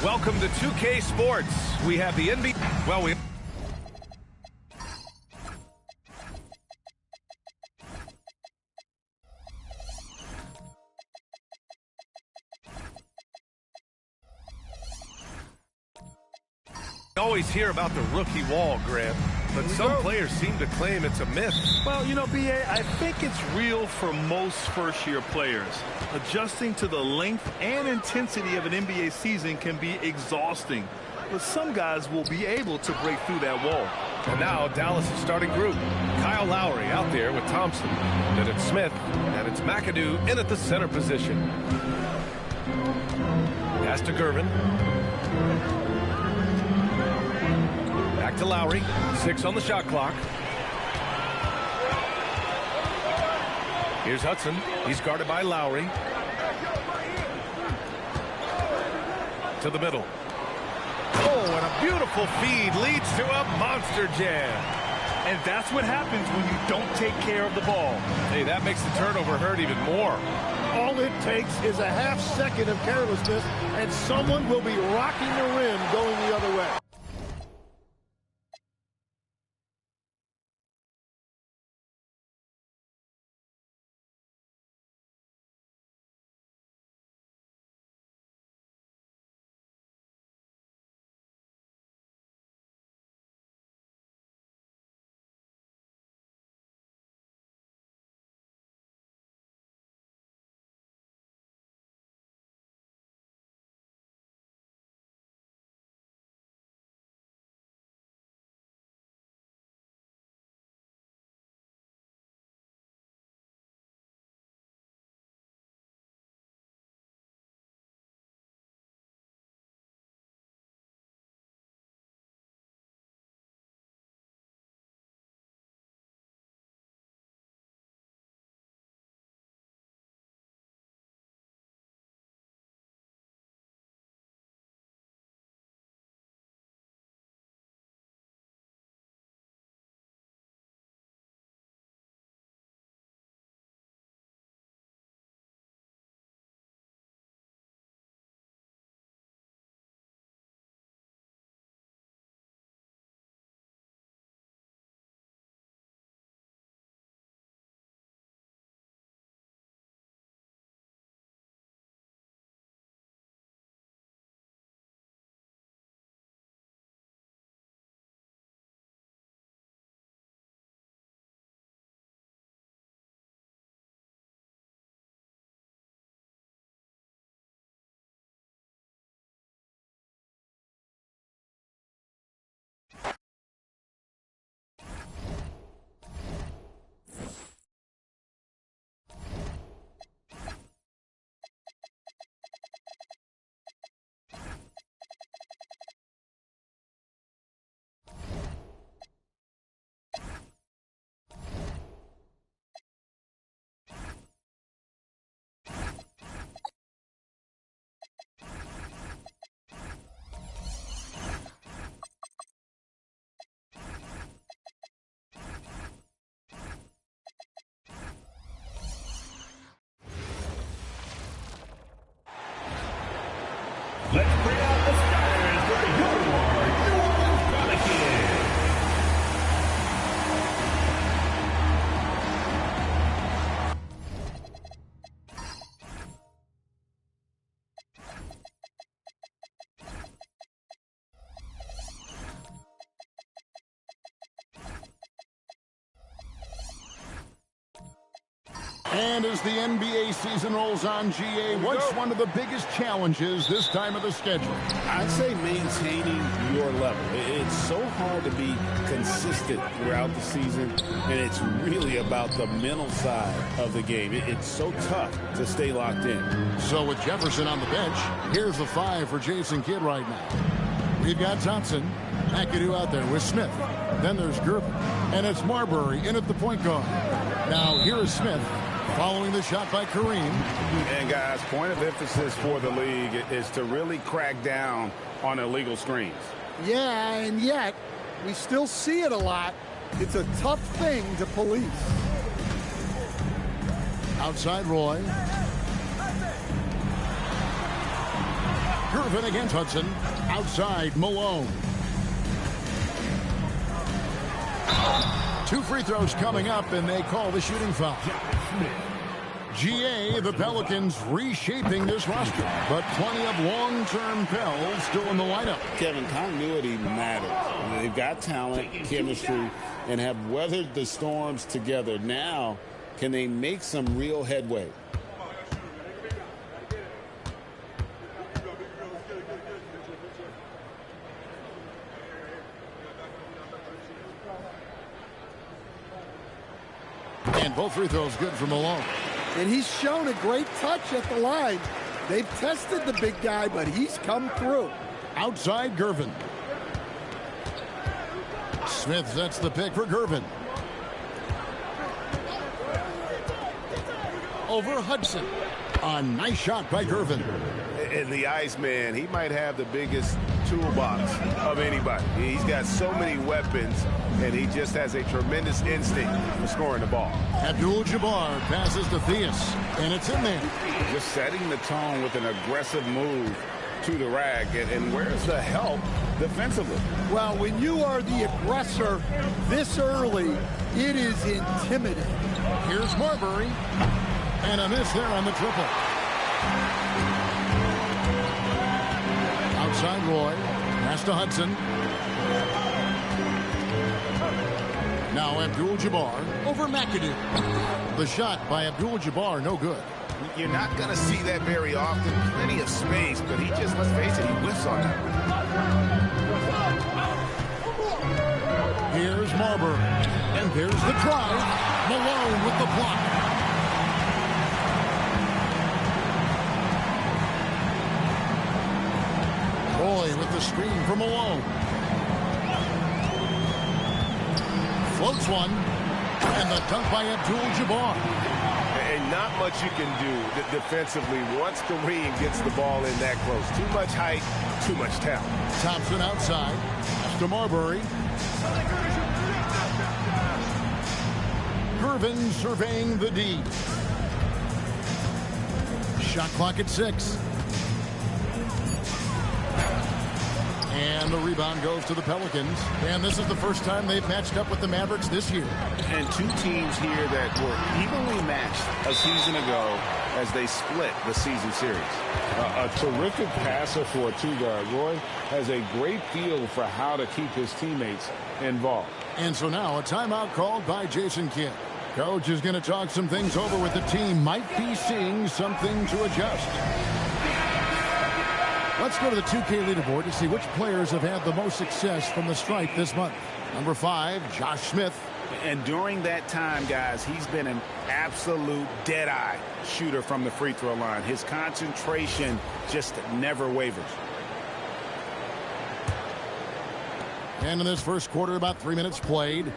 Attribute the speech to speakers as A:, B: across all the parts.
A: Welcome to 2K Sports. We have the NBA. Well, we always hear about the rookie wall, Grant, but some players seem to claim it's a myth.
B: Well, you know, B.A., I think it's real for most first-year players. Adjusting to the length and intensity of an NBA season can be exhausting, but some guys will be able to break through that wall.
A: And now Dallas' starting group. Kyle Lowry out there with Thompson. Then it's Smith, and it's McAdoo in at the center position. Pass to Gervin. Back to Lowry. 6 on the shot clock. Here's Hudson. He's guarded by Lowry. To the middle. Oh, and a beautiful feed leads to a monster jam.
B: And that's what happens when you don't take care of the ball.
A: Hey, that makes the turnover hurt even more.
C: All it takes is a half second of carelessness, and someone will be rocking the rim going the other way.
D: Let's bring out the starters for your New Orleans Pelicans.
C: And as the NBA season rolls on, GA, what's one of the biggest challenges this time of the schedule?
E: I'd say maintaining your level. It's so hard to be consistent throughout the season, and it's really about the mental side of the game. It's so tough to stay locked in.
C: So with Jefferson on the bench, here's the 5 for Jason Kidd right now. We've got Thompson, McAdoo out there with Smith. Then there's Gervin, and it's Marbury in at the point guard. Now here is Smith. Following the shot by Kareem.
E: And, guys, point of emphasis for the league is to really crack down on illegal screens.
C: Yeah, and yet we still see it a lot. It's a tough thing to police. Outside Roy. Gervin against Hudson. Outside, Malone. 2 free throws coming up, and they call the shooting foul. GA, the Pelicans reshaping this roster, but plenty of long-term Pels still in the lineup.
E: Kevin, continuity matters. They've got talent, chemistry, and have weathered the storms together. Now, can they make some real headway?
C: And both free throws good for Malone.
F: And he's shown a great touch at the line. They've tested the big guy, but he's come through.
C: Outside, Gervin. Smith sets the pick for Gervin. Over Hudson. A nice shot by Gervin.
A: And the Iceman, he might have the biggest toolbox of anybody. He's got so many weapons, and he just has a tremendous instinct for scoring the ball.
C: Abdul-Jabbar passes to Theus, and it's in there.
E: Just setting the tone with an aggressive move to the rack. And where's the help defensively?
F: Well, when you are the aggressor this early, it is intimidating.
C: Here's Marbury. And a miss there on the triple. Outside Roy. Pass to Hudson. Now Abdul-Jabbar over McAdoo. The shot by Abdul-Jabbar, no good.
A: You're not going to see that very often. Plenty of space, but he just, let's face it, he whiffs on that.
C: Here's Marbury. And there's the drive. Malone with the block. Roy with the screen for Malone. Floats one. And the dunk by Abdul-Jabbar.
A: And not much you can do defensively once Kareem gets the ball in that close. Too much height, too much talent.
C: Thompson outside. To Marbury. Gervin surveying the D. Shot clock at 6. And the rebound goes to the Pelicans. And this is the first time they've matched up with the Mavericks this year.
E: And two teams here that were evenly matched a season ago as they split the season series. A terrific passer for a two-guard. Roy has a great feel for how to keep his teammates involved.
C: And so now a timeout called by Jason Kidd. Coach is going to talk some things over with the team. Might be seeing something to adjust. Let's go to the 2K leaderboard to see which players have had the most success from the stripe this month. Number 5, Josh Smith.
E: And during that time, guys, he's been an absolute dead-eye shooter from the free throw line. His concentration just never wavers.
C: And in this first quarter, about 3 minutes played.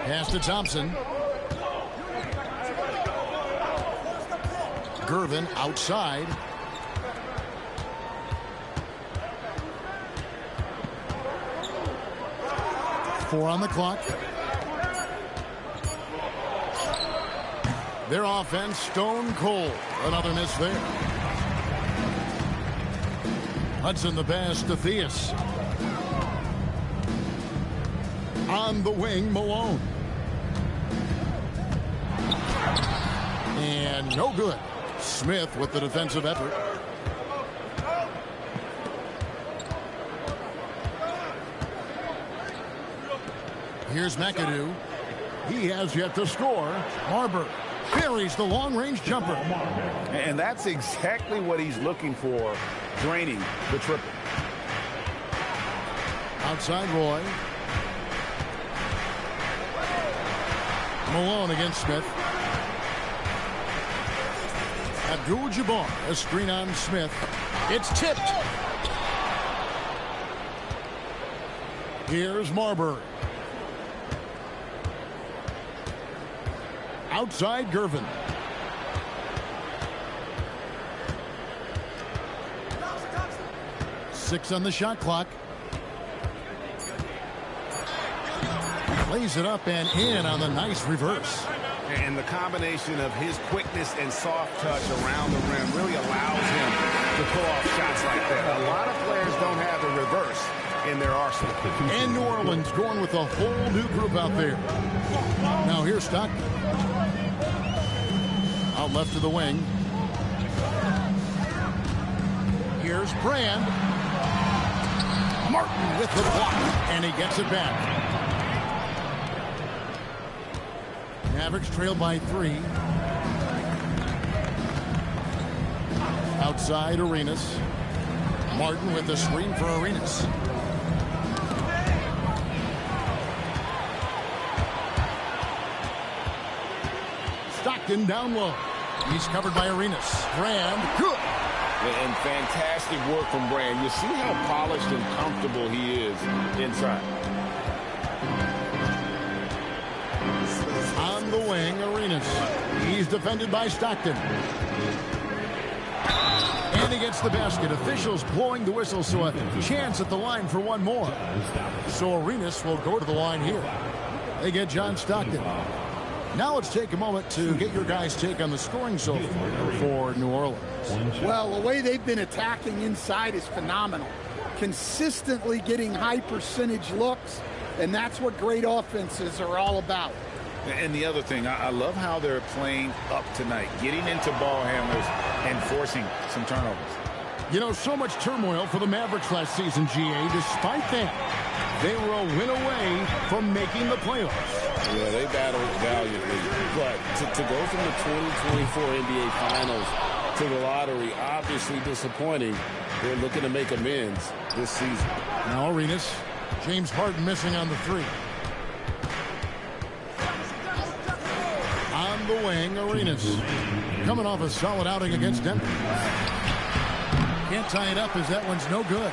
C: Pass to Thompson. Gervin outside. Four on the clock. Their offense stone cold. Another miss there. Hudson the pass to Theus. On the wing, Malone. And no good. Smith with the defensive effort. Here's McAdoo. He has yet to score. Marbury buries the long-range jumper.
E: And that's exactly what he's looking for, draining the triple.
C: Outside Roy. Malone against Smith. Abdul-Jabbar, a screen on Smith. It's tipped. Here's Marbury. Outside Gervin. Six on the shot clock. Plays it up and in on the nice reverse.
A: And the combination of his quickness and soft touch around the rim really allows him to pull off shots like that. A lot of players don't have the reverse in their arsenal.
C: And New Orleans going with a whole new group out there. Now here's Stockton. Out left to the wing. Here's Brand. Martin with the block, and he gets it back. Mavericks trail by 3. Outside Arenas. Martin with the screen for Arenas. Stockton down low. He's covered by Arenas. Brand, good.
E: And fantastic work from Brand. You see how polished and comfortable he is inside.
C: On the wing, Arenas. He's defended by Stockton. And he gets the basket. Officials blowing the whistle, so a chance at the line for one more. So Arenas will go to the line here. They get John Stockton. Now let's take a moment to get your guys' take on the scoring so far for New Orleans.
F: Well, the way they've been attacking inside is phenomenal. Consistently getting high percentage looks, and that's what great offenses are all about.
E: And the other thing, I love how they're playing up tonight, getting into ball handlers and forcing some turnovers.
C: You know, so much turmoil for the Mavericks last season, GA. Despite that, they were a win away from making the playoffs.
E: Yeah, they battled valiantly. But to go from the 2024 NBA Finals to the lottery, obviously disappointing. They're looking to make amends this season.
C: Now Arenas. James Harden missing on the 3. On the wing, Arenas. Coming off a solid outing against Denver. Can't tie it up as that one's no good.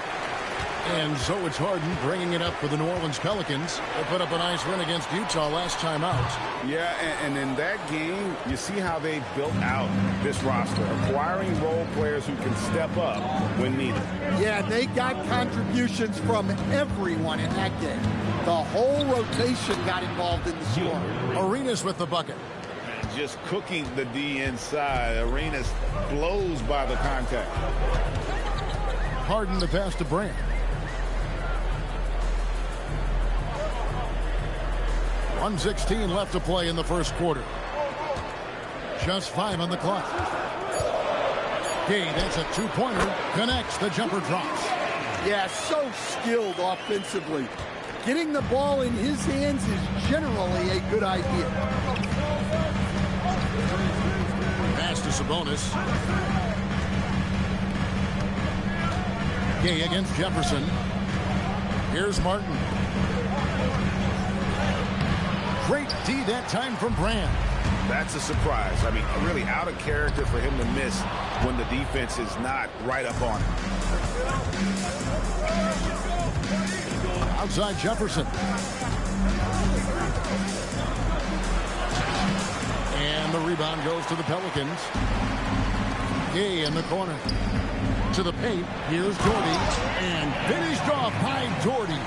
C: And so it's Harden bringing it up for the New Orleans Pelicans. They put up a nice win against Utah last time out.
E: Yeah, and in that game, you see how they built out this roster, acquiring role players who can step up when needed.
F: Yeah, they got contributions from everyone in that game. The whole rotation got involved in the scoring.
C: Arenas with the bucket.
E: Just cooking the D inside. Arenas blows by the contact.
C: Harden the pass to Brand. .116 left to play in the first quarter. Just 5 on the clock. Gay, that's a 2-pointer. Connects, the jumper drops.
F: Yeah, so skilled offensively. Getting the ball in his hands is generally a good idea.
C: Pass to Sabonis. Gay against Jefferson. Here's Martin. Great D that time from Brand.
A: That's a surprise. I mean, really out of character for him to miss when the defense is not right up on him.
C: Outside Jefferson. And the rebound goes to the Pelicans. Gay in the corner. To the paint. Here's Doherty. And finished off by Doherty.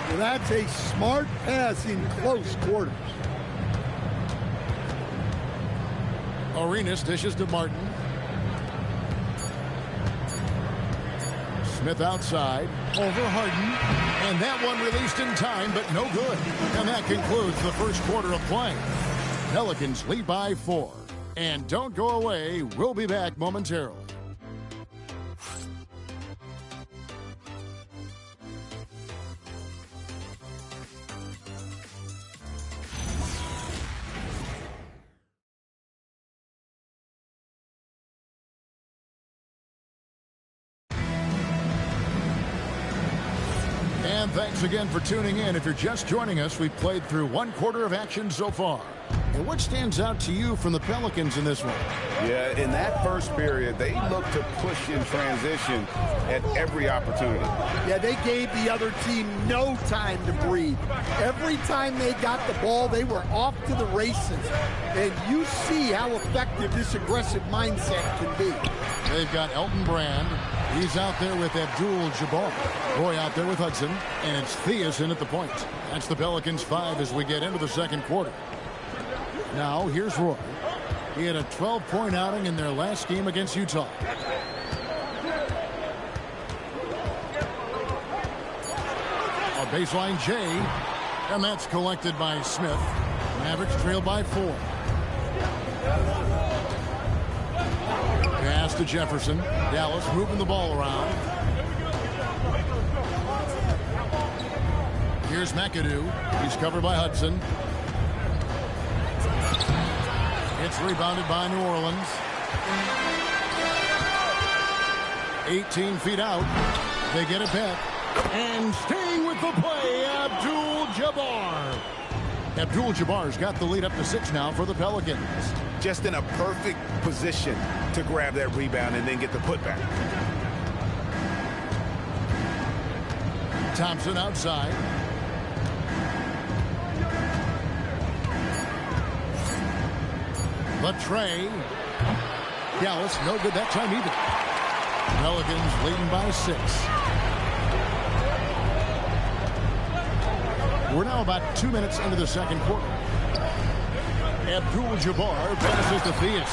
F: Well, that's a smart pass in close quarters.
C: Arenas dishes to Martin. Smith outside. Over Harden. And that one released in time, but no good. And that concludes the first quarter of play. Pelicans lead by 4. And don't go away. We'll be back momentarily. And thanks again for tuning in. If you're just joining us, we've played through 1 quarter of action so far. And what stands out to you from the Pelicans in this one?
A: Yeah, in that first period, they looked to push in transition at every opportunity.
F: Yeah, they gave the other team no time to breathe. Every time they got the ball, they were off to the races. And you see how effective this aggressive mindset can be.
C: They've got Elton Brand. He's out there with Abdul-Jabbar. Roy out there with Hudson. And it's Theus in at the point. That's the Pelicans 5 as we get into the second quarter. Now, here's Roy. He had a 12-point outing in their last game against Utah. baseline J, and that's collected by Smith. Mavericks trail by 4. Pass to Jefferson. Dallas moving the ball around. Here's McAdoo. He's covered by Hudson. It's rebounded by New Orleans. 18 feet out. They get it back. And staying with the play, Abdul-Jabbar. Abdul-Jabbar's got the lead up to 6 now for the Pelicans.
A: Just in a perfect position to grab that rebound and then get the putback.
C: Thompson outside. Latrey. Dallas, no good that time either. Pelicans leading by 6. We're now about 2 minutes into the second quarter. Abdul-Jabbar passes to Theus.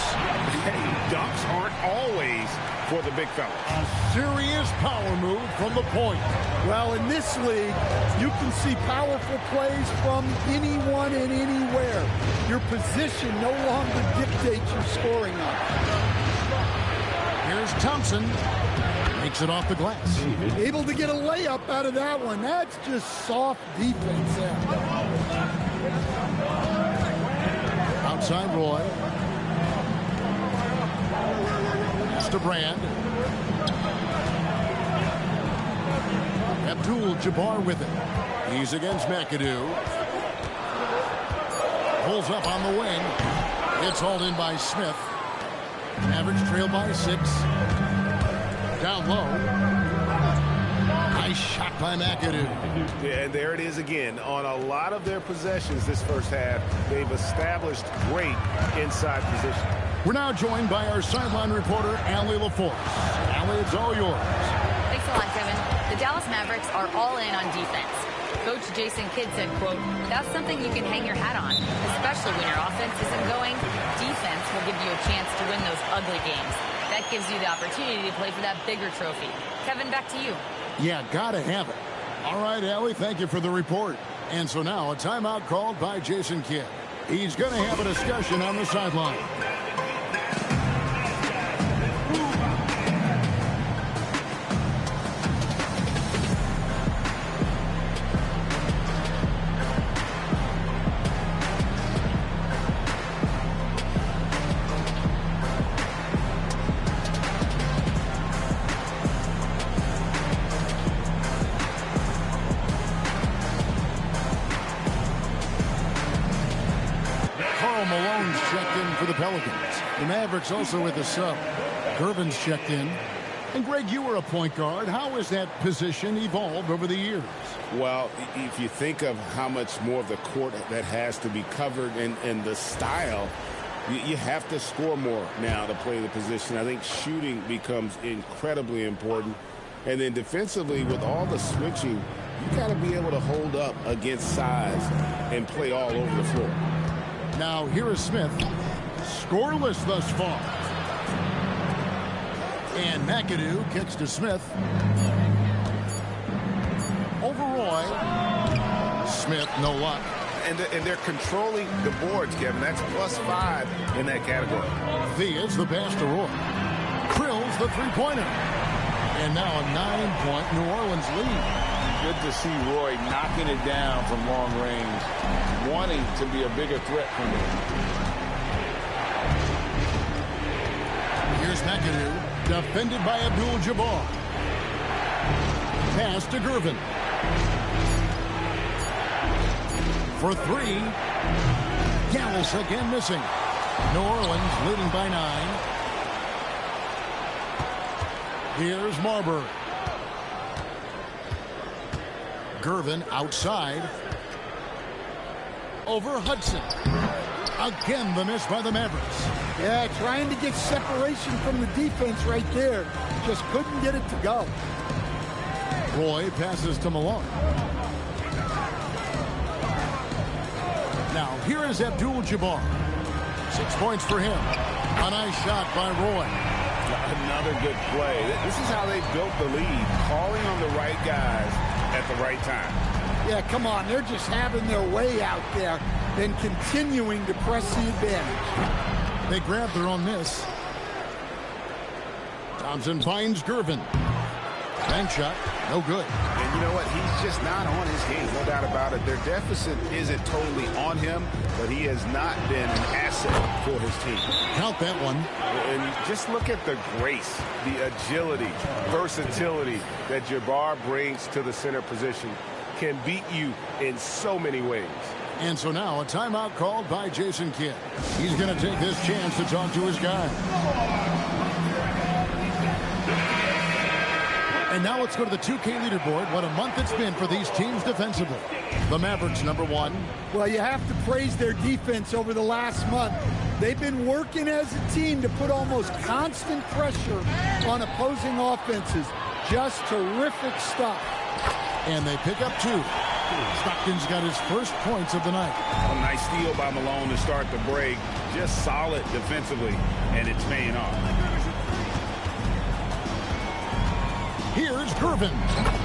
A: Hey, dunks aren't always for the big fella.
C: A serious power move from the point.
F: Well, in this league, you can see powerful plays from anyone and anywhere. Your position no longer dictates your scoring up.
C: Here's Thompson. Makes it off the glass.
F: Able to get a layup out of that one. That's just soft defense there.
C: Outside Roy. It's to Brand. Abdul-Jabbar with it. He's against McAdoo. Pulls up on the wing. It's hauled in by Smith. Mavericks trail by 6. Down low. Nice shot by McAdoo.
A: Yeah, and there it is again. On a lot of their possessions this first half, they've established great inside position.
C: We're now joined by our sideline reporter, Allie LaForce. Allie, it's all yours.
G: Thanks a lot, Kevin. The Dallas Mavericks are all in on defense. Coach Jason Kidd said, quote, "That's something you can hang your hat on, especially when your offense isn't going. Defense will give you a chance to win those ugly games. That gives you the opportunity to play for that bigger trophy." Kevin, back to you.
C: Yeah, gotta have it. All right, Allie, thank you for the report. And so now a timeout called by Jason Kidd. He's going to have a discussion on the sideline. Pelicans. The Mavericks also with a sub. Gervin's checked in. And Greg, you were a point guard. How has that position evolved over the years?
E: Well, if you think of how much more of the court that has to be covered and the style, you have to score more now to play the position. I think shooting becomes incredibly important. And then defensively, with all the switching, you got to be able to hold up against size and play all over the floor.
C: Now, here is Smith. Scoreless thus far. And McAdoo kicks to Smith. Over Roy. Smith, no luck.
A: And they're controlling the boards, Kevin. That's +5 in that category.
C: Theus the pass to Roy. Krills the three-pointer. And now a 9-point New Orleans lead.
H: Good to see Roy knocking it down from long range, wanting to be a bigger threat from him.
C: Here's McAdoo, defended by Abdul-Jabbar. Pass to Gervin. For 3. Dallas again missing. New Orleans leading by 9. Here's Marbury. Gervin outside. Over Hudson. Again, the miss by the Mavericks.
F: Yeah, trying to get separation from the defense right there. Just couldn't get it to go.
C: Roy passes to Malone. Now, here is Abdul-Jabbar. 6 points for him. A nice shot by Roy.
E: Another good play. This is how they built the lead, calling on the right guys at the right time.
F: Yeah, come on. They're just having their way out there and continuing to press the advantage.
C: They grab their own miss. Thompson finds Gervin. Bank shot, no good.
A: And you know what? He's just not on his game, no doubt about it. Their deficit isn't totally on him, but he has not been an asset for his team.
C: Count that one.
A: And just look at the grace, the agility, versatility that Jabbar brings to the center position. Can beat you in so many ways.
C: And so now a timeout called by Jason Kidd. He's going to take this chance to talk to his guy. And now let's go to the 2K leaderboard. What a month it's been for these teams defensively. The Mavericks, #1.
F: Well, you have to praise their defense over the last month. They've been working as a team to put almost constant pressure on opposing offenses. Just terrific stuff.
C: And they pick up 2. Stockton's got his first points of the night.
E: A nice steal by Malone to start the break. Just solid defensively, and it's paying off.
C: Here's Gervin.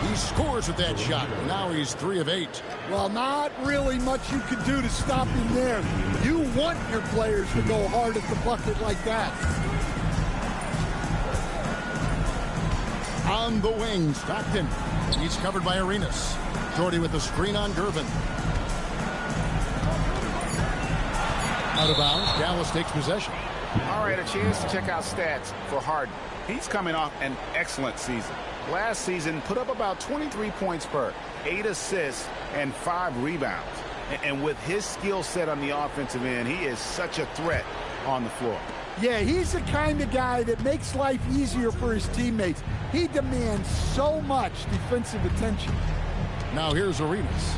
C: He scores with that shot. Now he's 3 of 8.
F: Well, not really much you could do to stop him there. You want your players to go hard at the bucket like that.
C: On the wing, Stockton. He's covered by Arenas. Jordy with the screen on Gervin. Out of bounds. Dallas takes possession.
A: All right, a chance to check out stats for Harden. He's coming off an excellent season. Last season, put up about 23 points per, 8 assists, and 5 rebounds. And with his skill set on the offensive end, he is such a threat on the floor.
F: Yeah, he's the kind of guy that makes life easier for his teammates. He demands so much defensive attention.
C: Now here's Arenas.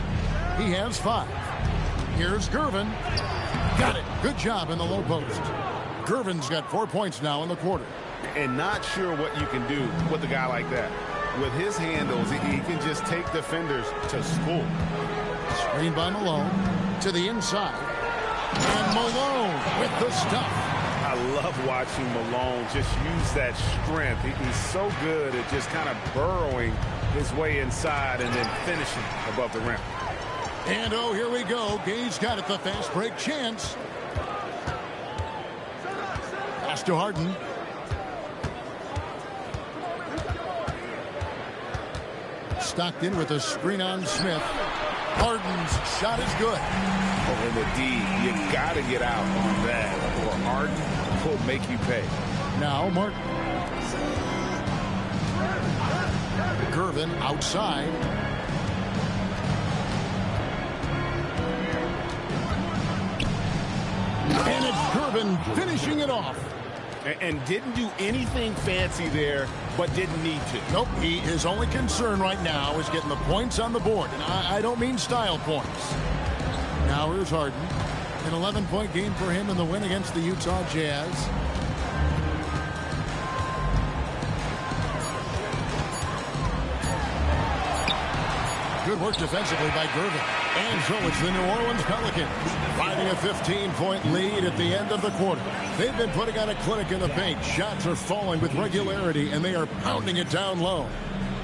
C: He has 5. Here's Gervin. Got it. Good job in the low post. Gervin's got 4 points now in the quarter.
A: And not sure what you can do with a guy like that. With his handles, he can just take defenders to school.
C: Screen by Malone to the inside. And Malone with the stuff.
A: I love watching Malone just use that strength. He's so good at just kind of burrowing his way inside and then finishing above the rim.
C: And oh, here we go. Gage got it, the fast break chance. Pass to Harden. Stockton with a screen on Smith. Harden's shot is good.
A: Over the D, you got to get out on that, or Harden will make you pay.
C: Now Martin. Gervin outside. And it's Gervin finishing it off.
A: And didn't do anything fancy there, but didn't need to.
C: Nope, his only concern right now is getting the points on the board. And I don't mean style points. Now here's Harden. An 11-point game for him in the win against the Utah Jazz. Good work defensively by Gervin. And so it's the New Orleans Pelicans finding a 15-point lead at the end of the quarter. They've been putting on a clinic in the paint. Shots are falling with regularity, and they are pounding it down low.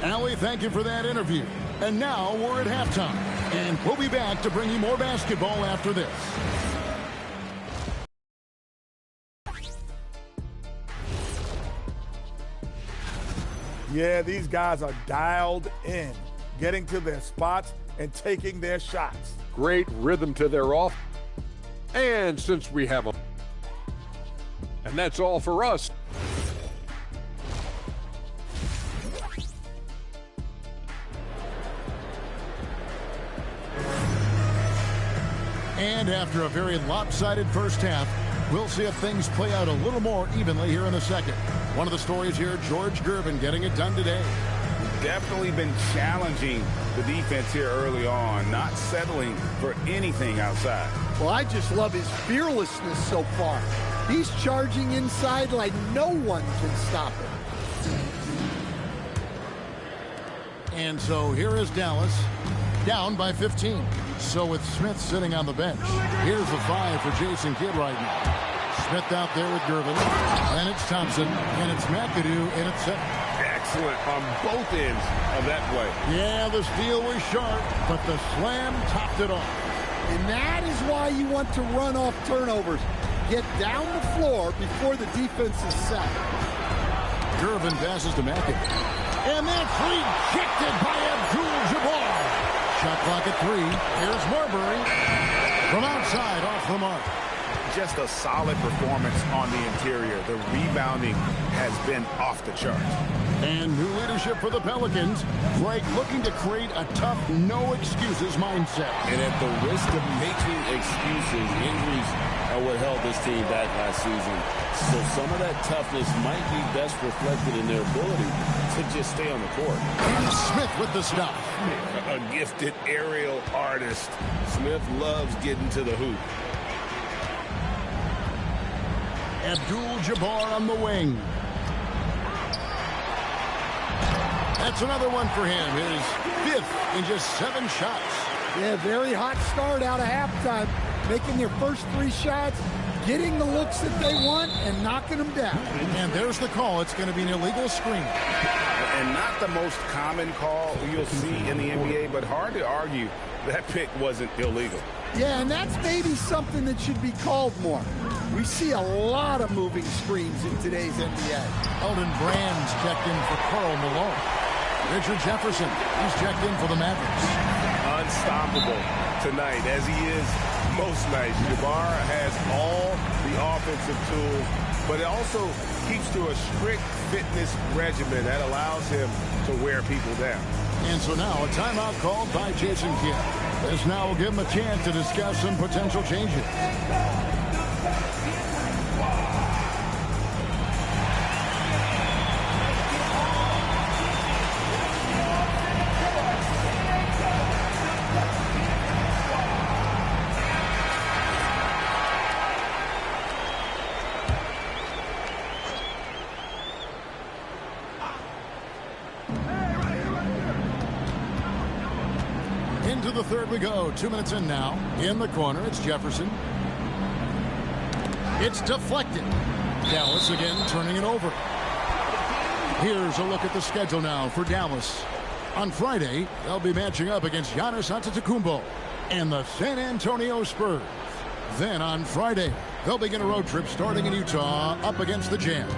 C: Allie, thank you for that interview. And now we're at halftime. And we'll be back to bring you more basketball after this.
I: Yeah, these guys are dialed in, getting to their spots and taking their shots.
J: Great rhythm to their off. And since we have them, and that's all for us.
C: And after a very lopsided first half, we'll see if things play out a little more evenly here in the second. One of the stories here, George Gervin getting it done today.
A: Definitely been challenging the defense here early on, not settling for anything outside.
F: Well, I just love his fearlessness so far. He's charging inside like no one can stop him.
C: And so here is Dallas, down by 15. So with Smith sitting on the bench, here's the 5 for Jason Kidd right now. Smith out there with Gervin, and it's Thompson, and it's McAdoo in at 7.
A: Yeah,
E: excellent on both ends of that play.
C: Yeah, the steal was sharp, but the slam topped it off.
F: And that is why you want to run off turnovers. Get down the floor before the defense is set.
C: Gervin passes to Mackey. And that's rejected by Abdul-Jabbar. Shot clock at 3. Here's Marbury. From outside, off the mark.
A: Just a solid performance on the interior. The rebounding has been off the charts.
C: And new leadership for the Pelicans. Greg looking to create a tough, no-excuses mindset.
E: And at the risk of making excuses, injuries are what held this team back last season. So some of that toughness might be best reflected in their ability to just stay on the court.
C: And Smith with the stop.
E: A gifted aerial artist. Smith loves getting to the hoop.
C: Abdul-Jabbar on the wing. That's another one for him. His 5th in just 7 shots.
F: Yeah, very hot start out of halftime. Making their first 3 shots, getting the looks that they want, and knocking them down.
C: And there's the call. It's going to be an illegal screen.
A: And not the most common call you'll see in the NBA, but hard to argue that pick wasn't illegal.
F: Yeah, and that's maybe something that should be called more. We see a lot of moving screens in today's NBA.
C: Elton Brand's checked in for Karl Malone. Richard Jefferson, he's checked in for the Mavericks.
E: Unstoppable tonight, as he is most nights. Jabbar has all the offensive tools, but it also keeps to a strict fitness regimen that allows him to wear people down.
C: And so now a timeout called by Jason Kidd. This now will give him a chance to discuss some potential changes. Into the third we go. 2 minutes in now. In the corner, it's Jefferson. It's deflected. Dallas again turning it over. Here's a look at the schedule now for Dallas. On Friday, they'll be matching up against Giannis Antetokounmpo and the San Antonio Spurs. Then on Friday, they'll begin a road trip starting in Utah up against the Jazz.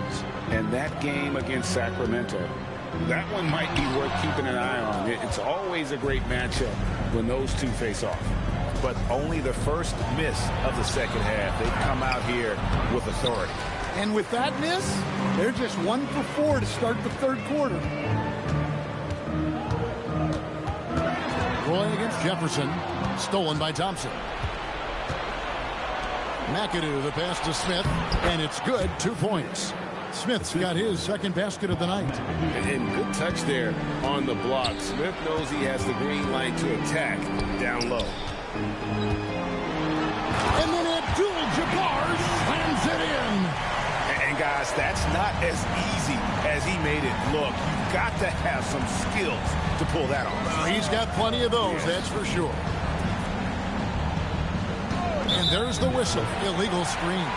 A: And that game against Sacramento, that one might be worth keeping an eye on. It's always a great matchup when those two face off. But only the first miss of the second half. They come out here with authority.
F: And with that miss, they're just 1 for 4 to start the third quarter.
C: Roy against Jefferson. Stolen by Thompson. McAdoo, the pass to Smith. And it's good. 2 points. Smith's got his second basket of the night.
E: And good touch there on the block. Smith knows he has the green light to attack down low.
C: And then Abdul-Jabbar slams it in.
A: And guys, that's not as easy as he made it look. You've got to have some skills to pull that off.
C: Well, he's got plenty of those, that's for sure. And there's the whistle. Illegal screen.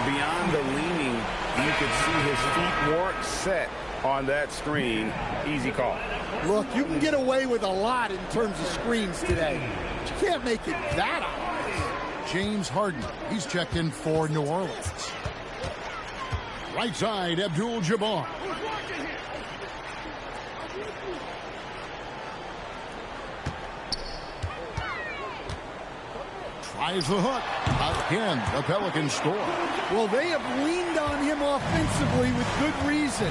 A: Beyond the leaning, you could see his feet weren't set on that screen. Easy call.
F: Look, you can get away with a lot in terms of screens today. But you can't make it that obvious.
C: James Harden, he's checked in for New Orleans. Right side, Abdul-Jabbar. Tries the hook. Again, the Pelicans score.
F: Well, they have leaned on him offensively with good reason.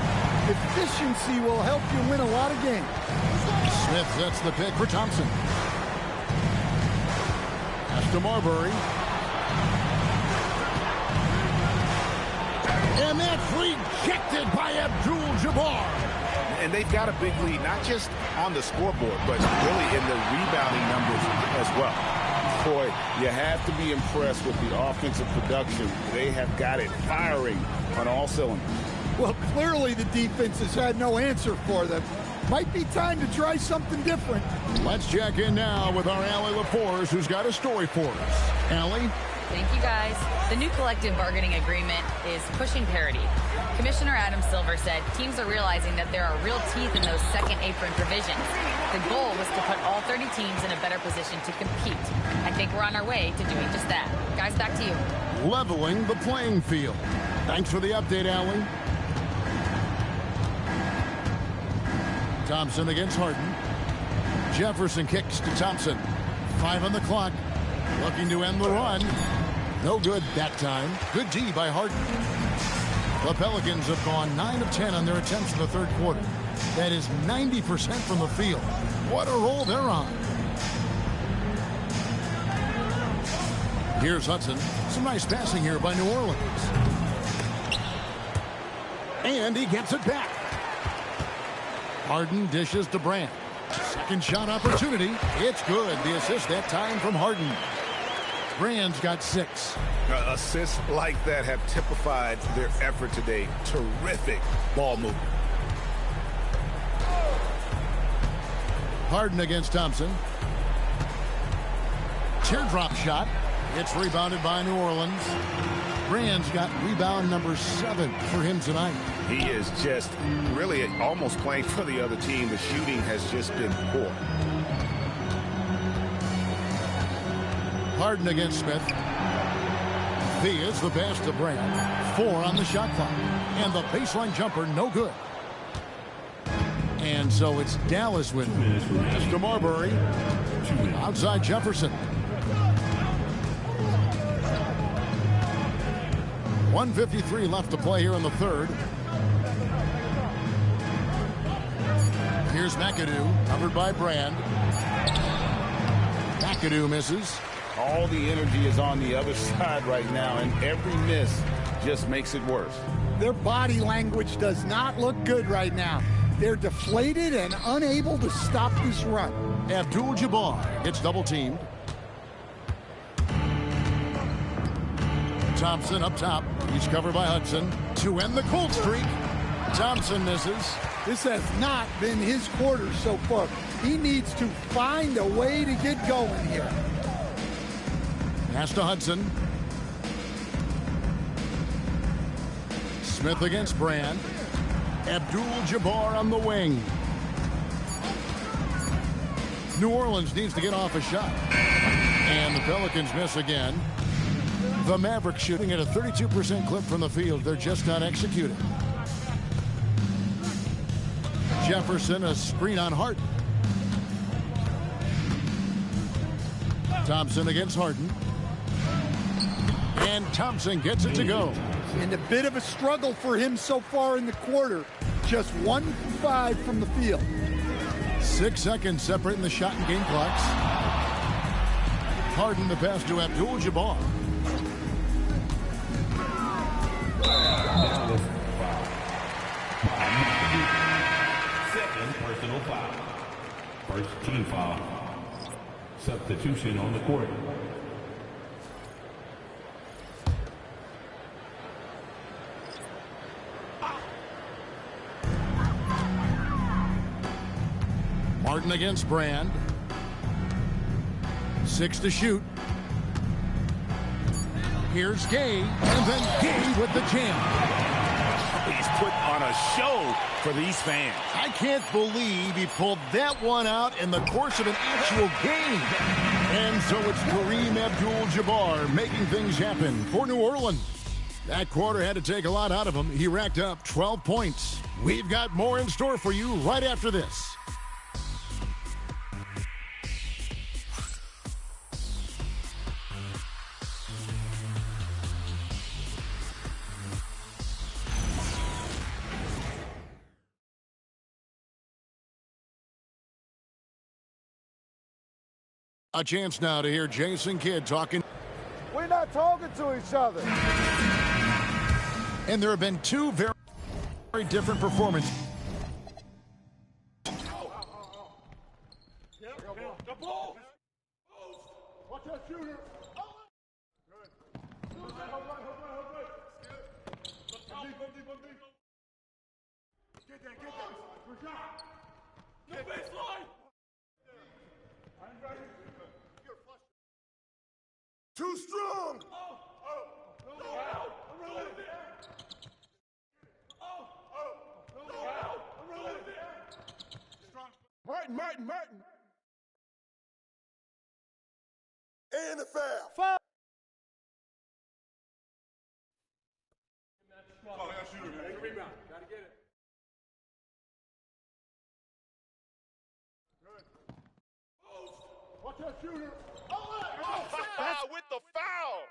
F: Efficiency will help you win a lot of games.
C: Smith sets the pick for Thompson. Pass to Marbury. And that's rejected by Abdul-Jabbar.
A: And they've got a big lead, not just on the scoreboard, but really in the rebounding numbers as well.
E: Boy, you have to be impressed with the offensive production. They have got it firing on all cylinders.
F: Well, clearly the defense has had no answer for them. Might be time to try something different.
C: Let's check in now with our Allie LaForce, who's got a story for us. Allie?
G: Thank you, guys. The new collective bargaining agreement is pushing parity. Commissioner Adam Silver said teams are realizing that there are real teeth in those second apron provisions. The goal was to put all 30 teams in a better position to compete. I think we're on our way to doing just that. Guys, back to you.
C: Leveling the playing field. Thanks for the update, Allie. Thompson against Harden. Jefferson kicks to Thompson. 5 on the clock. Looking to end the run. No good that time. Good D by Harden. The Pelicans have gone 9 of 10 on their attempts in the third quarter. That is 90% from the field. What a roll they're on. Here's Hudson. Some nice passing here by New Orleans. And he gets it back. Harden dishes to Brand. Second shot opportunity. It's good. The assist that time from Harden. Brand's got 6.
A: Assists like that have typified their effort today. Terrific ball movement.
C: Harden against Thompson. Teardrop shot. It's rebounded by New Orleans. Brand's got rebound number 7 for him tonight.
A: He is just really almost playing for the other team. The shooting has just been poor.
C: Harden against Smith. Thea's the pass to Brand. 4 on the shot clock. And the baseline jumper, no good. And so it's Dallas with it. To Marbury. Outside Jefferson. 1:53 left to play here in the third. Here's McAdoo, covered by Brand. McAdoo misses.
A: All the energy is on the other side right now, and every miss just makes it worse.
F: Their body language does not look good right now. They're deflated and unable to stop this run.
C: Abdul-Jabbar gets double-teamed. Thompson up top. He's covered by Hudson. To end the cold streak. Thompson misses.
F: This has not been his quarter so far. He needs to find a way to get going here.
C: Pass to Hudson. Smith against Brand. Abdul-Jabbar on the wing. New Orleans needs to get off a shot. And the Pelicans miss again. The Mavericks shooting at a 32% clip from the field. They're just not executing. Jefferson, a screen on Harden. Thompson against Harden. And Thompson gets it to go.
F: And a bit of a struggle for him so far in the quarter. Just 1 for 5 from the field.
C: 6 seconds separating the shot and game clocks. Harden the pass to Abdul-Jabbar.
D: Second personal foul. First team foul. Substitution on the court.
C: Martin against Brand. 6 to shoot. Here's Gay, and then Gay with the jam.
A: He's put on a show for these fans.
C: I can't believe he pulled that one out in the course of an actual game. And so it's Kareem Abdul-Jabbar making things happen for New Orleans. That quarter had to take a lot out of him. He racked up 12 points. We've got more in store for you right after this. A chance now to hear Jason Kidd talking.
I: We're not talking to each other.
C: And there have been 2 very different performances.
I: The ball. Watch that shooter. Get that. Good shot. No baseline. Too strong. Martin. And the foul.
J: Rebound. Got to get it.
I: Watch that shooter.
H: With the foul.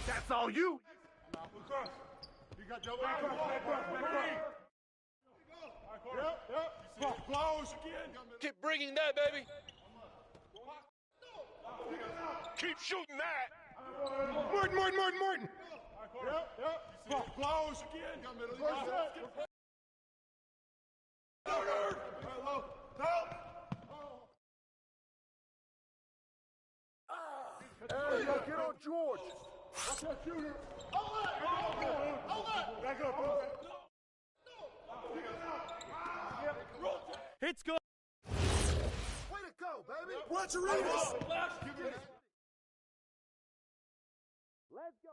I: That's all you. You got double. Back Yep. Close again.
H: Keep bringing that, baby. Keep shooting that.
I: Martin. Yep. Close again. Hey, get on George. Watch that shooter. Back up.
B: It's good.
I: Way to go, baby. Watch your Let's go.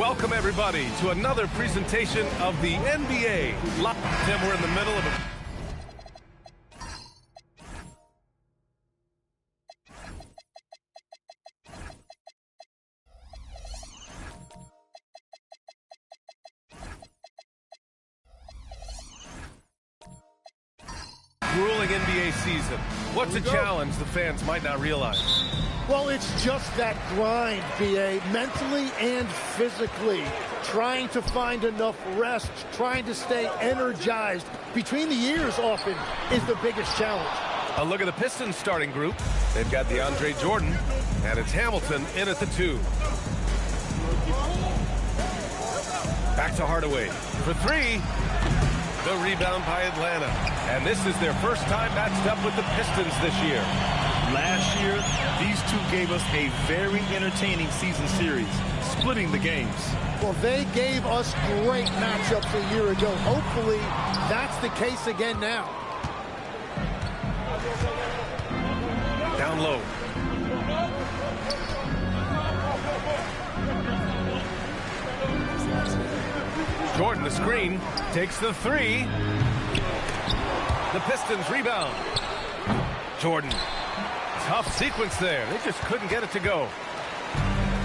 K: Welcome, everybody, to another presentation of the NBA. Tim, we're in the middle of a... grueling NBA season. What's a challenge the fans might not realize?
F: Well, it's just that grind, B.A., mentally and physically. Trying to find enough rest, trying to stay energized between the years often is the biggest challenge.
K: A look at the Pistons starting group. They've got DeAndre Jordan, and it's Hamilton in at the 2. Back to Hardaway for 3. The rebound by Atlanta. And this is their first time matched up with the Pistons this year.
B: Last year, these two gave us a very entertaining season series, splitting the games.
F: Well, they gave us great matchups a year ago. Hopefully, that's the case again now.
K: Down low. Jordan, the screen, takes the 3. The Pistons rebound. Jordan. Tough sequence there. They just couldn't get it to go.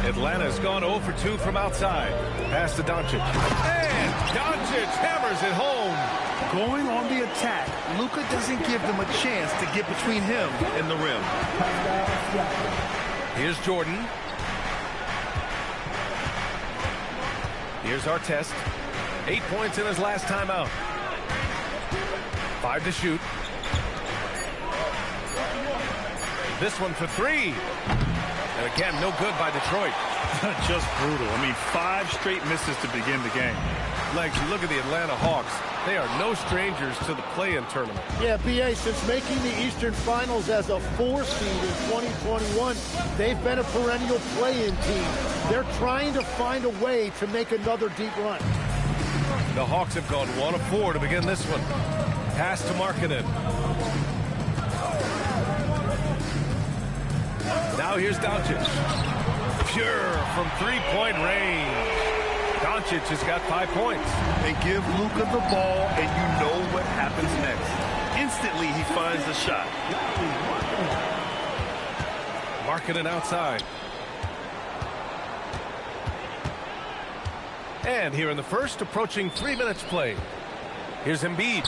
K: Atlanta's gone 0 for 2 from outside. Pass to Doncic. And Doncic hammers it home.
B: Going on the attack, Luka doesn't give them a chance to get between him and the rim.
K: Here's Jordan. Here's Artest. 8 points in his last time out. 5 to shoot. This one for 3. And again, no good by Detroit.
B: Just brutal. I mean, 5 straight misses to begin the game.
K: Legs, you look at the Atlanta Hawks. They are no strangers to the play-in tournament.
F: Yeah, B.A., since making the Eastern Finals as a 4 seed in 2021, they've been a perennial play-in team. They're trying to find a way to make another deep run.
K: The Hawks have gone 1 of 4 to begin this one. Pass to Markkanen. Now here's Doncic. Pure from 3-point range. Doncic has got 5 points.
B: They give Luka the ball, and you know what happens next. Instantly, he finds the shot.
K: Markkanen outside. And here in the first, approaching 3 minutes played. Here's Embiid.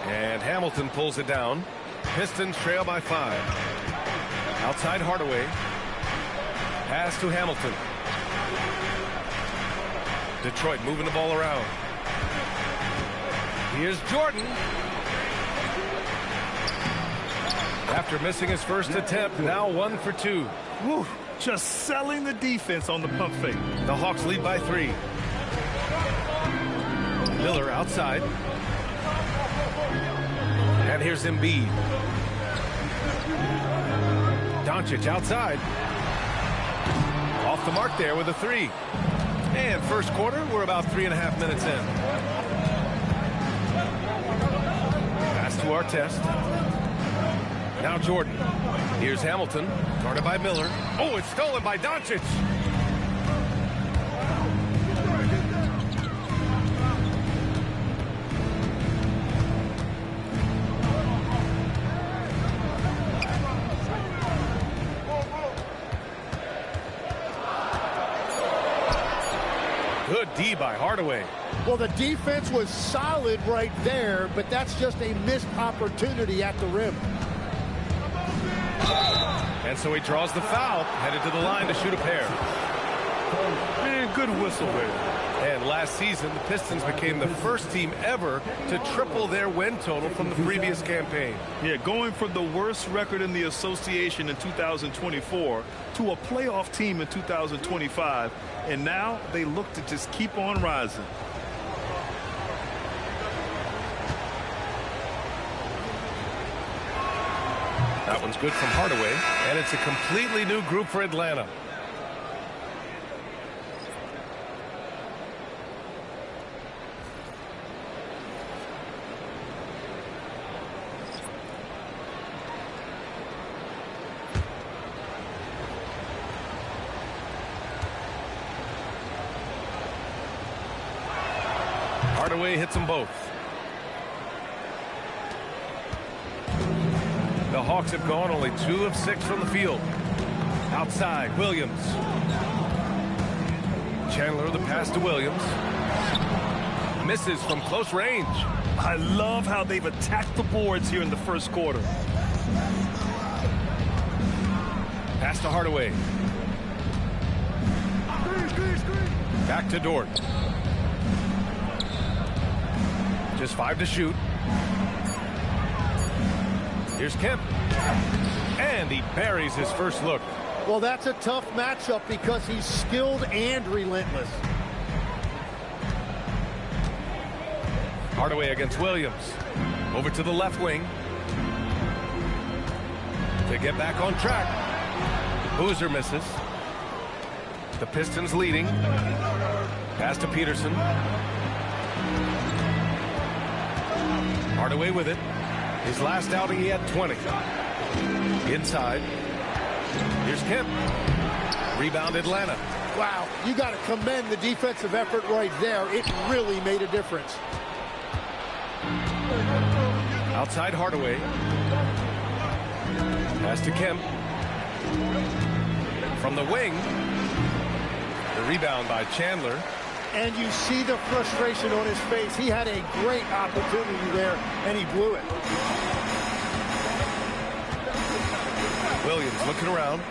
K: And Hamilton pulls it down. Pistons trail by 5. Outside Hardaway. Pass to Hamilton. Detroit moving the ball around. Here's Jordan. After missing his first attempt, now 1 for 2.
B: Woo, just selling the defense on the pump fake.
K: The Hawks lead by 3. Miller outside. And here's Embiid. Doncic outside. Off the mark there with a 3. And first quarter, we're about 3.5 minutes in. Pass to Artest. Now Jordan. Here's Hamilton, guarded by Miller. Oh, it's stolen by Doncic. Good D by Hardaway.
F: Well, the defense was solid right there, but that's just a missed opportunity at the rim.
K: And so he draws the foul, headed to the line to shoot a pair.
B: Man, good whistle there.
K: And last season, the Pistons became the first team ever to triple their win total from the previous campaign.
B: Yeah, going from the worst record in the association in 2024 to a playoff team in 2025. And now they look to just keep on rising.
K: That one's good from Hardaway, and it's a completely new group for Atlanta. Hardaway hits them both. The Hawks have gone only 2 of 6 from the field. Outside, Williams. Chandler the pass to Williams. Misses from close range.
B: I love how they've attacked the boards here in the first quarter.
K: Pass to Hardaway. Back to Dort. Just 5 to shoot. Here's Kemp. And he buries his first look.
F: Well, that's a tough matchup because he's skilled and relentless.
K: Hardaway against Williams. Over to the left wing. To get back on track. Boozer misses. The Pistons leading. Pass to Peterson. Hardaway with it. His last outing, he had 20. Inside. Here's Kemp. Rebound Atlanta.
F: Wow, you got to commend the defensive effort right there. It really made a difference.
K: Outside Hardaway. Pass to Kemp. From the wing. The rebound by Chandler.
F: And you see the frustration on his face. He had a great opportunity there, and he blew it.
K: Williams looking around.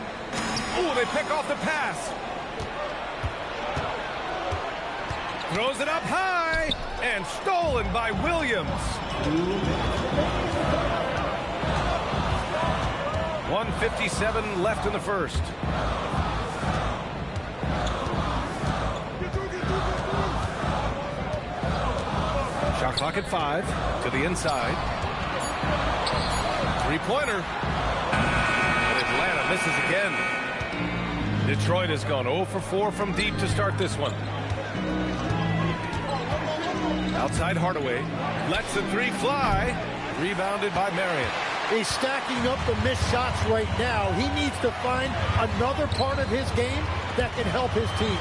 K: Ooh, they pick off the pass. Throws it up high, and stolen by Williams. 1:57 left in the first. Shot clock at 5 to the inside. Three-pointer. And Atlanta misses again. Detroit has gone 0 for 4 from deep to start this one. Outside Hardaway. Lets the 3 fly. Rebounded by Marion.
F: He's stacking up the missed shots right now. He needs to find another part of his game that can help his team.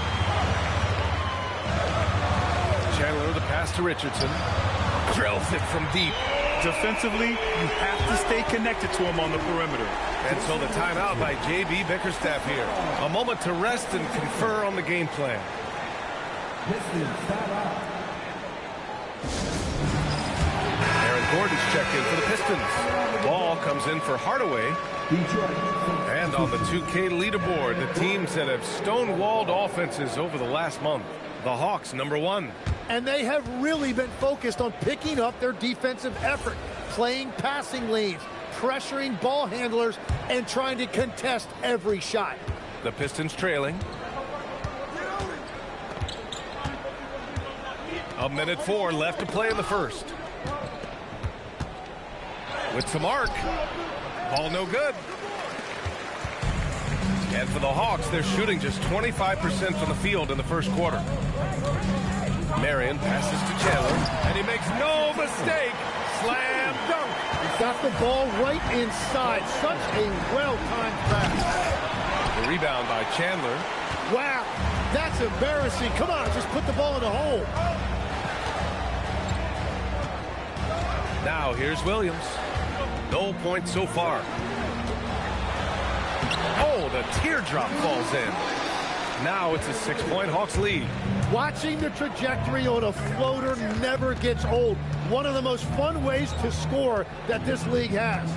K: Chandler the pass to Richardson. Drills it from deep.
B: Defensively, you have to stay connected to him on the perimeter.
K: And so the timeout by J.B. Bickerstaff here. A moment to rest and confer on the game plan. Aaron Gordon's checked in for the Pistons. Ball comes in for Hardaway. And on the 2K leaderboard, the teams that have stonewalled offenses over the last month. The Hawks, #1.
F: And they have really been focused on picking up their defensive effort, playing passing lanes, pressuring ball handlers, and trying to contest every shot.
K: The Pistons trailing. 1:04 left to play in the first. With some arc. Ball no good. And for the Hawks, they're shooting just 25% from the field in the first quarter. Marion passes to Chandler, and he makes no mistake. Slam dunk.
F: He's got the ball right inside. Such a well-timed pass.
K: The rebound by Chandler.
F: Wow, that's embarrassing. Come on, just put the ball in the hole.
K: Now here's Williams. No points so far. Oh, the teardrop falls in. Now it's a 6-point Hawks lead.
F: Watching the trajectory on a floater never gets old. One of the most fun ways to score that this league has.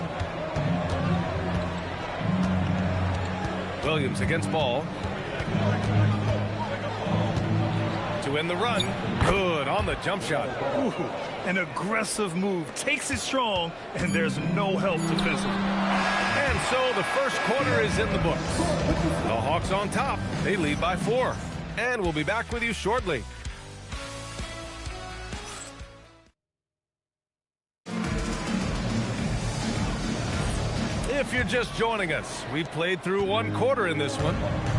K: Williams against ball. To end the run. Good on the jump shot.
B: Ooh, an aggressive move. Takes it strong, and there's no help defensively.
K: And so the first quarter is in the books. The Hawks on top. They lead by 4. And we'll be back with you shortly. If you're just joining us, we've played through one quarter in this one.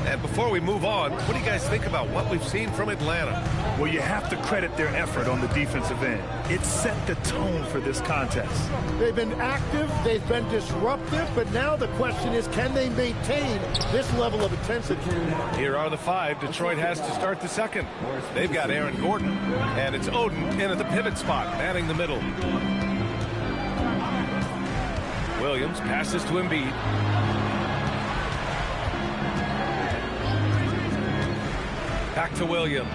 K: And before we move on, what do you guys think about what we've seen from Atlanta?
B: Well, you have to credit their effort on the defensive end. It set the tone for this contest.
F: They've been active, they've been disruptive, but now the question is, can they maintain this level of intensity?
K: Here are the 5 Detroit has to start the second. They've got Aaron Gordon, and it's Oden in at the pivot spot, manning the middle. Williams passes to Embiid. Back to Williams.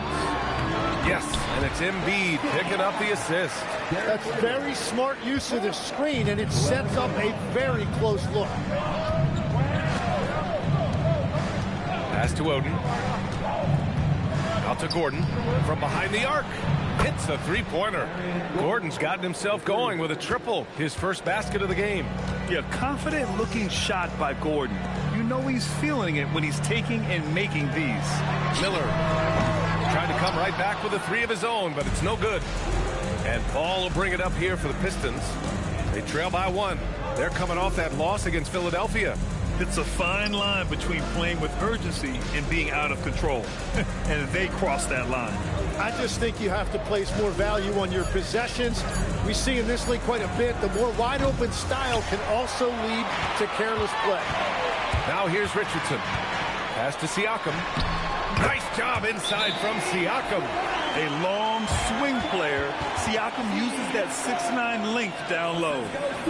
K: Yes, and it's Embiid picking up the assist.
F: That's very smart use of the screen, and it sets up a very close look.
K: Pass to Oden. Out to Gordon from behind the arc. Hits a three-pointer. Gordon's gotten himself going with a triple, his first basket of the game.
B: Yeah, confident-looking shot by Gordon. You know he's feeling it when he's taking and making these.
K: Miller trying to come right back with a 3 of his own, but it's no good. And Paul will bring it up here for the Pistons. They trail by 1. They're coming off that loss against Philadelphia.
B: It's a fine line between playing with urgency and being out of control. And they cross that line.
F: I just think you have to place more value on your possessions. We see in this league quite a bit. The more wide open style can also lead to careless play.
K: Now here's Richardson. Pass to Siakam. Nice job inside from Siakam.
B: A long swing player. Siakam uses that 6'9" length down low.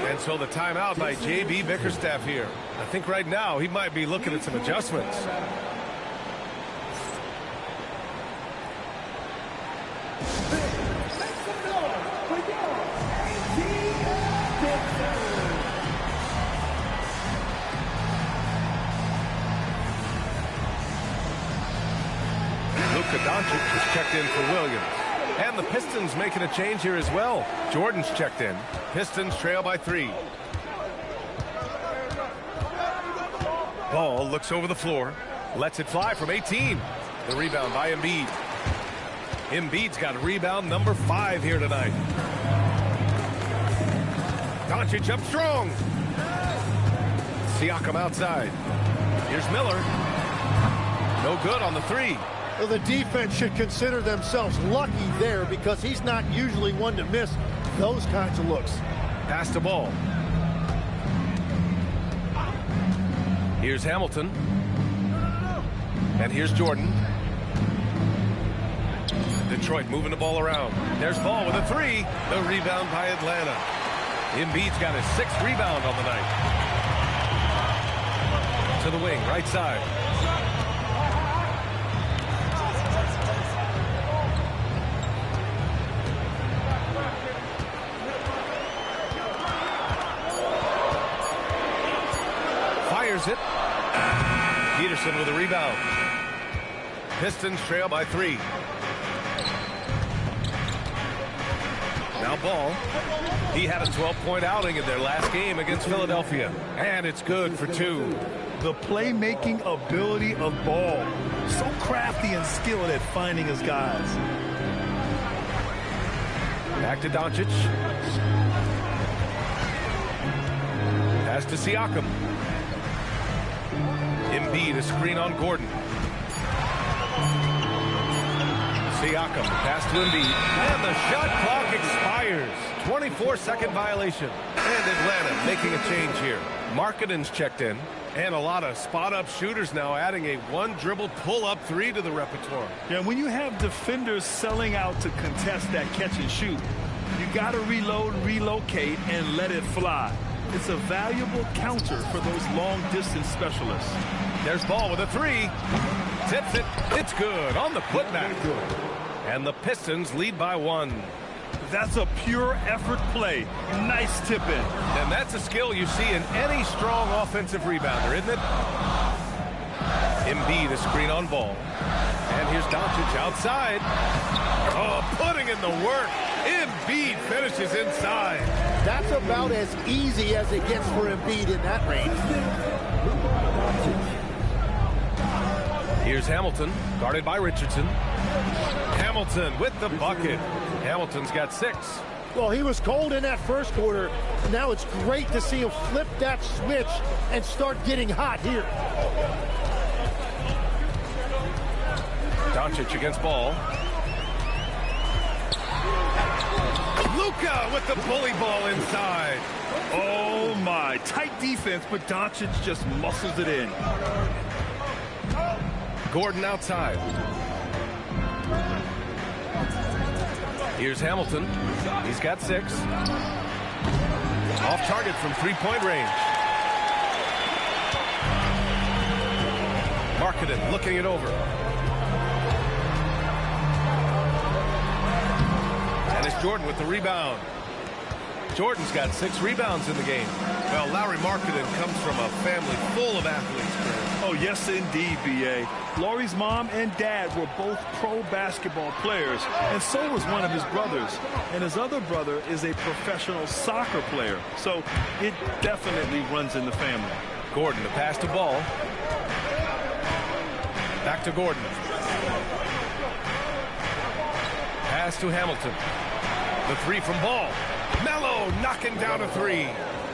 K: And so the timeout by J.B. Bickerstaff here. I think right now he might be looking at some adjustments. Luka Doncic is checked in for Williams. And the Pistons making a change here as well. Jordan's checked in. Pistons trail by 3. Ball looks over the floor. Lets it fly from 18. The rebound by Embiid. Embiid's got rebound number 5 here tonight. Doncic up strong. Siakam outside. Here's Miller. No good on the 3.
F: Well, the defense should consider themselves lucky there because he's not usually one to miss those kinds of looks.
K: Pass the ball. Here's Hamilton. And here's Jordan. Detroit moving the ball around. There's Ball with a 3. The rebound by Atlanta. Embiid's got his 6th rebound on the night. To the wing, right side. Fires it. Peterson with a rebound. Pistons trail by 3. Now Ball. He had a 12-point outing in their last game against Philadelphia. And it's good for 2.
B: The playmaking ability of Ball. So crafty and skilled at finding his guys.
K: Back to Doncic. Pass to Siakam. Embiid, a screen on Gordon. Siakam, pass to Embiid. And the shot clock expires. 24-second violation. And Atlanta making a change here. Markkanen's checked in. And a lot of spot-up shooters now adding a one-dribble pull-up 3 to the repertoire.
B: Yeah, when you have defenders selling out to contest that catch and shoot, you got to reload, relocate, and let it fly. It's a valuable counter for those long-distance specialists.
K: There's Ball with a 3. Tips it. It's good on the putback. And the Pistons lead by 1.
B: That's a pure effort play. Nice tip in.
K: And that's a skill you see in any strong offensive rebounder, isn't it? Embiid, a screen on Ball. And here's Doncic outside. Oh, putting in the work. Embiid finishes inside.
F: That's about as easy as it gets for Embiid in that range.
K: Here's Hamilton, guarded by Richardson. Hamilton with the bucket. Hamilton's got 6.
F: Well, he was cold in that first quarter. Now it's great to see him flip that switch and start getting hot here.
K: Doncic against ball. Luka with the bully ball inside.
B: Oh, my. Tight defense, but Doncic just muscles it in.
K: Gordon outside. Here's Hamilton. He's got 6. Off target from three-point range. Markkanen looking it over. And it's Jordan with the rebound. Jordan's got 6 rebounds in the game. Well, Lauri Markkanen comes from a family full of athletes.
B: Oh, yes, indeed, B.A. Lauri's mom and dad were both pro basketball players, and so was one of his brothers. And his other brother is a professional soccer player, so it definitely runs in the family.
K: Gordon, the pass to ball. Back to Gordon. Pass to Hamilton. The 3 from ball. Melo knocking down a 3.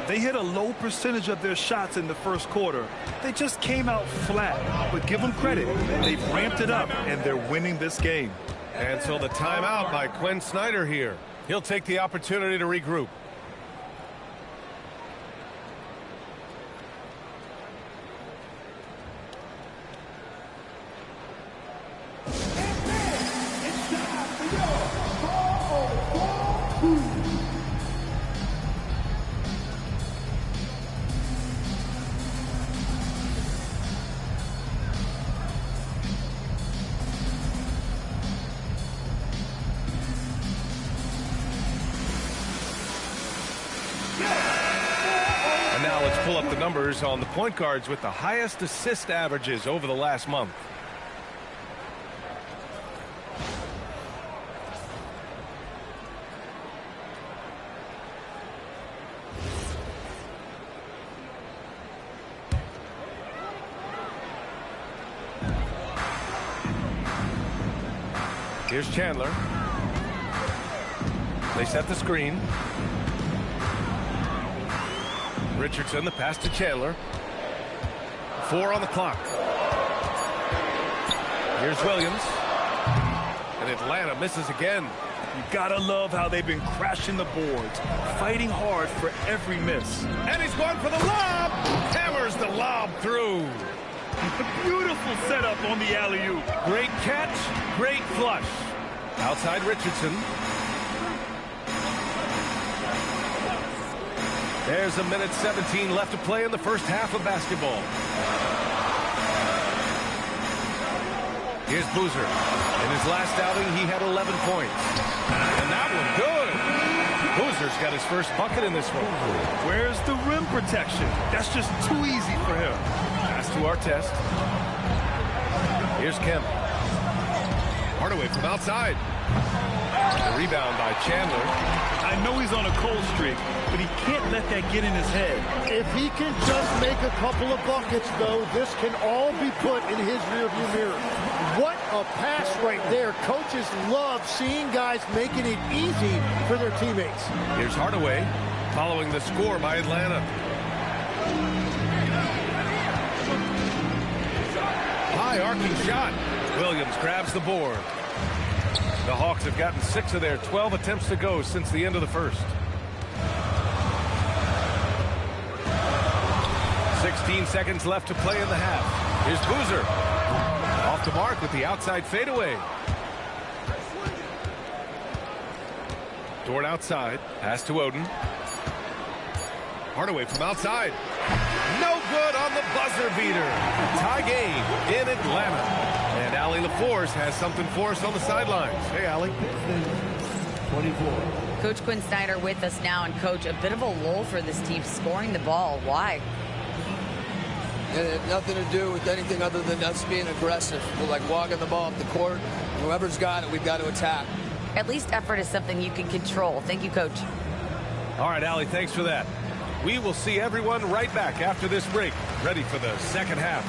B: They hit a low percentage of their shots in the first quarter. They just came out flat, but give them credit. They've ramped it up, and they're winning this game.
K: And so the timeout by Quinn Snyder here. He'll take the opportunity to regroup. Pull up the numbers on the point guards with the highest assist averages over the last month. Here's Chandler. They set the screen. Richardson, the pass to Chandler. 4 on the clock. Here's Williams. And Atlanta misses again.
B: You gotta love how they've been crashing the boards, fighting hard for every miss.
K: And he's going for the lob. Hammers the lob through.
B: Beautiful setup on the alley-oop.
K: Great catch, great flush. Outside Richardson. There's a minute 17 left to play in the first half of basketball. Here's Boozer. In his last outing, he had 11 points. And that one good. Boozer's got his first bucket in this one.
B: Where's the rim protection? That's just too easy for him.
K: Pass to Artest. Here's Kemp. Hardaway from outside. The rebound by Chandler.
B: I know he's on a cold streak, but he can't let that get in his head.
F: If he can just make a couple of buckets, though, this can all be put in his rearview mirror. What a pass right there. Coaches love seeing guys making it easy for their teammates.
K: Here's Hardaway following the score by Atlanta. High arcing shot. Williams grabs the board. The Hawks have gotten 6 of their 12 attempts to go since the end of the first. 16 seconds left to play in the half. Here's Boozer. Off the mark with the outside fadeaway. Dort outside. Pass to Oden. Hardaway from outside. No good on the buzzer beater. Tie game in Atlanta. And Allie LaForce has something for us on the sidelines. Hey, Allie.
G: 24. Coach Quinn Snyder with us now. And, Coach, a bit of a lull for this team scoring the ball. Why?
L: It had nothing to do with anything other than us being aggressive. We're like walking the ball up the court. Whoever's got it, we've got to attack.
G: At least effort is something you can control. Thank you, Coach.
K: All right, Allie, thanks for that. We will see everyone right back after this break, ready for the second half.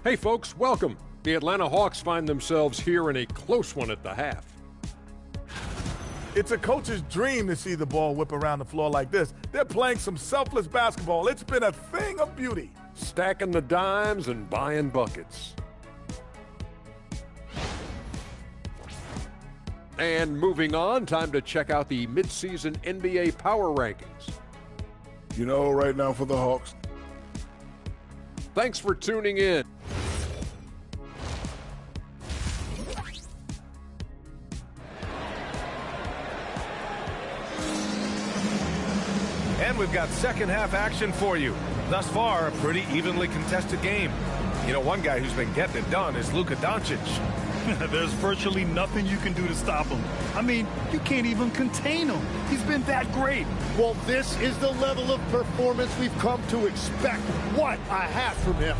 J: Hey folks, welcome. The Atlanta Hawks find themselves here in a close one at the half.
I: It's a coach's dream to see the ball whip around the floor like this. They're playing some selfless basketball. It's been a thing of beauty.
J: Stacking the dimes and buying buckets. And moving on, time to check out the midseason NBA power rankings.
H: You know, right now for the Hawks.
J: Thanks for tuning in.
K: And we've got second half action for you. Thus far, a pretty evenly contested game. You know, one guy who's been getting it done is Luka Doncic.
B: There's virtually nothing you can do to stop him. I mean, you can't even contain him. He's been that great.
F: Well, this is the level of performance we've come to expect. What a half from him.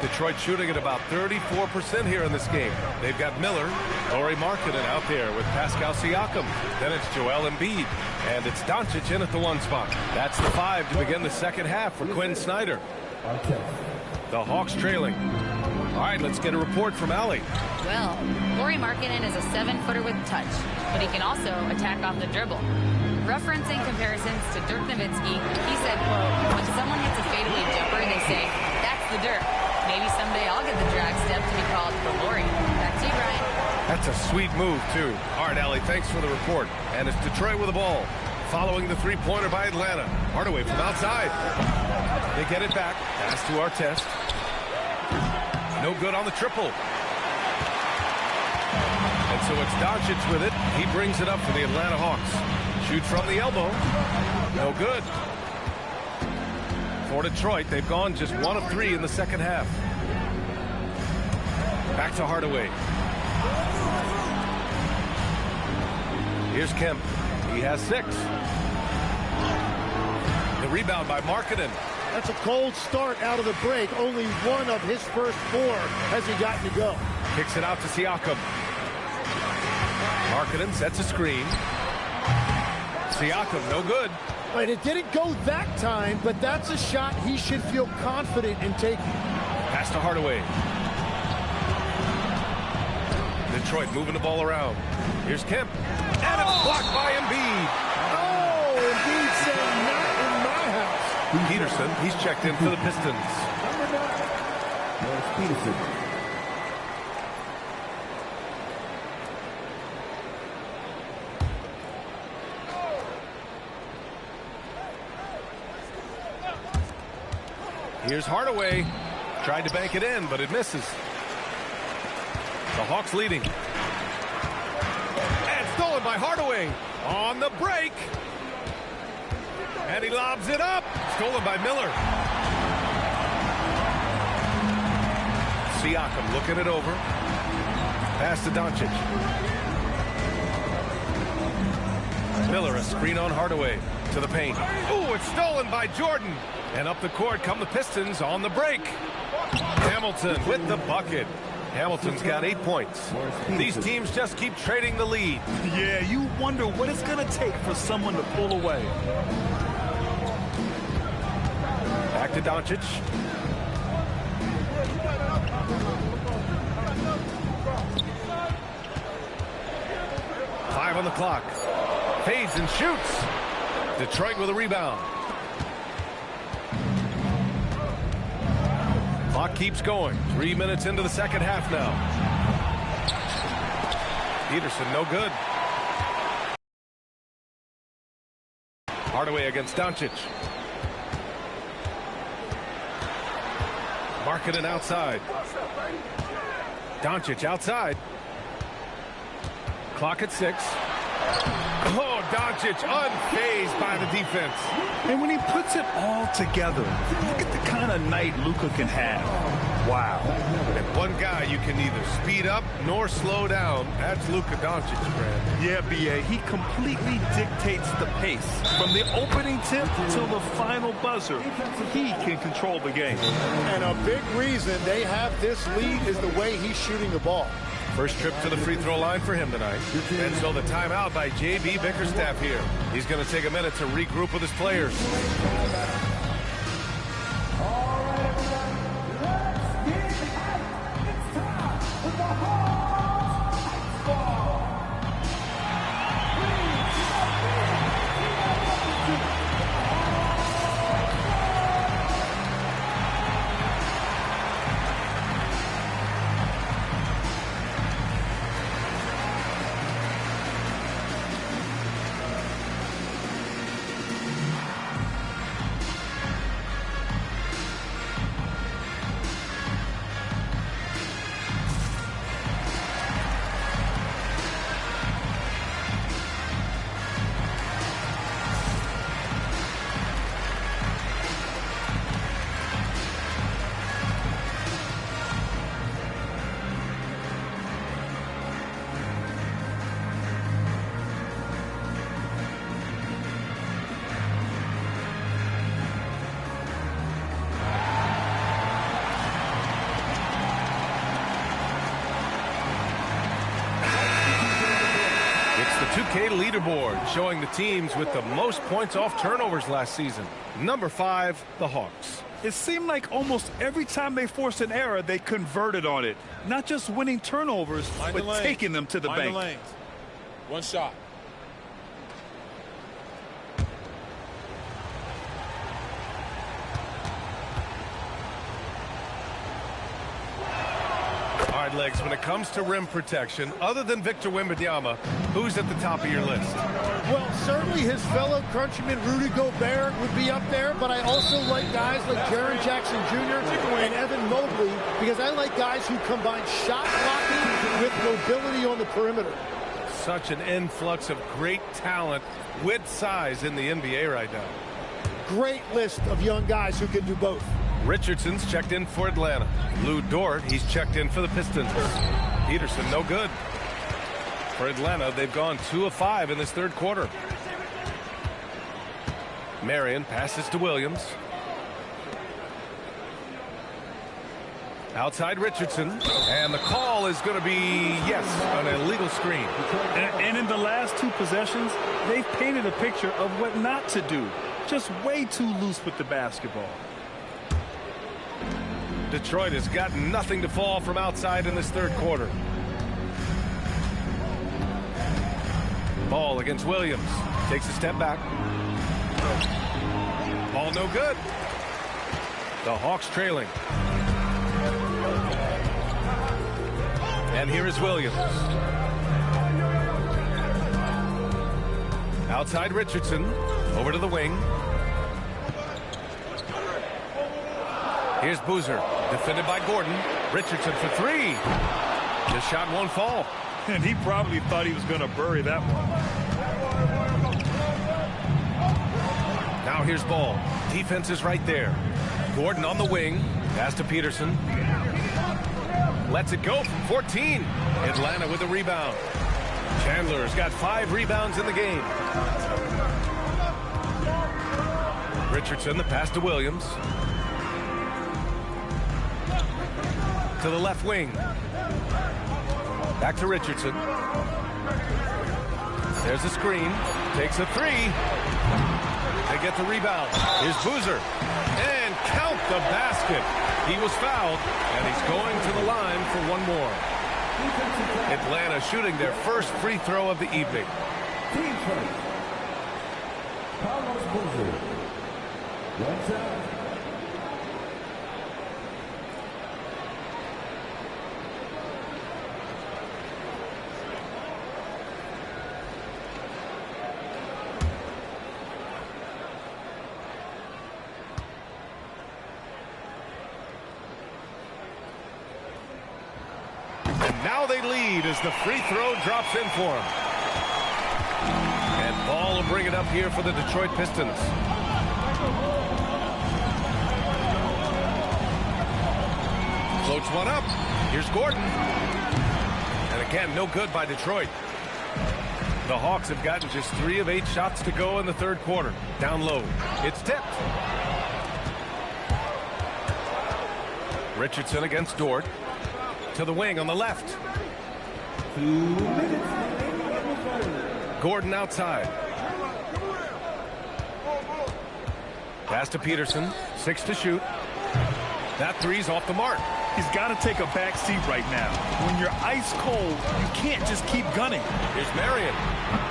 K: Detroit shooting at about 34% here in this game. They've got Miller, Lauri Markkanen out there with Pascal Siakam. Then it's Joel Embiid, and it's Doncic in at the 1 spot. That's the 5 to begin the second half for Quinn Snyder. The Hawks trailing. All right, let's get a report from Allie.
G: Well, Lauri Markkanen is a 7-footer with touch, but he can also attack off the dribble. Referencing comparisons to Dirk Nowitzki, he said, quote, when someone hits a fadeaway jumper, they say, that's the Dirk. Maybe someday I'll get the drag step to be called for Lauri. Back to you, Brian.
K: That's a sweet move, too. All right, Allie, thanks for the report. And it's Detroit with the ball. Following the three-pointer by Atlanta. Hardaway from outside. They get it back. Pass to Artest. No good on the triple. And so it's Doncic with it. He brings it up for the Atlanta Hawks. Shoots from the elbow. No good. For Detroit, they've gone just 1 of 3 in the second half. Back to Hardaway. Here's Kemp. He has 6. The rebound by Markkanen.
F: That's a cold start out of the break. Only 1 of his first 4 has he gotten to go.
K: Kicks it out to Siakam. Markkanen sets a screen. Siakam, no good.
F: And it didn't go that time, but that's a shot he should feel confident in taking.
K: Pass to Hardaway. Detroit moving the ball around. Here's Kemp. And it's blocked by Embiid.
F: Oh, Embiid saying not in my house.
K: Peterson, he's checked in for the Pistons.
D: Peterson.
K: Here's Hardaway. Tried to bank it in, but it misses. The Hawks leading. And stolen by Hardaway. On the break. And he lobs it up. Stolen by Miller. Siakam looking it over. Pass to Doncic. Miller, a screen on Hardaway. To the paint. Ooh, it's stolen by Jordan. And up the court come the Pistons on the break. Hamilton with the bucket. Hamilton's got 8 points. These teams just keep trading the lead.
B: Yeah, you wonder what it's going to take for someone to pull away.
K: Back to Doncic. Five on the clock. Fades and shoots. Detroit with a rebound. Clock keeps going. 3 minutes into the second half now. Peterson, no good. Hardaway against Doncic. Markkanen outside. Doncic outside. Clock at 6. Oh, Doncic unfazed by the defense.
B: And when he puts it all together, look at the kind of night Luka can have. Wow.
K: And one guy you can neither speed up nor slow down. That's Luka Doncic, Brad.
B: Yeah, B.A. He completely dictates the pace. From the opening tip till the final buzzer, he can control the game.
F: And a big reason they have this lead is the way he's shooting the ball.
K: First trip to the free throw line for him tonight. And so the timeout by J.B. Bickerstaff here. He's going to take a minute to regroup with his players. The 2K leaderboard showing the teams with the most points off turnovers last season. Number 5, the Hawks.
B: It seemed like almost every time they forced an error, they converted on it. Not just winning turnovers, but taking them to the bank.
H: One shot.
K: Hard legs when it comes to rim protection. Other than Victor Wembanyama, who's at the top of your list?
F: Well, certainly his fellow countryman Rudy Gobert would be up there, but I also like guys like Jaren Jackson Jr. and Evan Mobley because I like guys who combine shot blocking with mobility on the perimeter.
K: Such an influx of great talent with size in the NBA right now.
F: Great list of young guys who can do both.
K: Richardson's checked in for Atlanta. Lou Dort, he's checked in for the Pistons. Peterson, no good. For Atlanta, they've gone 2 of 5 in this third quarter. Marion passes to Williams. Outside Richardson. And the call is going to be, yes, an illegal screen.
B: And in the last 2 possessions, they've painted a picture of what not to do. Just way too loose with the basketball.
K: Detroit has got nothing to fall from outside in this third quarter. Ball against Williams. Takes a step back. Ball no good. The Hawks trailing. And here is Williams. Outside Richardson. Over to the wing. Here's Boozer, defended by Gordon. Richardson for 3. The shot won't fall.
B: And he probably thought he was going to bury that one.
K: Now here's Ball. Defense is right there. Gordon on the wing. Pass to Peterson. Lets it go from 14. Atlanta with the rebound. Chandler's got 5 rebounds in the game. Richardson, the pass to Williams. To the left wing. Back to Richardson. There's a screen. Takes a 3. They get the rebound. Here's Boozer. And count the basket. He was fouled, and he's going to the line for one more. Atlanta shooting their first free throw of the evening.
D: Carlos Boozer. One shot.
K: Now they lead as the free throw drops in for him. And Ball will bring it up here for the Detroit Pistons. Floats one up. Here's Gordon. And again, no good by Detroit. The Hawks have gotten just 3 of 8 shots to go in the third quarter. Down low. It's tipped. Richardson against Dort. To the wing on the left.
D: 2 minutes.
K: Gordon outside. Pass to Peterson. 6 to shoot. That three's off the mark.
B: He's got to take a back seat right now. When you're ice cold, you can't just keep gunning.
K: Here's Marion.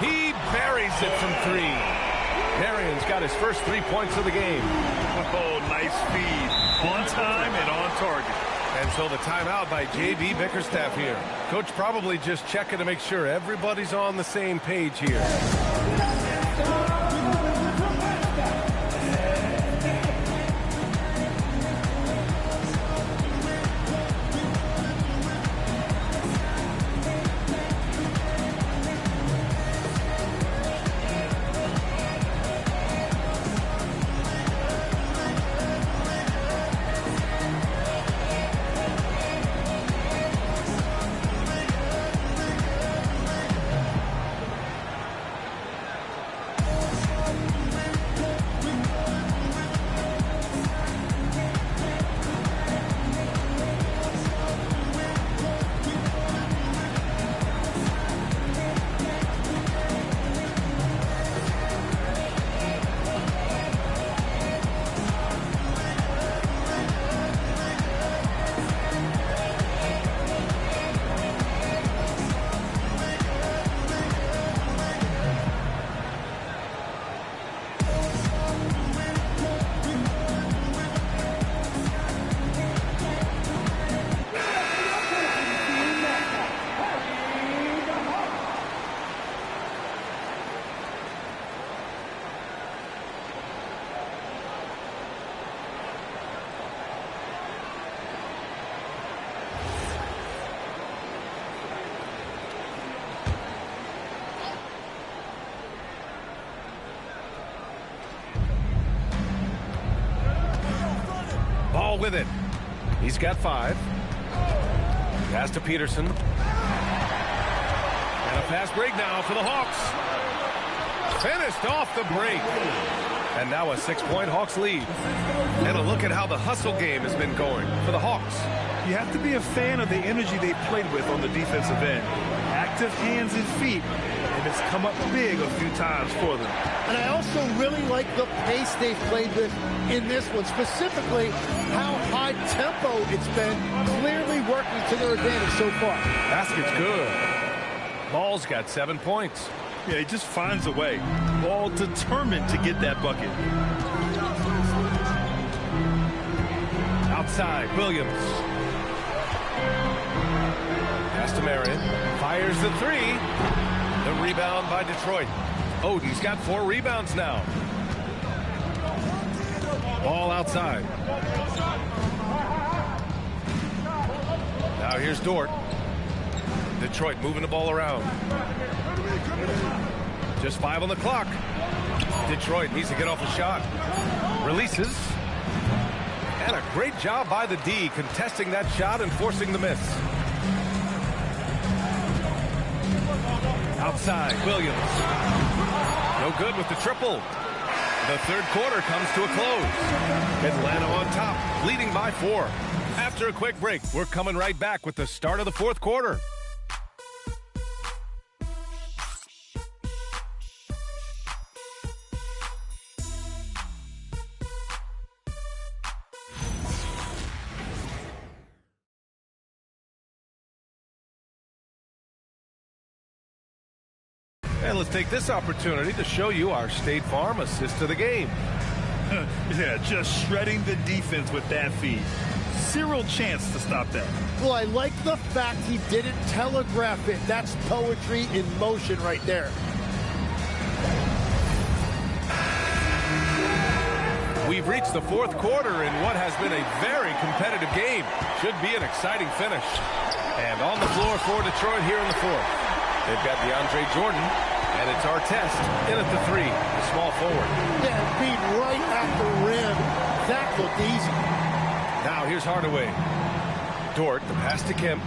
K: He buries it from 3. Marion's got his first 3 points of the game.
B: Oh, nice feed. On time and on target.
K: And so the timeout by J.B. Bickerstaff here. Coach probably just checking to make sure everybody's on the same page here. With it. He's got 5. Pass to Peterson. And a fast break now for the Hawks. Finished off the break. And now a 6-point Hawks lead. And a look at how the hustle game has been going for the Hawks.
B: You have to be a fan of the energy they played with on the defensive end. Active hands and feet. And it's come up big a few times for them.
F: And I also really like the pace they've played with in this one, specifically how high tempo it's been, clearly working to their advantage so far.
K: Basket's good. Ball's got 7 points.
B: Yeah, he just finds a way. Ball determined to get that bucket.
K: Outside, Williams. Pass to Marion. Fires the 3. The rebound by Detroit. Oden's got 4 rebounds now. Ball outside. Now here's Dort. Detroit moving the ball around. Just 5 on the clock. Detroit needs to get off a shot. Releases. And a great job by the D contesting that shot and forcing the miss. Outside, Williams. No good with the triple. The third quarter comes to a close. Atlanta on top, leading by 4. After a quick break, we're coming right back with the start of the fourth quarter. And let's take this opportunity to show you our State Farm assist to the game.
B: Yeah, just shredding the defense with that feed. Zero chance to stop that.
F: Well, I like the fact he didn't telegraph it. That's poetry in motion right there.
K: We've reached the fourth quarter in what has been a very competitive game. Should be an exciting finish. And on the floor for Detroit here in the fourth. They've got DeAndre Jordan, and it's Artest in at the 3, the small forward.
F: Yeah, being right at the rim. That looked easy.
K: Now here's Hardaway. Dort, the pass to Kemp.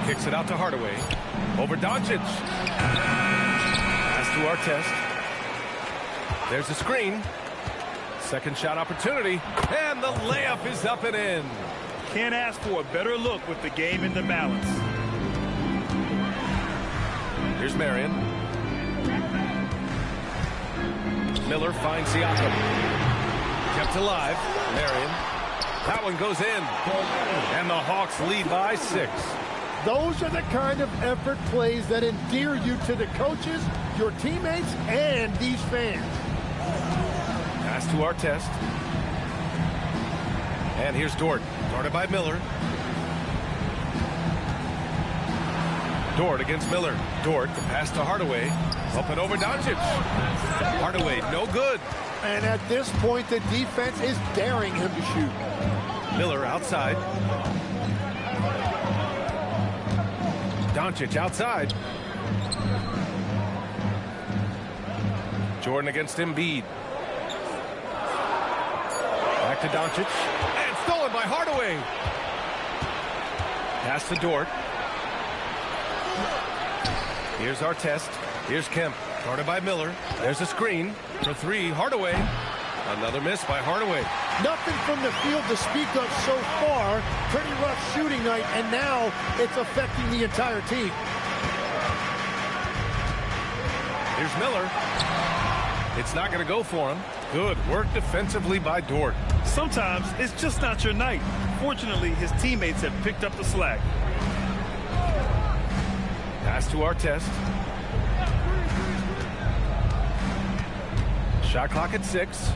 K: Kicks it out to Hardaway. Over Doncic. Pass to Artest. There's the screen. Second shot opportunity, and the layup is up and in.
B: Can't ask for a better look with the game in the balance.
K: Here's Marion. Miller finds Siakam. Kept alive. Marion. That one goes in. And the Hawks lead by 6.
F: Those are the kind of effort plays that endear you to the coaches, your teammates, and these fans.
K: Pass to Artest. And here's Dort. Guarded by Miller. Dort against Miller. Dort, the pass to Hardaway. Up and over Doncic. Hardaway, no good.
F: And at this point, the defense is daring him to shoot.
K: Miller outside. Doncic outside. Jordan against Embiid. Back to Doncic. And stolen by Hardaway. Pass to Dort. Here's Artest. Here's Kemp. Guarded by Miller. There's a screen for 3. Hardaway. Another miss by Hardaway.
F: Nothing from the field to speak of so far. Pretty rough shooting night, and now it's affecting the entire team.
K: Here's Miller. It's not going to go for him. Good work defensively by Dort.
B: Sometimes it's just not your night. Fortunately, his teammates have picked up the slack.
K: Pass to Artest. Shot clock at 6.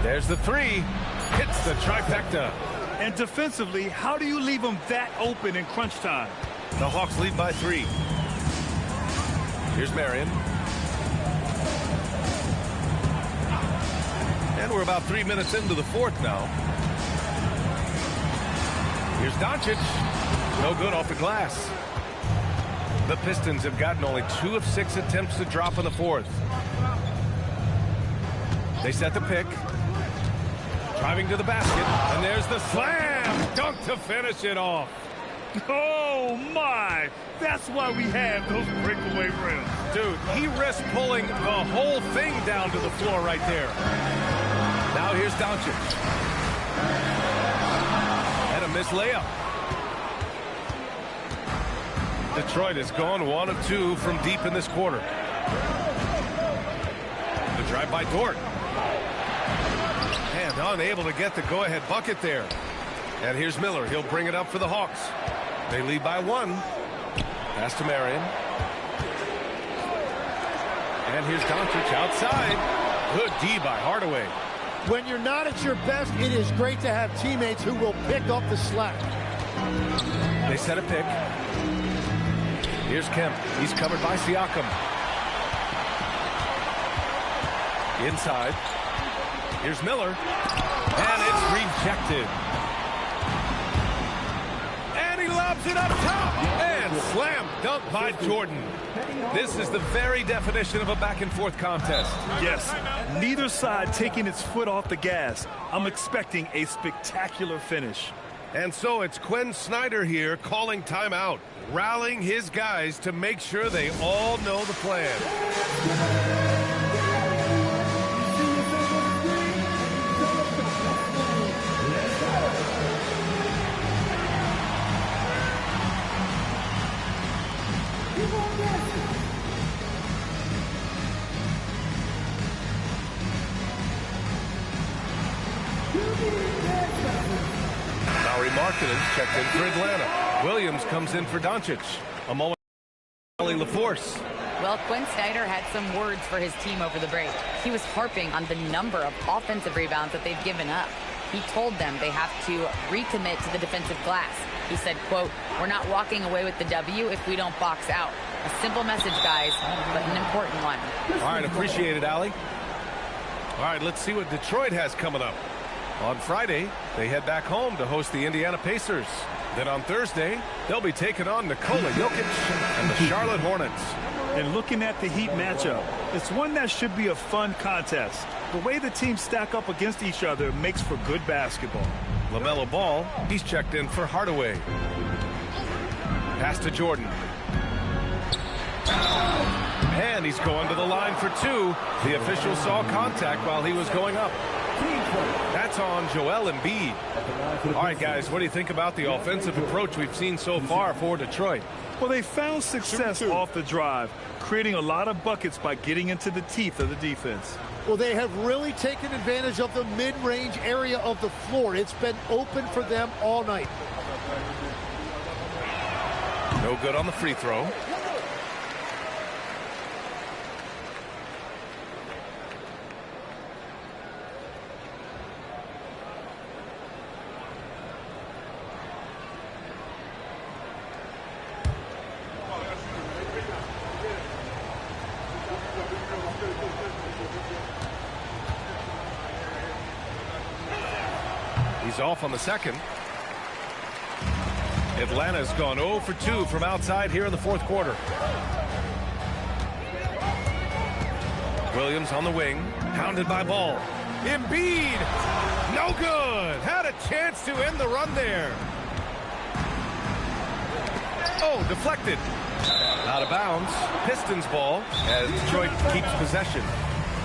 K: There's the 3. Hits the trifecta.
B: And defensively, how do you leave them that open in crunch time?
K: The Hawks lead by 3. Here's Marion. And we're about 3 minutes into the 4th now. Here's Doncic. No good off the glass. The Pistons have gotten only 2 of 6 attempts to drop in the 4th. They set the pick. Driving to the basket. And there's the slam. Dunk to finish it off.
B: Oh, my. That's why we have those breakaway rims.
K: Dude, he risked pulling the whole thing down to the floor right there. Now here's Doncic. And a missed layup. Detroit has gone 1 of 2 from deep in this quarter. The drive by Dort. And unable to get the go-ahead bucket there. And here's Miller. He'll bring it up for the Hawks. They lead by 1. Pass to Marion. And here's Doncic outside. Good D by Hardaway.
F: When you're not at your best, it is great to have teammates who will pick up the slack.
K: They set a pick. Here's Kemp. He's covered by Siakam. Inside. Here's Miller. And it's rejected. And he lobs it up top. And slam dunk by Jordan. This is the very definition of a back-and-forth contest.
B: Yes, neither side taking its foot off the gas. I'm expecting a spectacular finish.
K: And so it's Quinn Snyder here calling timeout, rallying his guys to make sure they all know the plan. Markkanen's checked in for Atlanta. Williams comes in for Doncic. A moment. LaForce.
G: Well, Quinn Snyder had some words for his team over the break. He was harping on the number of offensive rebounds that they've given up. He told them they have to recommit to the defensive glass. He said, quote, "We're not walking away with the W if we don't box out." A simple message, guys, but an important one.
K: All right, appreciate it, Allie. All right, let's see what Detroit has coming up. On Friday, they head back home to host the Indiana Pacers. Then on Thursday, they'll be taking on Nikola Jokic and the Charlotte Hornets.
B: And looking at the Heat matchup, it's one that should be a fun contest. The way the teams stack up against each other makes for good basketball.
K: LaMelo Ball, he's checked in for Hardaway. Pass to Jordan. And And he's going to the line for two. The official saw contact while he was going up. That's on Joel Embiid. All right, guys, what do you think about the offensive approach we've seen so far for Detroit?
B: Well, they found success off the drive, creating a lot of buckets by getting into the teeth of the defense.
F: Well, they have really taken advantage of the mid-range area of the floor. It's been open for them all night.
K: No good on the free throw. He's off on the second. Atlanta's gone 0 for 2 from outside here in the fourth quarter. Williams on the wing, pounded by Ball. Embiid, no good. Had a chance to end the run there. Oh, deflected. Out of bounds. Pistons ball as Detroit keeps possession.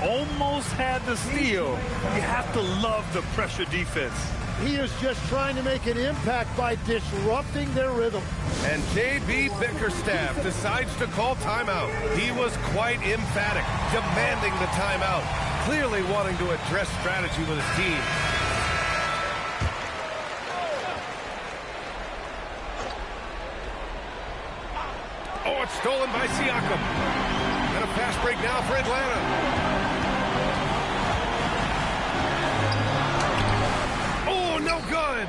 B: Almost had the steal. You have to love the pressure defense.
F: He is just trying to make an impact by disrupting their rhythm.
K: And J.B. Bickerstaff decides to call timeout. He was quite emphatic, demanding the timeout, clearly wanting to address strategy with his team. Oh, it's stolen by Siakam. And a fast break now for Atlanta. No good.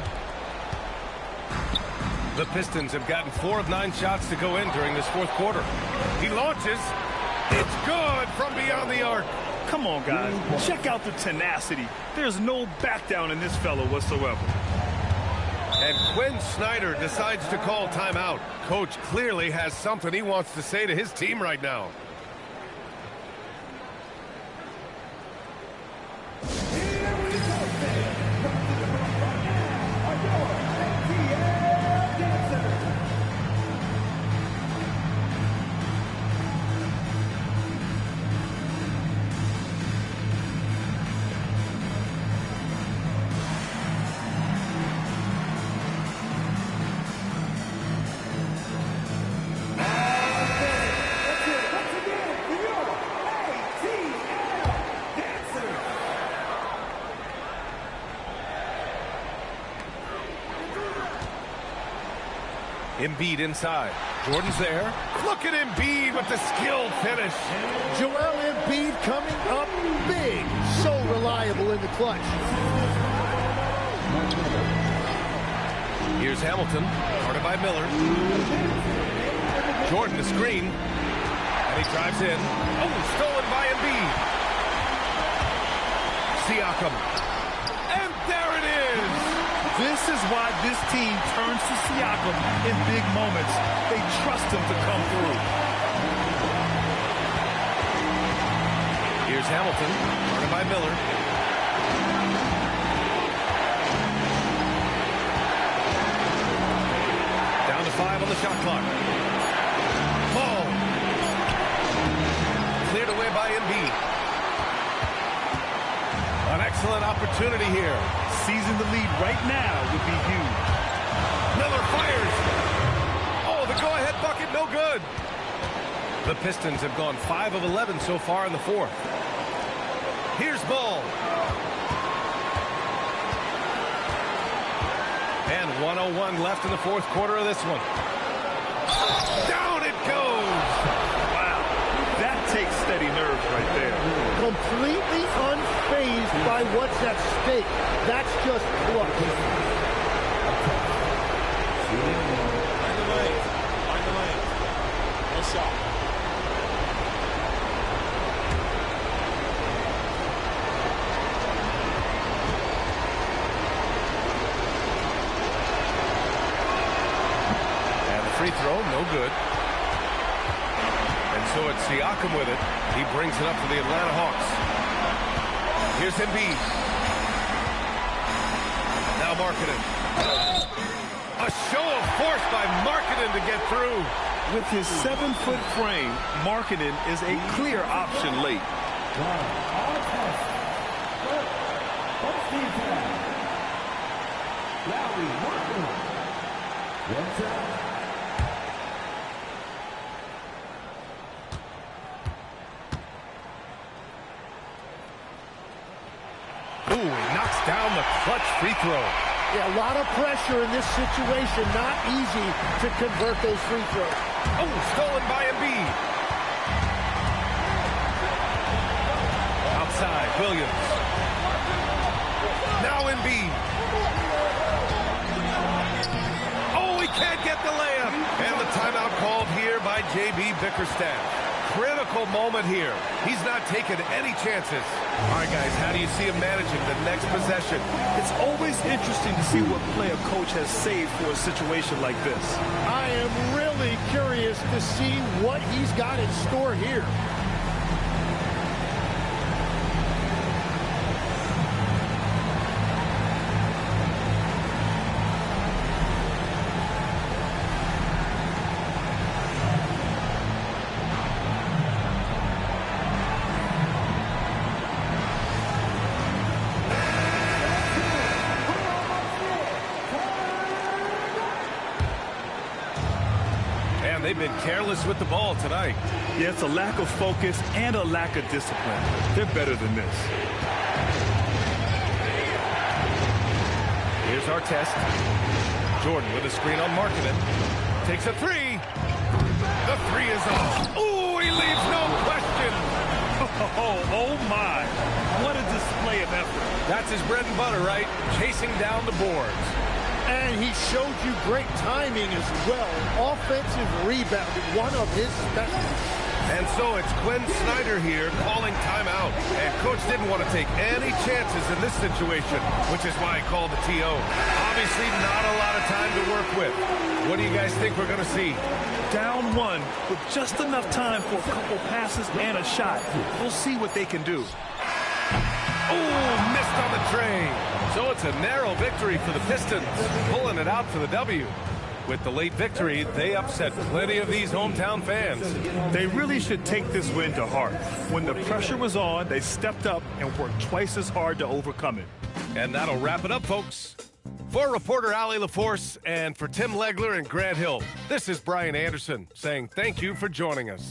K: The Pistons have gotten 4 of 9 shots to go in during this fourth quarter. He launches. It's good from beyond the arc.
B: Come on, guys. Check out the tenacity. There's no back down in this fellow whatsoever.
K: And Quinn Snyder decides to call timeout. Coach clearly has something he wants to say to his team right now. Embiid inside. Jordan's there. Look at Embiid with the skilled finish.
F: Joel Embiid coming up big. So reliable in the clutch.
K: Here's Hamilton. Guarded by Miller. Jordan the screen. And he drives in. Oh, stolen by Embiid. Siakam. And there it is.
B: This is why this team turns to Siakam in big moments. They trust him to come through.
K: Here's Hamilton, guarded by Miller. Down to 5 on the shot clock. Ball. Cleared away by Embiid. An excellent opportunity here.
B: Seizing the lead right now would be huge.
K: Miller fires. Oh, the go-ahead bucket, no good. The Pistons have gone 5 of 11 so far in the fourth. Here's Ball. And 1:01 left in the fourth quarter of this one. Down it goes.
B: Wow, that takes steady nerves right there.
F: Completely unfazed by what's at stake. That's just clutch.
E: Find the lane. Find the lane. No shot.
K: And the free throw, no good. And so it's Siakam with it. He brings it up for the Atlanta Hawks. Here's Embiid. Now Markkanen. A show of force by Markkanen to get through.
B: With his 7-foot frame, Markkanen is a clear option late.
K: Ooh, he knocks down the clutch free throw.
F: Yeah, a lot of pressure in this situation. Not easy to convert those free throws.
K: Oh, stolen by Embiid. Outside, Williams. Now Embiid. Oh, he can't get the layup. And the timeout called here by J.B. Bickerstaff. Critical moment here. He's not taking any chances. All right, guys, how do you see him managing the next possession?
B: It's always interesting to see what play a coach has saved for a situation like this.
F: I am really curious to see what he's got in store here.
K: They've been careless with the ball tonight.
B: Yeah, it's a lack of focus and a lack of discipline. They're better than this.
K: Here's our test. Jordan with a screen on Markkanen. Takes a three. The three is off. Ooh, he leaves no question.
B: Oh my. What a display of effort.
K: That's his bread and butter, right? Chasing down the boards.
F: And he showed you great timing as well. Offensive rebounding, one of his specialties.
K: And so it's Quinn Snyder here calling timeout. And Coach didn't want to take any chances in this situation, which is why he called the TO. Obviously not a lot of time to work with. What do you guys think we're going to see?
B: Down one with just enough time for a couple passes and a shot. We'll see what they can do.
K: Oh, missed on the tray. So it's a narrow victory for the Pistons, pulling it out for the W. With the late victory, they upset plenty of these hometown fans.
B: They really should take this win to heart. When the pressure was on, they stepped up and worked twice as hard to overcome it.
K: And that'll wrap it up, folks. For reporter Allie LaForce and for Tim Legler and Grant Hill, this is Brian Anderson saying thank you for joining us.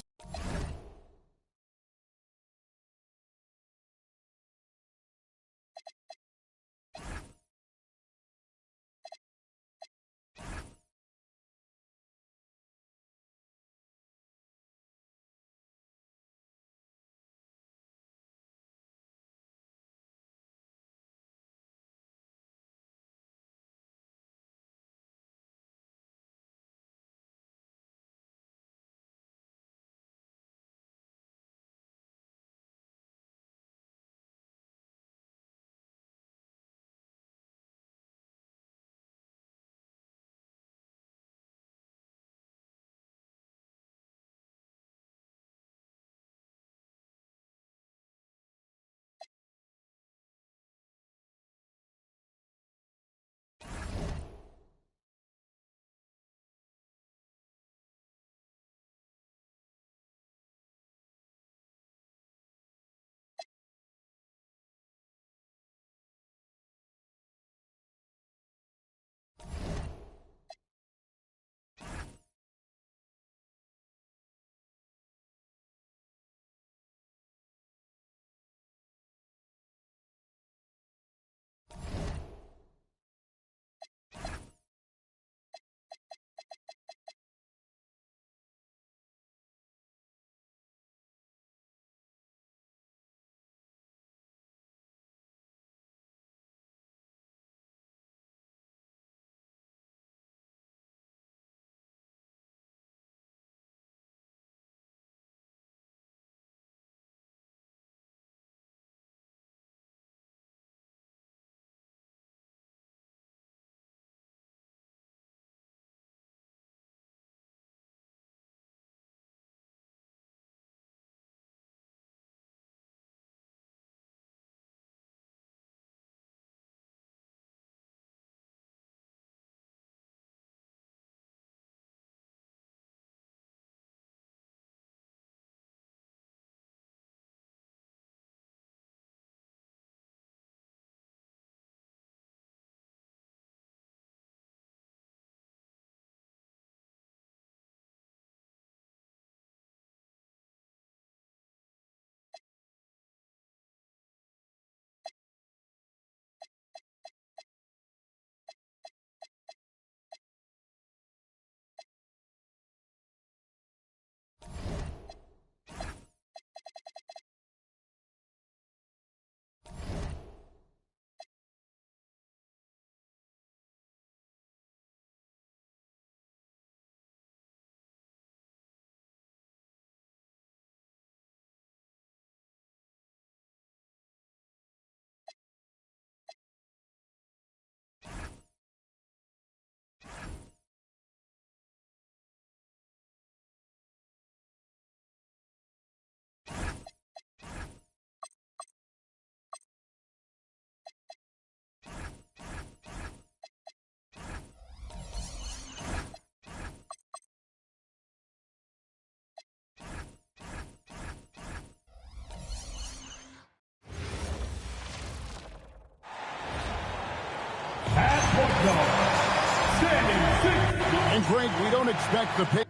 C: And Greg, we don't expect the pick.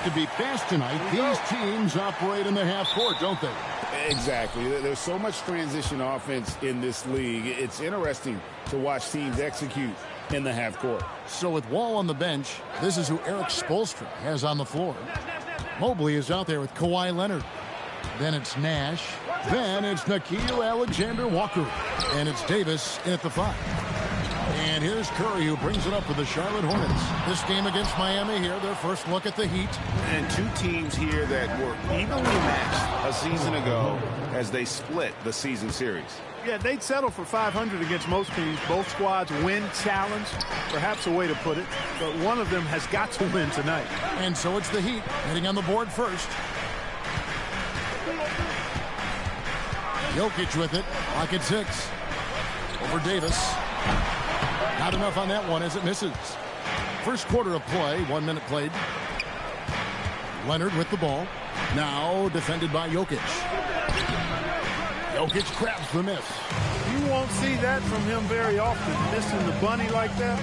C: To be fast tonight, these teams operate in the half court, don't they?
E: Exactly. There's so much transition offense in this league. It's interesting to watch teams execute in the half court.
C: So with Wall on the bench, this is who Eric Spoelstra has on the floor. Mobley is out there with Kawhi Leonard. Then it's Nash. Then it's Nickeil Alexander-Walker. And it's Davis in at the 5. And here's Curry, who brings it up for the Charlotte Hornets. This game against Miami here, their first look at the Heat.
A: And two teams here that were evenly matched a season ago as they split the season series.
M: Yeah, they'd settle for 500 against most teams. Both squads win challenge, perhaps a way to put it. But one of them has got to win tonight.
C: And so it's the Heat heading on the board first. Jokic with it. Pocket 6. Over Davis. Not enough on that one as it misses. First quarter of play, 1 minute played. Leonard with the ball. Now defended by Jokic. Jokic grabs the miss.
M: You won't see that from him very often, missing the bunny like that.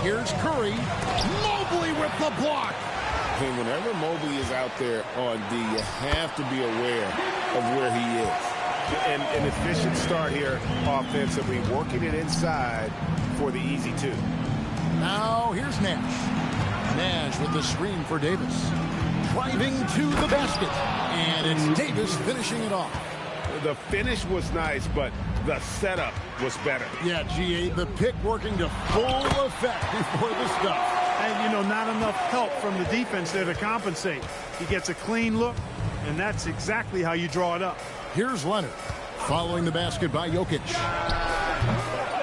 C: Here's Curry. Mobley with the block.
E: And whenever Mobley is out there on D, you have to be aware of where he is.
A: And an efficient start here offensively, working it inside for the easy 2.
C: Now here's Nash. Nash with the screen for Davis. Driving to the basket. And it's Davis finishing it off.
A: The finish was nice, but the setup was better.
C: Yeah, GA, the pick working to full effect before the stuff.
M: And, you know, not enough help from the defense there to compensate. He gets a clean look, and that's exactly how you draw it up.
C: Here's Leonard, following the basket by Jokic.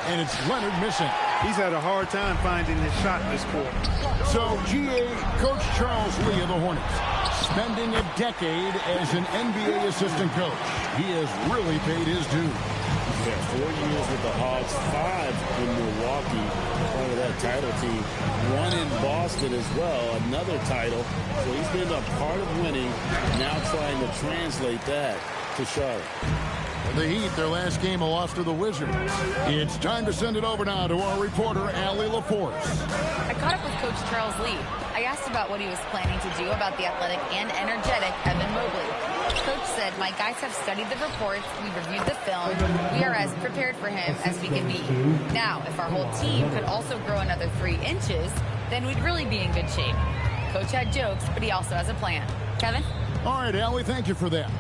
C: And it's Leonard missing.
M: He's had a hard time finding his shot this quarter.
C: So, GA, Coach Charles Lee of the Hornets, spending a decade as an NBA assistant coach. He has really paid his dues.
E: Yeah, 4 years with the Hawks, 5 in Milwaukee, part of that title team. 1 in Boston as well, another title. So he's been a part of winning, now trying to translate that to Charlotte.
C: The Heat, their last game, a loss to the Wizards. It's time to send it over now to our reporter, Allie LaForce.
G: I caught up with Coach Charles Lee. I asked about what he was planning to do about the athletic and energetic Evan Mobley. Coach said, my guys have studied the reports, we reviewed the film, we are as prepared for him as we can be. Now, if our whole team could also grow another 3 inches, then we'd really be in good shape. Coach had jokes, but he also has a plan. Kevin?
C: All right, Allie, thank you for that.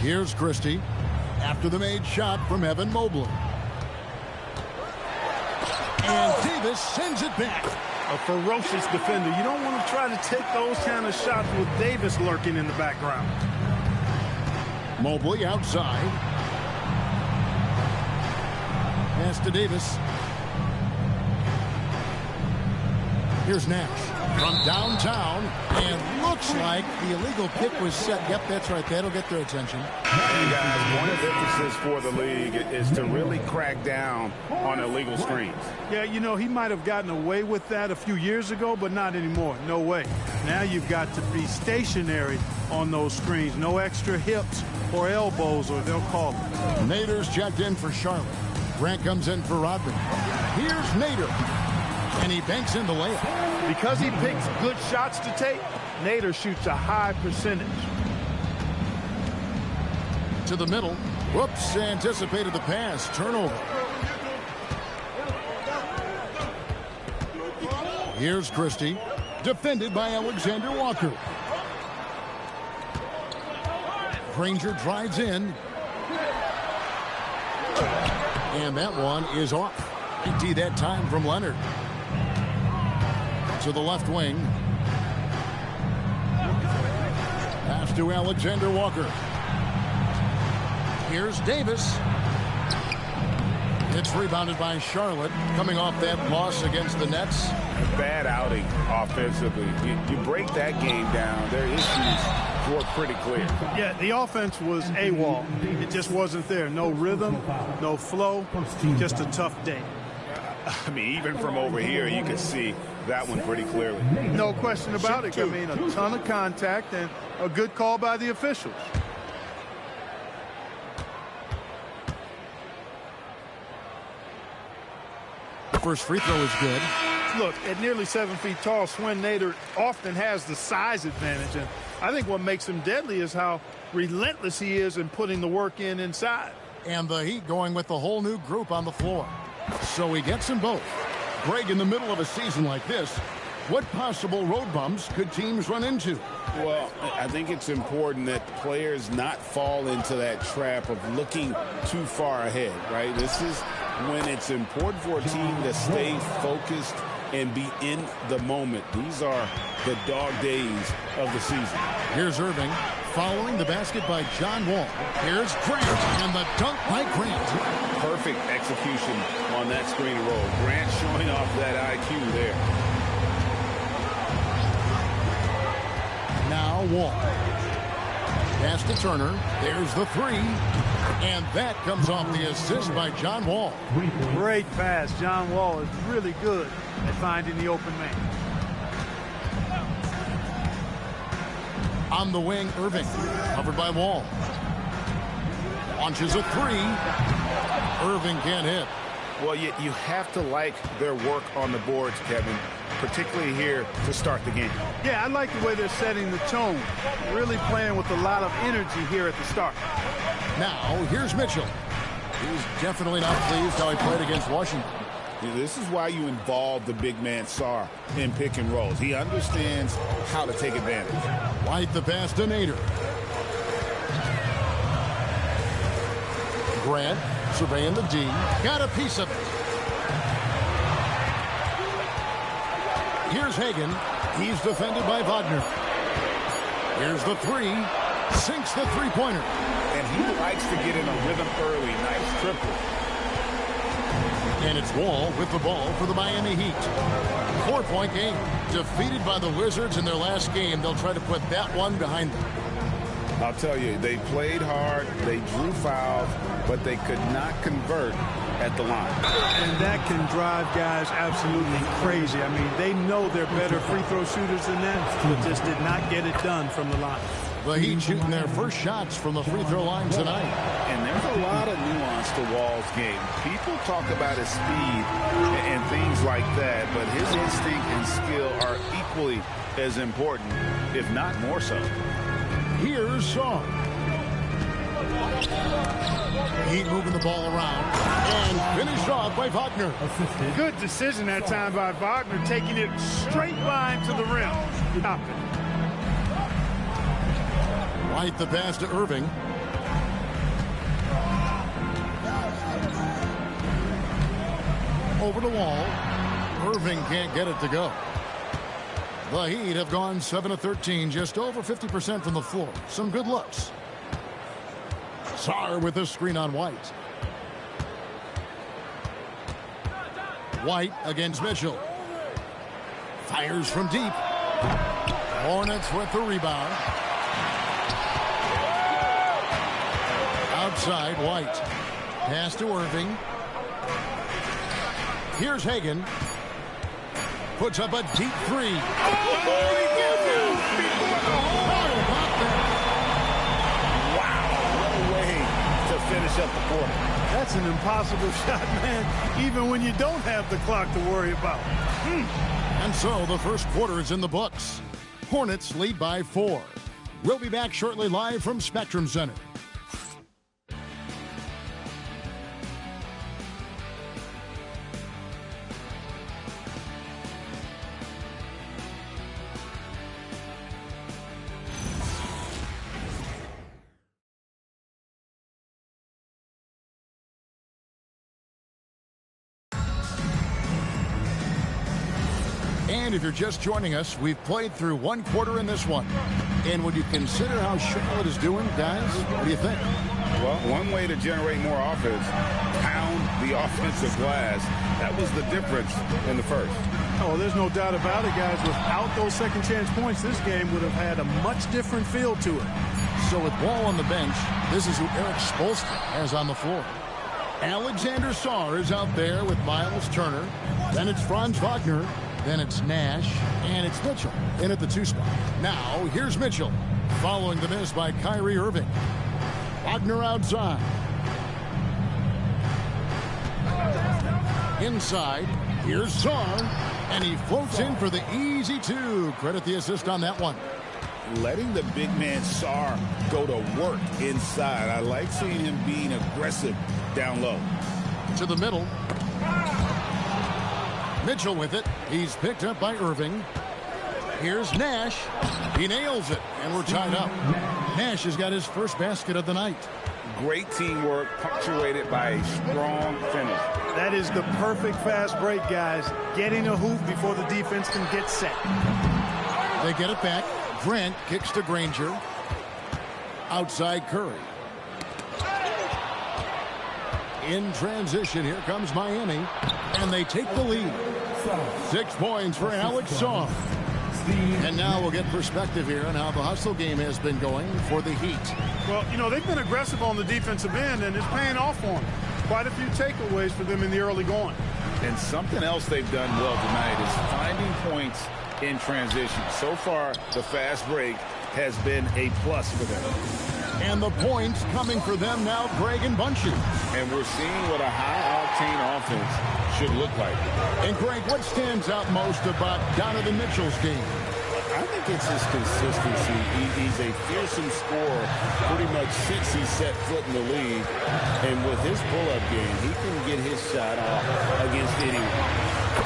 C: Here's Christie after the made shot from Evan Mobley. And Davis sends it back.
M: A ferocious defender. You don't want to try to take those kind of shots with Davis lurking in the background.
C: Mobley outside. Pass to Davis. Here's Nash from downtown, and looks like the illegal pick was set. Yep, that's right. That'll get their attention.
A: And guys, one of the emphasis for the league is to really crack down on illegal screens.
M: Yeah, you know, he might have gotten away with that a few years ago, but not anymore. No way. Now you've got to be stationary on those screens. No extra hips or elbows, or they'll call it.
C: Nader's checked in for Charlotte. Grant comes in for Rodman. Here's Nader. And he banks in the layup.
M: Because he picks good shots to take, Nader shoots a high percentage.
C: To the middle. Whoops, anticipated the pass. Turnover. Here's Christie. Defended by Alexander Walker. Granger drives in. And that one is off. Empty that time from Leonard. To the left wing. to Alexander Walker. Here's Davis. It's rebounded by Charlotte, coming off that loss against the Nets.
H: Bad outing offensively. You break that game down, their issues were pretty clear.
M: Yeah, the offense was AWOL. It just wasn't there. No rhythm, no flow, just a tough day.
H: I mean, even from over here, you can see that one pretty clearly.
M: No question about it. I mean, a ton of contact and a good call by the officials.
C: First free throw is good.
M: Look, at nearly 7 feet tall, Swin Nader often has the size advantage. And I think what makes him deadly is how relentless he is in putting the work in inside.
C: And the Heat going with the whole new group on the floor. So he gets them both. Greg, in the middle of a season like this, what possible road bumps could teams run into?
E: Well, I think it's important that players not fall into that trap of looking too far ahead, right? This is when it's important for a team to stay focused and be in the moment. These are the dog days of the season.
C: Here's Irving following the basket by John Wall. Here's Grant and the dunk by Grant.
H: Perfect execution on that screen and roll. Grant showing off that IQ there.
C: Now Wall. Pass to Turner. There's the three. And that comes off the assist by John Wall.
M: Great pass. John Wall is really good at finding the open man.
C: On the wing, Irving. Covered by Wall. Launches a three. Irving can't hit.
H: Well, you have to like their work on the boards, Kevin, particularly here to start the game.
M: Yeah, I like the way they're setting the tone. Really playing with a lot of energy here at the start.
C: Now, here's Mitchell. He's definitely not pleased how he played against Washington.
E: This is why you involve the big man Sarr in pick and rolls. He understands how to take advantage.
C: White the pass to Nader. Grant surveying the D. Got a piece of it. Here's Hagan. He's defended by Wagner. Here's the three. Sinks the three-pointer.
H: And he likes to get in a rhythm early. Nice triple.
C: And it's Wall with the ball for the Miami Heat. 4-point game. Defeated by the Wizards in their last game. They'll try to put that one behind them.
H: I'll tell you, they played hard, they drew fouls, but they could not convert at the line.
M: And that can drive guys absolutely crazy. I mean, they know they're better free throw shooters than that, but just did not get it done from the line.
C: The Heat shooting their first shots from the free throw line tonight.
H: And there's a lot of nuance to Wall's game. People talk about his speed and things like that, but his instinct and skill are equally as important, if not more so.
C: Here's Song. Heat moving the ball around and finished off by Wagner.
M: Good decision that time by Wagner, taking it straight line to the rim. Stop it.
C: White the pass to Irving. Over the Wall. Irving can't get it to go. The Heat have gone 7 of 13, just over 50% from the floor. Some good looks. Sarr with a screen on White. White against Mitchell. Fires from deep. Hornets with the rebound. Outside, White. Pass to Irving. Here's Hagan. Puts up a deep three.
H: Wow, what a way to finish up the quarter.
M: That's an impossible shot, man, even when you don't have the clock to worry about.
C: And so the first quarter is in the books. Hornets lead by 4. We'll be back shortly live from Spectrum Center. And if you're just joining us, we've played through one quarter in this one. And when you consider how Charlotte is doing, guys, what do you think?
H: Well, one way to generate more offense, pound the offensive glass. That was the difference in the first.
M: Oh, there's no doubt about it, guys. Without those second chance points, this game would have had a much different feel to it.
C: So with Ball on the bench, this is who Eric Spoelstra has on the floor. Alexander Sarr is out there with Miles Turner. Then it's Franz Wagner. Then it's Nash. And it's Mitchell in at the 2 spot. Now, here's Mitchell following the miss by Kyrie Irving. Wagner outside. Inside, here's Sarr. And he floats in for the easy 2. Credit the assist on that one.
H: Letting the big man Sarr go to work inside. I like seeing him being aggressive down low.
C: To the middle. Mitchell with it. He's picked up by Irving. Here's Nash. He nails it, and we're tied up. Nash has got his first basket of the night.
H: Great teamwork, punctuated by a strong finish.
M: That is the perfect fast break, guys. Getting a hoop before the defense can get set.
C: They get it back. Grant kicks to Granger. Outside Curry. In transition, here comes Miami. And they take the lead. 6 points for Alex Sarr. And now we'll get perspective here on how the hustle game has been going for the Heat.
M: Well, you know, they've been aggressive on the defensive end, and it's paying off for them. Quite a few takeaways for them in the early going.
H: And something else they've done well tonight is finding points in transition. So far, the fast break has been a plus for them.
C: And the points coming for them now, Greg and Bunchy.
H: And we're seeing what a high-octane offense should look like.
C: And Greg, what stands out most about Donovan Mitchell's game?
E: I think it's his consistency. He's a fearsome scorer pretty much since he set foot in the league. And with his pull-up game, he can get his shot off against anyone.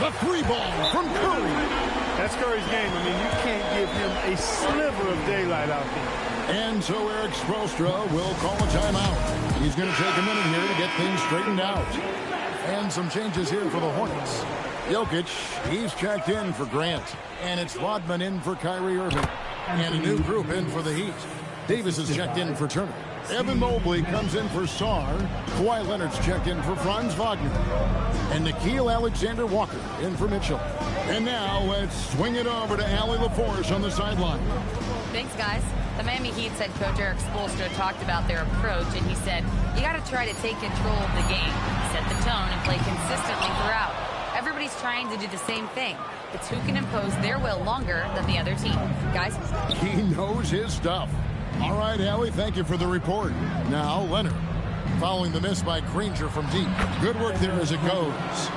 C: The 3 ball from Curry.
M: That's Curry's game. I mean, you can't give him a sliver of daylight out there.
C: And so Eric Spoelstra will call a timeout. He's going to take a minute here to get things straightened out. And some changes here for the Hornets. Jokic, he's checked in for Grant. And it's Rodman in for Kyrie Irving. And a new group in for the Heat. Davis is checked in for Turner. Evan Mobley comes in for Sarr. Kawhi Leonard's checked in for Franz Wagner. And Nickeil Alexander-Walker in for Mitchell. And now let's swing it over to Allie LaForce on the sideline.
G: Thanks, guys. The Miami Heat's head coach Eric Spoelstra talked about their approach, and he said, you got to try to take control of the game, set the tone, and play consistently throughout. Everybody's trying to do the same thing. It's who can impose their will longer than the other team. Guys?
C: He knows his stuff. All right, Allie, thank you for the report. Now, Leonard, following the miss by Granger from deep. Good work there as it goes.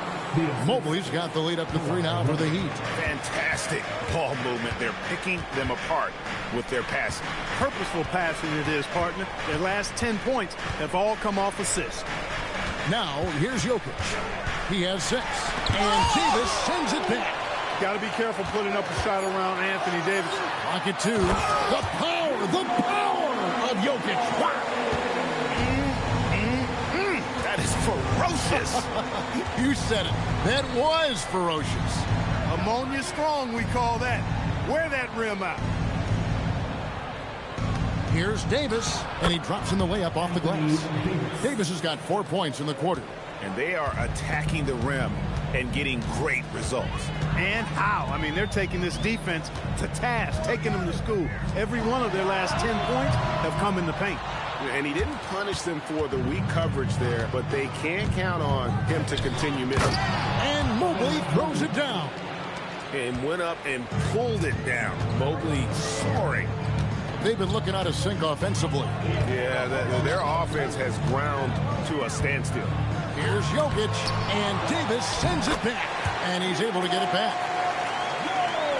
C: Mobley's got the lead up to 3 now for the Heat.
H: Fantastic ball movement. They're picking them apart with their passing.
M: Purposeful passing it is, partner. Their last 10 points have all come off assists.
C: Now, here's Jokic. He has 6. And Davis sends it back.
M: Got to be careful putting up a shot around Anthony Davis.
C: Pocket 2. The power of Jokic. Wow.
H: That is ferocious.
C: You said it. That was ferocious.
M: Ammonia strong, we call that. Wear that rim out.
C: Here's Davis, and he drops in the layup off the glass. Davis has got 4 points in the quarter.
H: And they are attacking the rim and getting great results.
M: And how? I mean, they're taking this defense to task, taking them to school. Every one of their last 10 points have come in the paint.
H: And he didn't punish them for the weak coverage there, but they can count on him to continue missing.
C: And Mobley throws it down.
H: And went up and pulled it down. Mobley soaring.
C: They've been looking out of sync offensively.
H: Yeah, their offense has ground to a standstill.
C: Here's Jokic, and Davis sends it back. And he's able to get it back.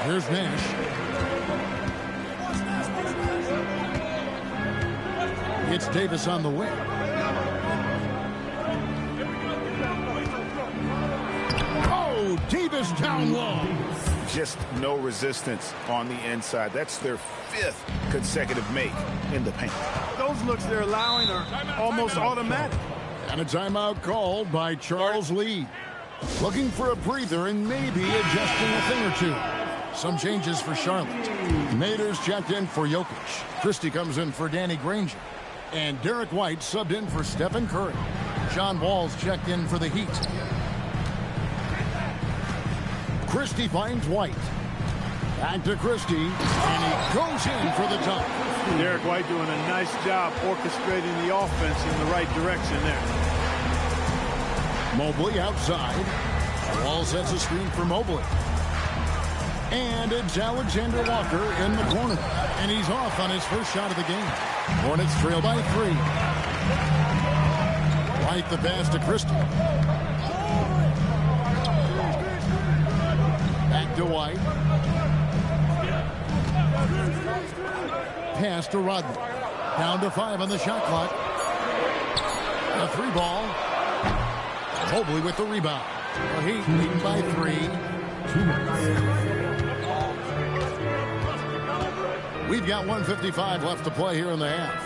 C: Here's Nash. It's Davis on the wing. Oh, Davis down low.
H: Just no resistance on the inside. That's their 5th consecutive make in the paint.
M: Those looks they're allowing are almost automatic.
C: And a timeout called by Charles Lee. Looking for a breather and maybe adjusting a thing or two. Some changes for Charlotte. Mader's checked in for Jokic. Christie comes in for Danny Granger. And Derek White subbed in for Stephen Curry. John Wall's checked in for the Heat. Christie finds White. Back to Christie, and he goes in for the dunk.
M: Derek White doing a nice job orchestrating the offense in the right direction there.
C: Mobley outside. Wall sets a screen for Mobley. And it's Alexander Walker in the corner. And he's off on his first shot of the game. Hornets trail by 3. White the pass to Christie. Back to White. Pass to Rodney. Down to 5 on the shot clock. A 3 ball. Mobley with the rebound. The Heat leading by 3. We've got 1:55 left to play here in the half.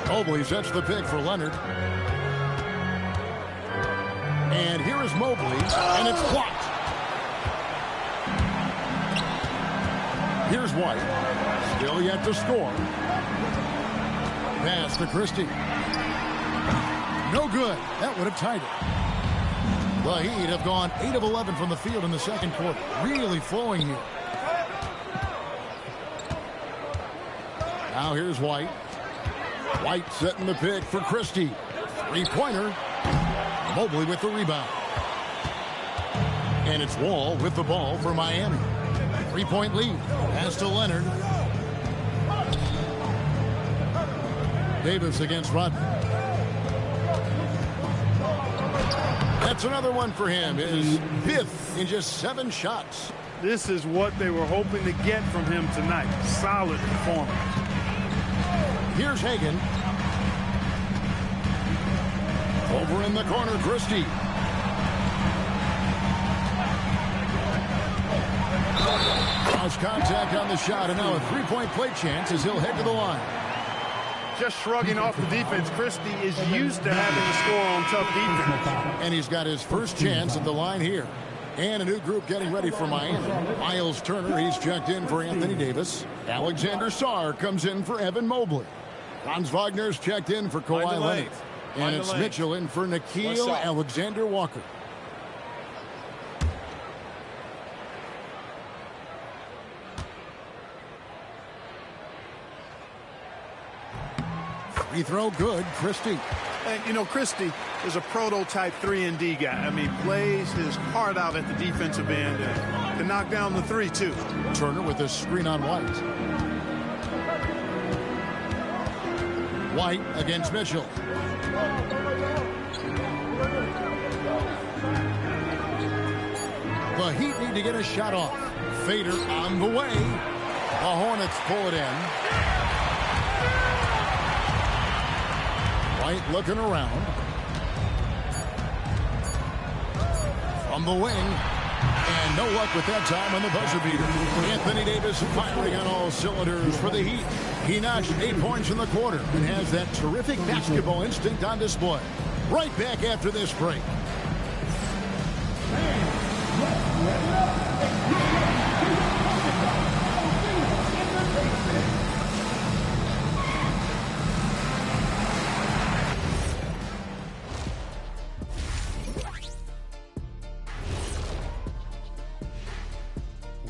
C: Mobley sets the pick for Leonard. And here is Mobley, and it's blocked. Here's White. Still yet to score. Pass to Christie. No good. That would have tied it. The Heat have gone 8 of 11 from the field in the second quarter. Really flowing here. Now here's White. White setting the pick for Christie. 3-pointer. Mobley with the rebound. And it's Wall with the ball for Miami. 3-point lead. Pass to Leonard. Davis against Rodney. That's another one for him. His 5th in just 7 shots.
M: This is what they were hoping to get from him tonight. Solid performance.
C: Here's Hagan. Over in the corner, Christie. Cross contact on the shot, and now a 3-point play chance as he'll head to the line.
M: Just shrugging off the defense. Christie is used to having to score on tough defense.
C: And he's got his first chance at the line here. And a new group getting ready for Miami. Miles Turner, he's checked in for Anthony Davis. Alexander Sarr comes in for Evan Mobley. Franz Wagner's checked in for Kawhi Leonard. And it's Mitchell in for Nickeil Alexander-Walker. Free throw good, Christie.
M: And, you know, Christie is a prototype 3-and-D guy. I mean, plays his heart out at the defensive end and can knock down the 3, too.
C: Turner with a screen on White. White against Mitchell. The Heat need to get a shot off. Fader on the way. The Hornets pull it in. White looking around. From the wing. And no luck with that time on the buzzer beater. Anthony Davis firing on all cylinders for the Heat. He notched 8 points in the quarter and has that terrific basketball instinct on display. Right back after this break.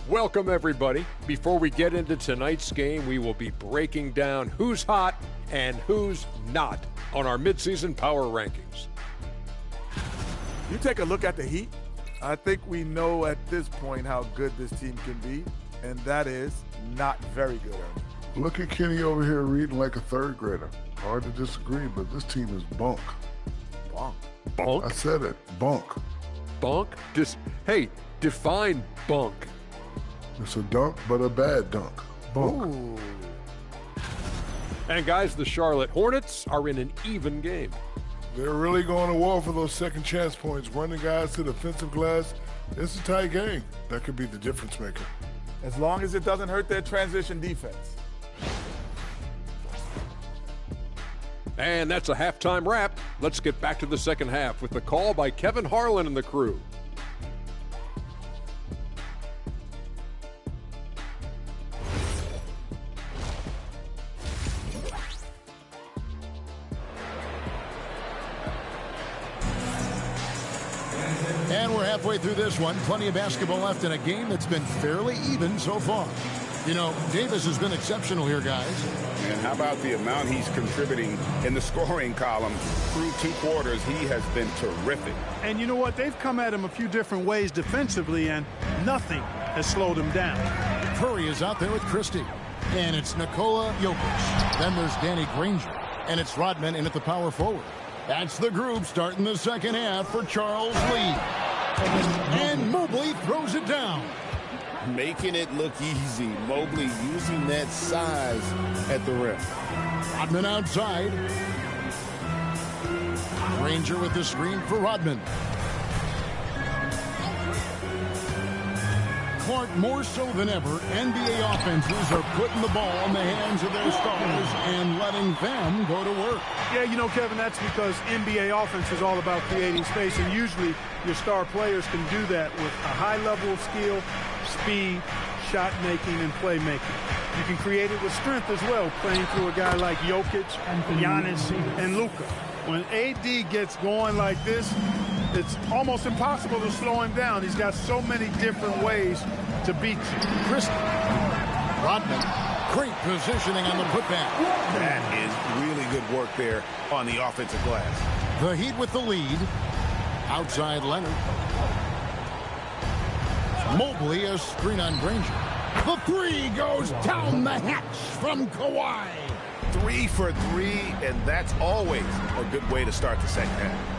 J: Welcome, everybody. Before we get into tonight's game, we will be breaking down who's hot and who's not on our midseason power rankings.
I: You take a look at the Heat, I think we know at this point how good this team can be, and that is not very good.
N: Look at Kenny over here reading like a third grader. Hard to disagree, but this team is bunk.
I: Bunk?
J: Bunk?
N: I said it. Bunk.
J: Bunk? Hey, define bunk.
N: It's a dunk, but a bad dunk. Bunk.
J: Ooh. And guys, the Charlotte Hornets are in an even game.
N: They're really going to war for those second chance points, running guys to the offensive glass. It's a tight game. That could be the difference maker.
I: As long as it doesn't hurt their transition defense.
J: And that's a halftime wrap. Let's get back to the second half with the call by Kevin Harlan and the crew.
C: And we're halfway through this one. Plenty of basketball left in a game that's been fairly even so far. You know, Davis has been exceptional here, guys.
H: And how about the amount he's contributing in the scoring column through 2 quarters? He has been terrific.
M: And you know what? They've come at him a few different ways defensively, and nothing has slowed him down.
C: Curry is out there with Christie. And it's Nikola Jokic. Then there's Danny Granger. And it's Rodman in at the power forward. That's the group starting the second half for Charles Lee. And Mobley throws it down.
E: Making it look easy. Mobley using that size at the rim.
C: Rodman outside. Granger with the screen for Rodman. Clark, more so than ever, NBA offenses are putting the ball in the hands of their stars and letting them go to work.
M: Yeah, you know, Kevin, that's because NBA offense is all about creating space, and usually your star players can do that with a high level of skill, speed, shot making, and playmaking. You can create it with strength as well, playing through a guy like Jokic, Giannis, and Luka. When AD gets going like this, it's almost impossible to slow him down. He's got so many different ways to beat you.
C: Christie. Rodman. Great positioning on the putback.
H: That is really good work there on the offensive glass.
C: The Heat with the lead. Outside Leonard. Mobley, a screen on Granger. The 3 goes down the hatch from Kawhi.
H: 3 for 3, and that's always a good way to start the second half.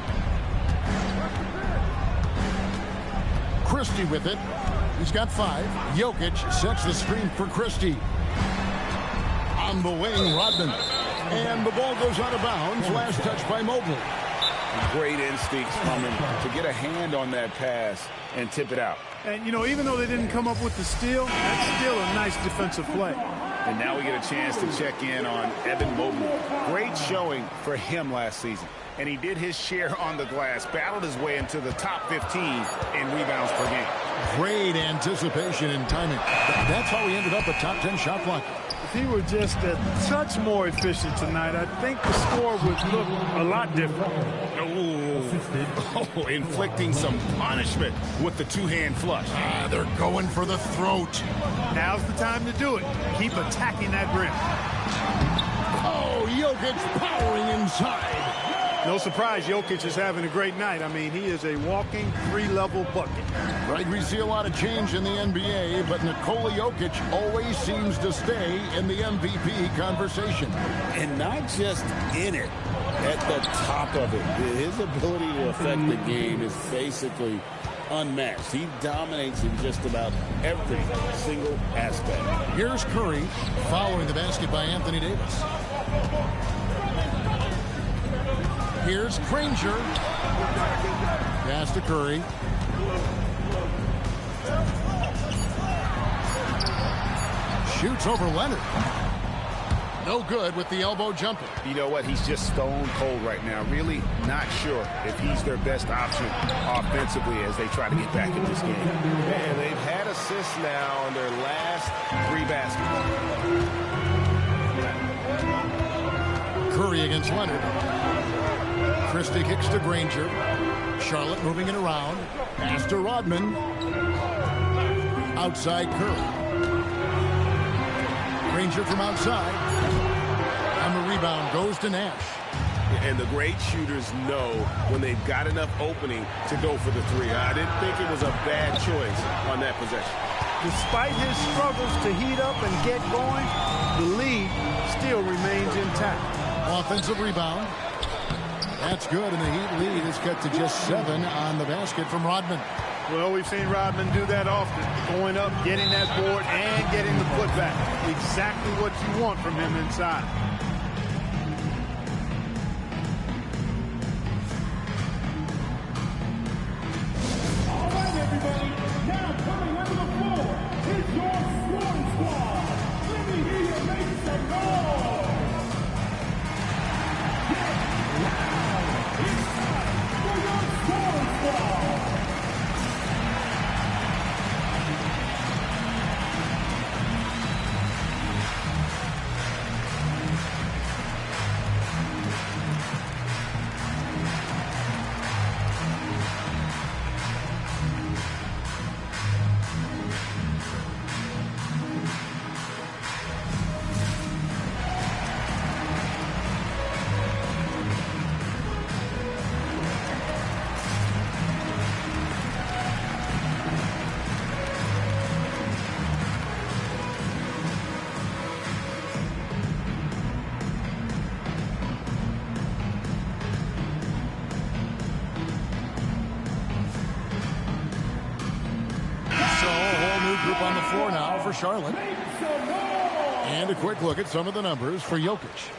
C: Christie with it. He's got 5. Jokic sets the screen for Christie. On the wing, Rodman. And the ball goes out of bounds. Last touch by Mobley.
H: Great instincts from him to get a hand on that pass and tip it out.
M: And, you know, even though they didn't come up with the steal, that's still a nice defensive play.
H: And now we get a chance to check in on Evan Mobley. Great showing for him last season. And he did his share on the glass, battled his way into the top 15 in rebounds per game.
C: Great anticipation and timing. That's how he ended up a top 10 shot blocker.
M: If he were just a touch more efficient tonight, I think the score would look a lot different.
H: Oh, inflicting some punishment with the 2-hand flush.
C: They're going for the throat.
M: Now's the time to do it. Keep attacking that rim.
C: Oh, Jokic powering inside.
M: No surprise, Jokic is having a great night. I mean, he is a walking 3-level bucket.
C: Right, we see a lot of change in the NBA, but Nikola Jokic always seems to stay in the MVP conversation.
E: And not just in it, at the top of it. His ability to affect the game is basically unmatched. He dominates in just about every single aspect.
C: Here's Curry following the basket by Anthony Davis. Here's Granger. Pass to Curry. Shoots over Leonard. No good with the elbow jumper.
H: You know what? He's just stone cold right now. Really not sure if he's their best option offensively as they try to get back in this game.
K: And they've had assists now on their last 3 baskets.
C: Curry against Leonard. Christie kicks to Granger. Charlotte moving it around. Pass to Rodman. Outside Curry. Granger from outside. And the rebound goes to Nash.
E: And the great shooters know when they've got enough opening to go for the 3. I didn't think it was a bad choice on that possession.
M: Despite his struggles to heat up and get going, the lead still remains intact.
C: Offensive rebound. That's good, and the Heat lead is cut to just 7 on the basket from Rodman.
M: Well, we've seen Rodman do that often, going up, getting that board, and getting the putback. Exactly what you want from him inside.
D: All right, everybody. Now coming onto the floor is your scoring squad. Let me hear you make some noise. It's time for your scoring squad.
C: for Charlotte. And a quick look at some of the numbers for Jokic.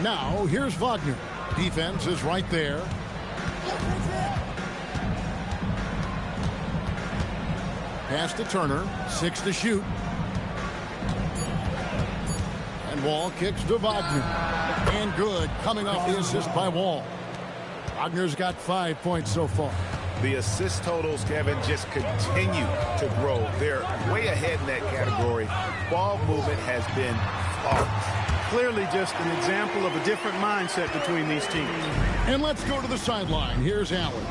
C: Now, here's Wagner. Defense is right there. Pass to Turner. 6 to shoot. And Wall kicks to Wagner. And good, coming off the assist by Wall. Wagner's got 5 points so far.
H: The assist totals, Kevin, just continue to grow. They're way ahead in that category. Ball movement has been flawless.
M: Clearly just an example of a different mindset between these teams.
C: And let's go to the sideline. Here's Allen.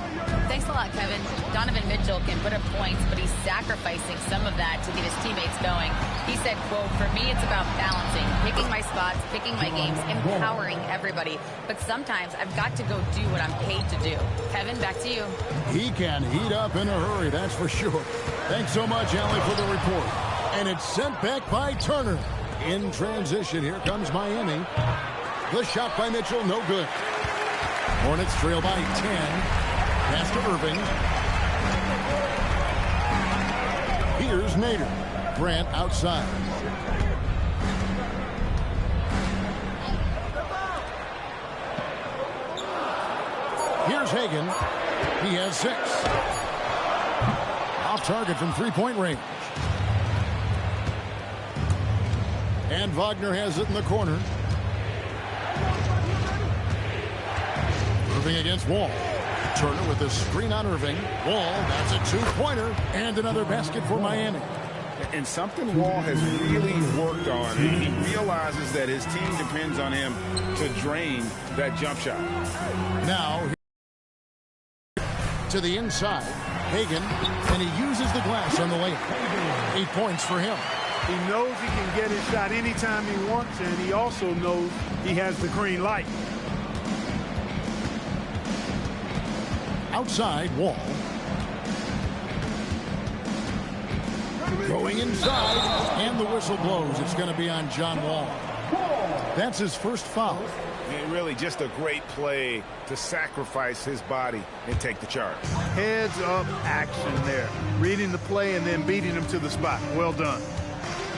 G: Thanks a lot, Kevin. Donovan Mitchell can put up points, but he's sacrificing some of that to get his teammates going. He said, quote, "For me, it's about balancing, picking my spots, picking my games, empowering everybody. But sometimes I've got to go do what I'm paid to do." Kevin, back to you.
C: He can heat up in a hurry, that's for sure. Thanks so much, Allen, for the report. And it's sent back by Turner. In transition, here comes Miami. The shot by Mitchell, no good. Hornets trail by 10. Pass to Irving. Here's Nader. Grant outside. Here's Hagan. He has 6. Off target from three-point range. And Wagner has it in the corner. Irving against Wall. Turner with a screen on Irving. Wall, that's a two-pointer. And another basket for Miami.
H: And something Wall has really worked on. He realizes that his team depends on him to drain that jump shot.
C: Now, to the inside. Hagan, and he uses the glass on the layup. 8 points for him.
M: He knows he can get his shot anytime he wants, and he also knows he has the green light.
C: Outside, Wall. Going inside, and the whistle blows. It's going to be on John Wall. That's his first foul.
H: And really just a great play to sacrifice his body and take the charge.
M: Heads up action there. Reading the play and then beating him to the spot. Well done.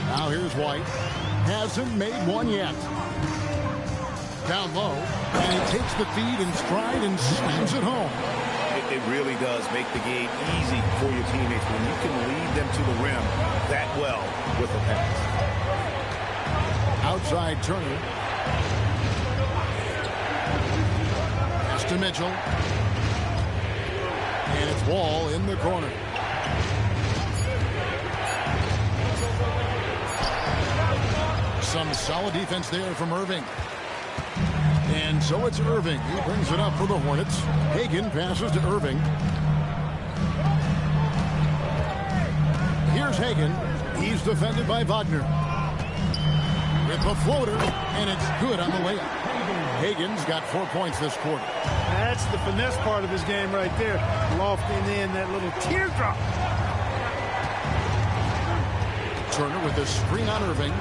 C: Now here's White. Hasn't made one yet. Down low, and he takes the feed in stride and slams it home.
H: It really does make the game easy for your teammates when you can lead them to the rim that well with a pass.
C: Outside Turner. Pass to Mitchell. And it's Wall in the corner. Some solid defense there from Irving. And so it's Irving. He brings it up for the Hornets. Hagan passes to Irving. Here's Hagan. He's defended by Wagner. With the floater, and it's good on the layup. Hagan's got 4 points this quarter.
M: That's the finesse part of his game right there. Lofting in that little teardrop.
C: Turner with the screen on Irving.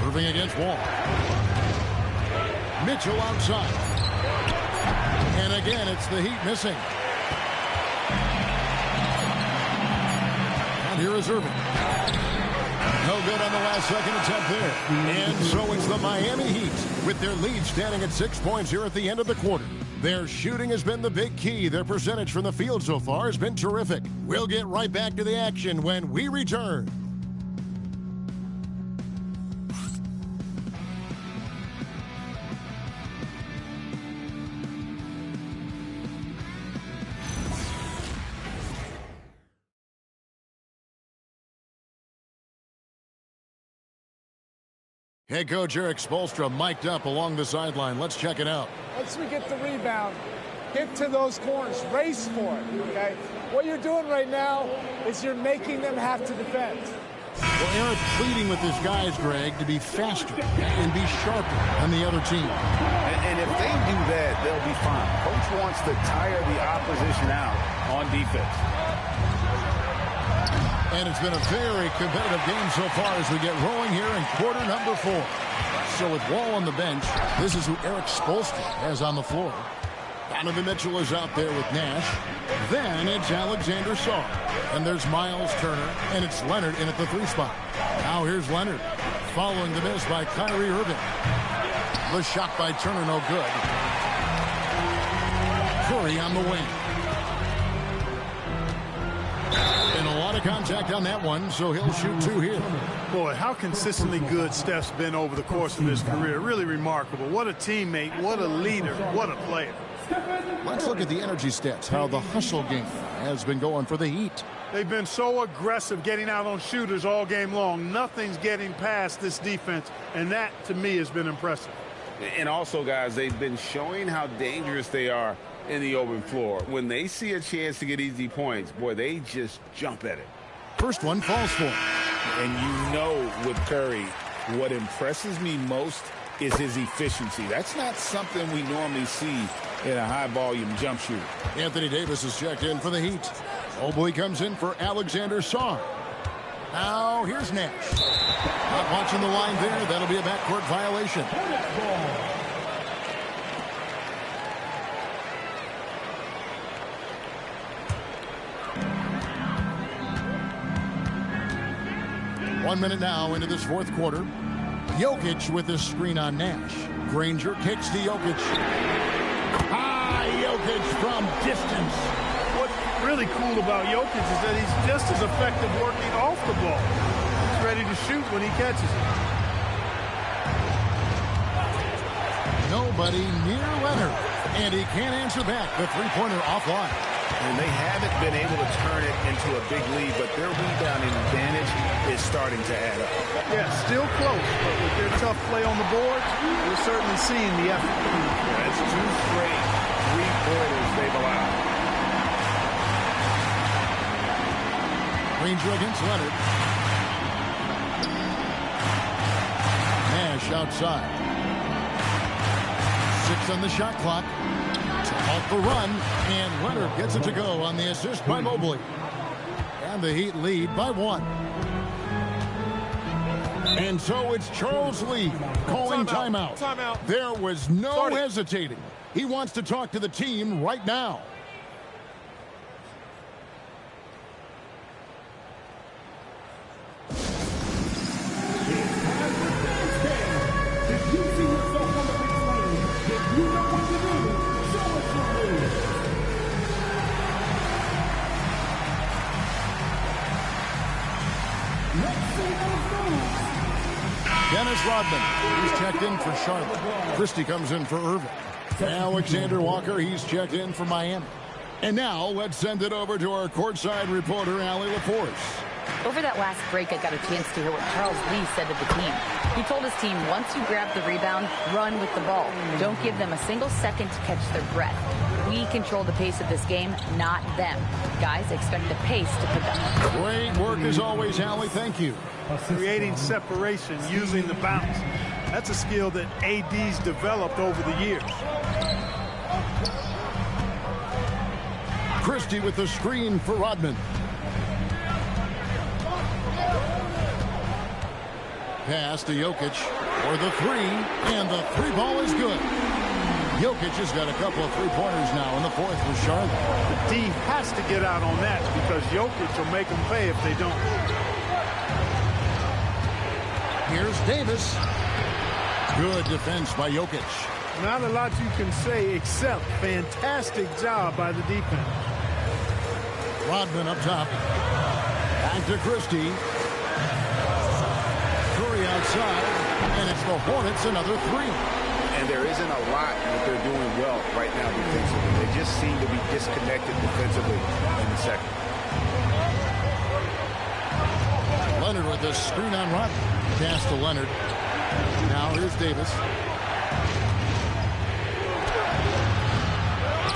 C: Irving against Wall. Mitchell outside. And again, it's the Heat missing. And here is Irving. No good on the last second attempt there. And so it's the Miami Heat with their lead standing at 6 points here at the end of the quarter. Their shooting has been the big key. Their percentage from the field so far has been terrific. We'll get right back to the action when we return. Head coach Eric Spoelstra mic'd up along the sideline. Let's check it out.
O: Once we get the rebound, get to those corners, race for it, okay? What you're doing right now is you're making them have to defend.
C: Well, Eric pleading with his guys, Greg, to be faster and be sharper on the other team.
H: And if they do that, they'll be fine. Coach wants to tire the opposition out on defense.
C: And it's been a very competitive game so far as we get rolling here in quarter number 4. So with Wall on the bench, this is who Eric Spoelstra has on the floor. Donovan Mitchell is out there with Nash. Then it's Alexander Sarr. And there's Miles Turner, and it's Leonard in at the 3 spot. Now here's Leonard, following the miss by Kyrie Irving. The shot by Turner, no good. Curry on the wing. And a lot of contact on that one, so he'll shoot 2 here.
M: Boy, how consistently good Steph's been over the course of his career. Really remarkable. What a teammate, what a leader, what a player.
C: Let's look at the energy stats, how the hustle game has been going for the Heat.
M: They've been so aggressive getting out on shooters all game long. Nothing's getting past this defense, and that, to me, has been impressive.
H: And also, guys, they've been showing how dangerous they are in the open floor. When they see a chance to get easy points, boy, they just jump at it.
C: First one falls for him.
E: And you know with Curry, what impresses me most is his efficiency. That's not something we normally see in a high-volume jump shooter.
C: Anthony Davis is checked in for the Heat. Mobley comes in for Alexander Sarr. Now here's Nash. Not watching the line there. That'll be a backcourt violation. One minute now into this fourth quarter. Jokic with the screen on Nash. Granger kicks to Jokic. Jokic from distance.
M: What's really cool about Jokic is that he's just as effective working off the ball. He's ready to shoot when he catches it.
C: Nobody near Leonard. And he can't answer back. The three-pointer offline.
H: And they haven't been able to turn it into a big lead, but their rebounding advantage is starting to add up.
M: Yeah, still close, but with their tough play on the board, we're certainly seeing the effort.
H: That's 2 straight three-pointers they've allowed.
C: Granger against Leonard. Nash outside. 6 on the shot clock. To halt the run, and Leonard gets it to go on the assist by Mobley. And the Heat lead by 1. And so it's Charles Lee calling timeout. There was no hesitating. He wants to talk to the team right now. Dennis Rodman, he's checked in for Charlotte. Christie comes in for Irving. Alexander Walker, he's checked in for Miami. And now let's send it over to our courtside reporter, Allie LaForce.
G: Over that last break, I got a chance to hear what Charles Lee said to the team. He told his team, once you grab the rebound, run with the ball. Don't give them a single second to catch their breath. We control the pace of this game, not them. Guys, expect the pace to pick up.
C: Great work as always, Allie. Thank you.
M: Creating separation, using the bounce. That's a skill that AD's developed over the years.
C: Christie with the screen for Rodman. Pass to Jokic for the 3, and the 3 ball is good. Jokic has got a couple of 3-pointers now in the 4th for Charlotte.
M: The D has to get out on that because Jokic will make them pay if they don't.
C: Here's Davis. Good defense by Jokic.
M: Not a lot you can say except fantastic job by the defense.
C: Rodman up top. Back to Christie. Curry outside, and it's the Hornets another 3.
H: And there isn't a lot that they're doing well right now defensively. They just seem to be disconnected defensively in the second.
C: Leonard with the screen on Rodman. Pass to Leonard. Now here's Davis.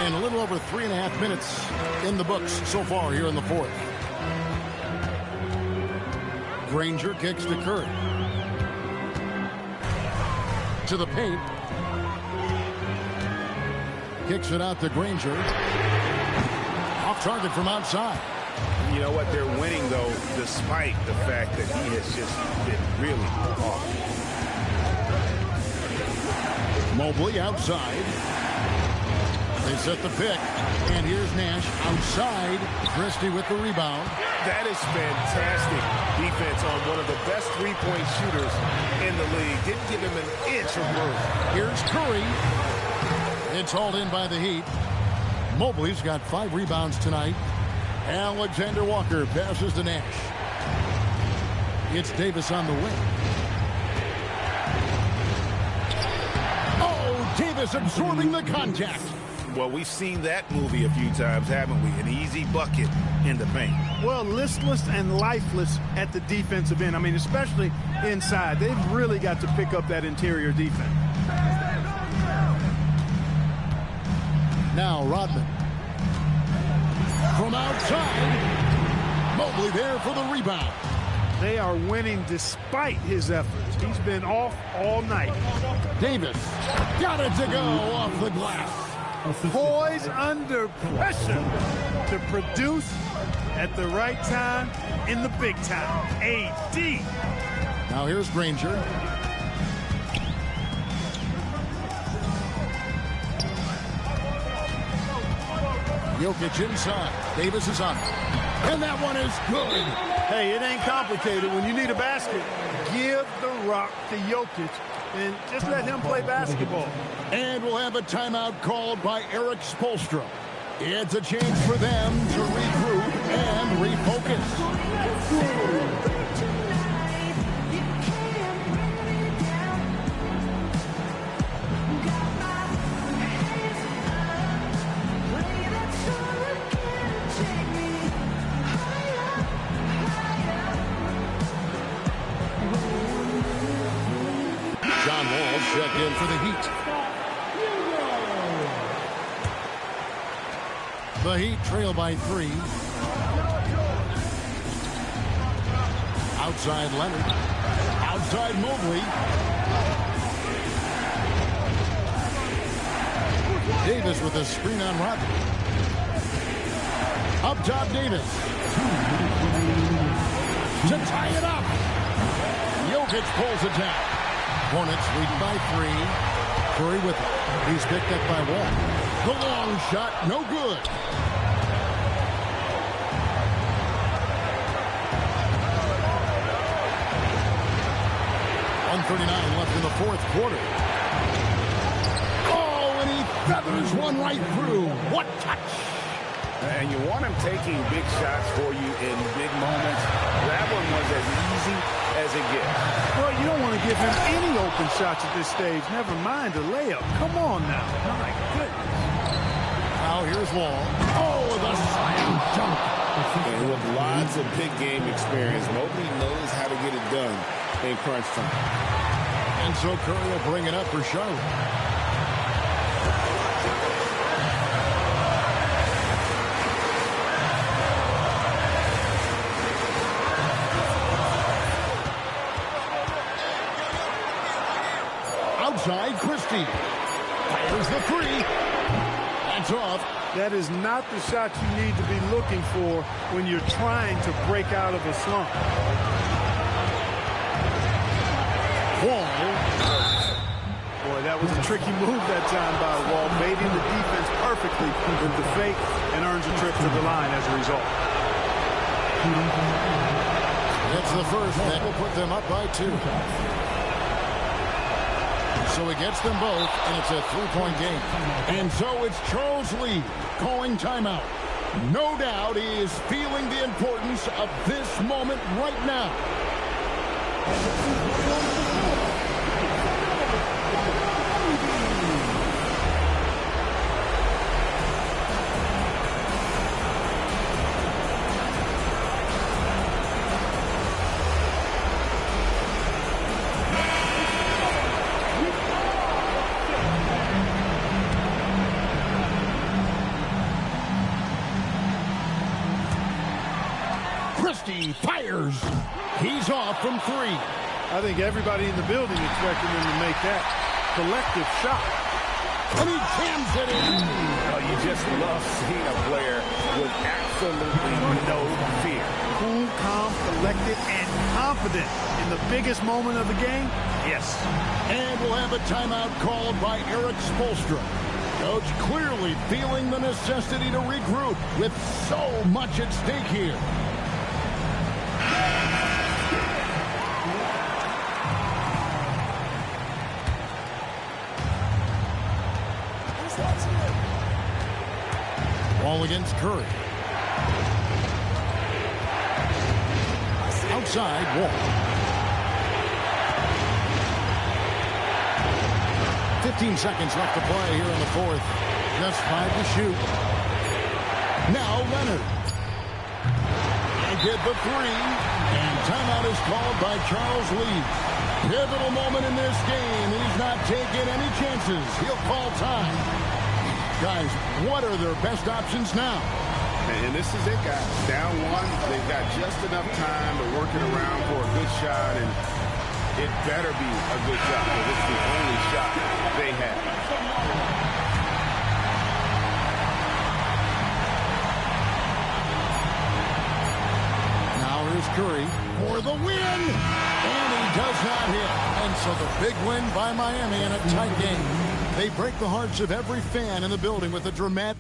C: And a little over 3.5 minutes in the books so far here in the 4th. Granger kicks to Curry. To the paint. Kicks it out to Granger. Off target from outside.
H: You know what? They're winning, though, despite the fact that he has just been really off.
C: Mobley outside. They set the pick, and here's Nash outside. Christie with the rebound.
H: That is fantastic defense on one of the best three-point shooters in the league. Didn't give him an inch of room.
C: Here's Curry. It's hauled in by the Heat. Mobley's got 5 rebounds tonight. Alexander Walker passes to Nash. It's Davis on the wing. Oh, Davis absorbing the contact.
H: Well, we've seen that movie a few times, haven't we? An easy bucket in the paint.
M: Well, listless and lifeless at the defensive end. I mean, especially inside. They've really got to pick up that interior defense.
C: Now Rodman. From outside. Mobley there for the rebound.
M: They are winning despite his efforts. He's been off all night.
C: Davis got it to go off the glass.
M: Poised under pressure to produce at the right time in the big time. AD.
C: Now here's Granger. Jokic inside. Davis is on. And that one is good.
M: Hey, it ain't complicated. When you need a basket, give the rock to Jokic and just let him play basketball.
C: And we'll have a timeout called by Eric Spoelstra. It's a chance for them to regroup and refocus. John Wall checked in for the Heat. The Heat trail by 3. Outside Leonard. Outside Mobley. Davis with a screen on Rodman. Up top Davis. To tie it up. Jokic pulls it down. Hornets lead by 3. Curry with it. He's picked up by Wall. The long shot, no good. .139 left in the fourth quarter. Oh, and he feathers one right through. What touch!
H: And you want him taking big shots for you in big moments. That one was as easy as it gets.
M: Well, you don't want to give him any open shots at this stage. Never mind a layup. Come on now. My goodness.
C: Now here's Wall. Oh, the slam dunk.
E: And with lots of big game experience, Mobley knows how to get it done in crunch time.
C: And so Curry will bring it up for Charlotte. Outside Christie. Fires the 3. That's off.
M: That is not the shot you need to be looking for when you're trying to break out of a slump.
C: Wall.
M: Boy, that was a tricky move that time by Wall. Made him the defense perfectly with the fake and earns a trip to the line as a result.
C: That's the first. That will put them up by 2. So he gets them both, and it's a 3-point game. And so it's Charles Lee calling timeout. No doubt he is feeling the importance of this moment right now. Christie fires. He's off from 3.
M: I think everybody in the building expected him to make that collective shot.
C: And he jams it in.
H: Oh, you just love seeing a player with absolutely no fear.
M: Cool, calm, collected, and confident in the biggest moment of the game. Yes.
C: And we'll have a timeout called by Eric Spoelstra. Coach clearly feeling the necessity to regroup with so much at stake here. Ball against Curry. Outside, Wall. 15 seconds left to play here in the fourth. Just 5 to shoot. Now Leonard. They get the 3. And timeout is called by Charles Lee. Pivotal moment in this game. He's not taking any chances. He'll call time. Guys, what are their best options now?
H: And this is it, guys. Down 1, they've got just enough time to work it around for a good shot, and it better be a good shot, because it's the only shot they have.
C: Now here's Curry for the win, and he does not hit. And so the big win by Miami in a tight game. They break the hearts of every fan in the building with a dramatic...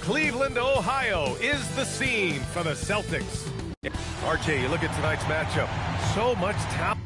K: Cleveland, Ohio is the scene for the Celtics. RJ, you look at tonight's matchup. So much talent.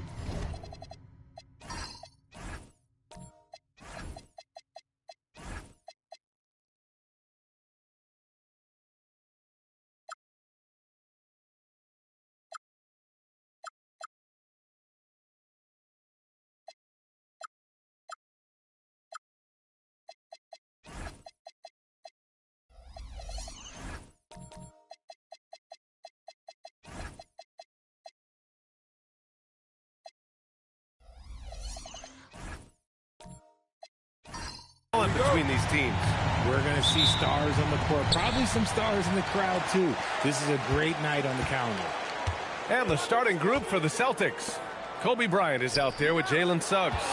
K: Between these teams.
P: We're going to see stars on the court, probably some stars in the crowd too. This is a great night on the calendar.
K: And the starting group for the Celtics. Kobe Bryant is out there with Jalen Suggs.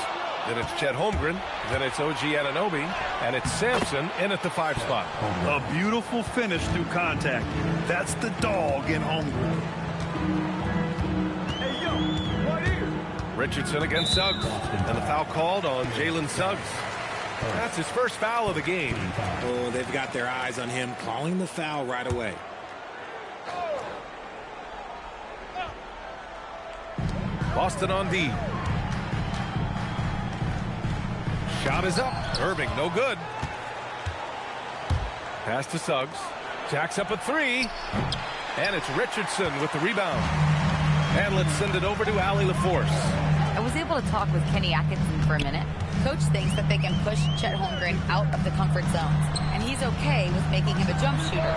K: Then it's Chet Holmgren. Then it's OG Anunoby. And it's Sampson in at the 5 spot.
B: A beautiful finish through contact. That's the dog in Holmgren.
K: Hey, yo, right here. Richardson against Suggs. And the foul called on Jalen Suggs. That's his first foul of the game.
P: Oh, they've got their eyes on him, calling the foul right away.
K: Boston on D. Shot is up. Irving, no good. Pass to Suggs. Jacks up a 3. And it's Richardson with the rebound. And let's send it over to Allie LaForce.
G: I was able to talk with Kenny Atkinson for a minute. Coach thinks that they can push Chet Holmgren out of the comfort zones, and he's okay with making him a jump shooter.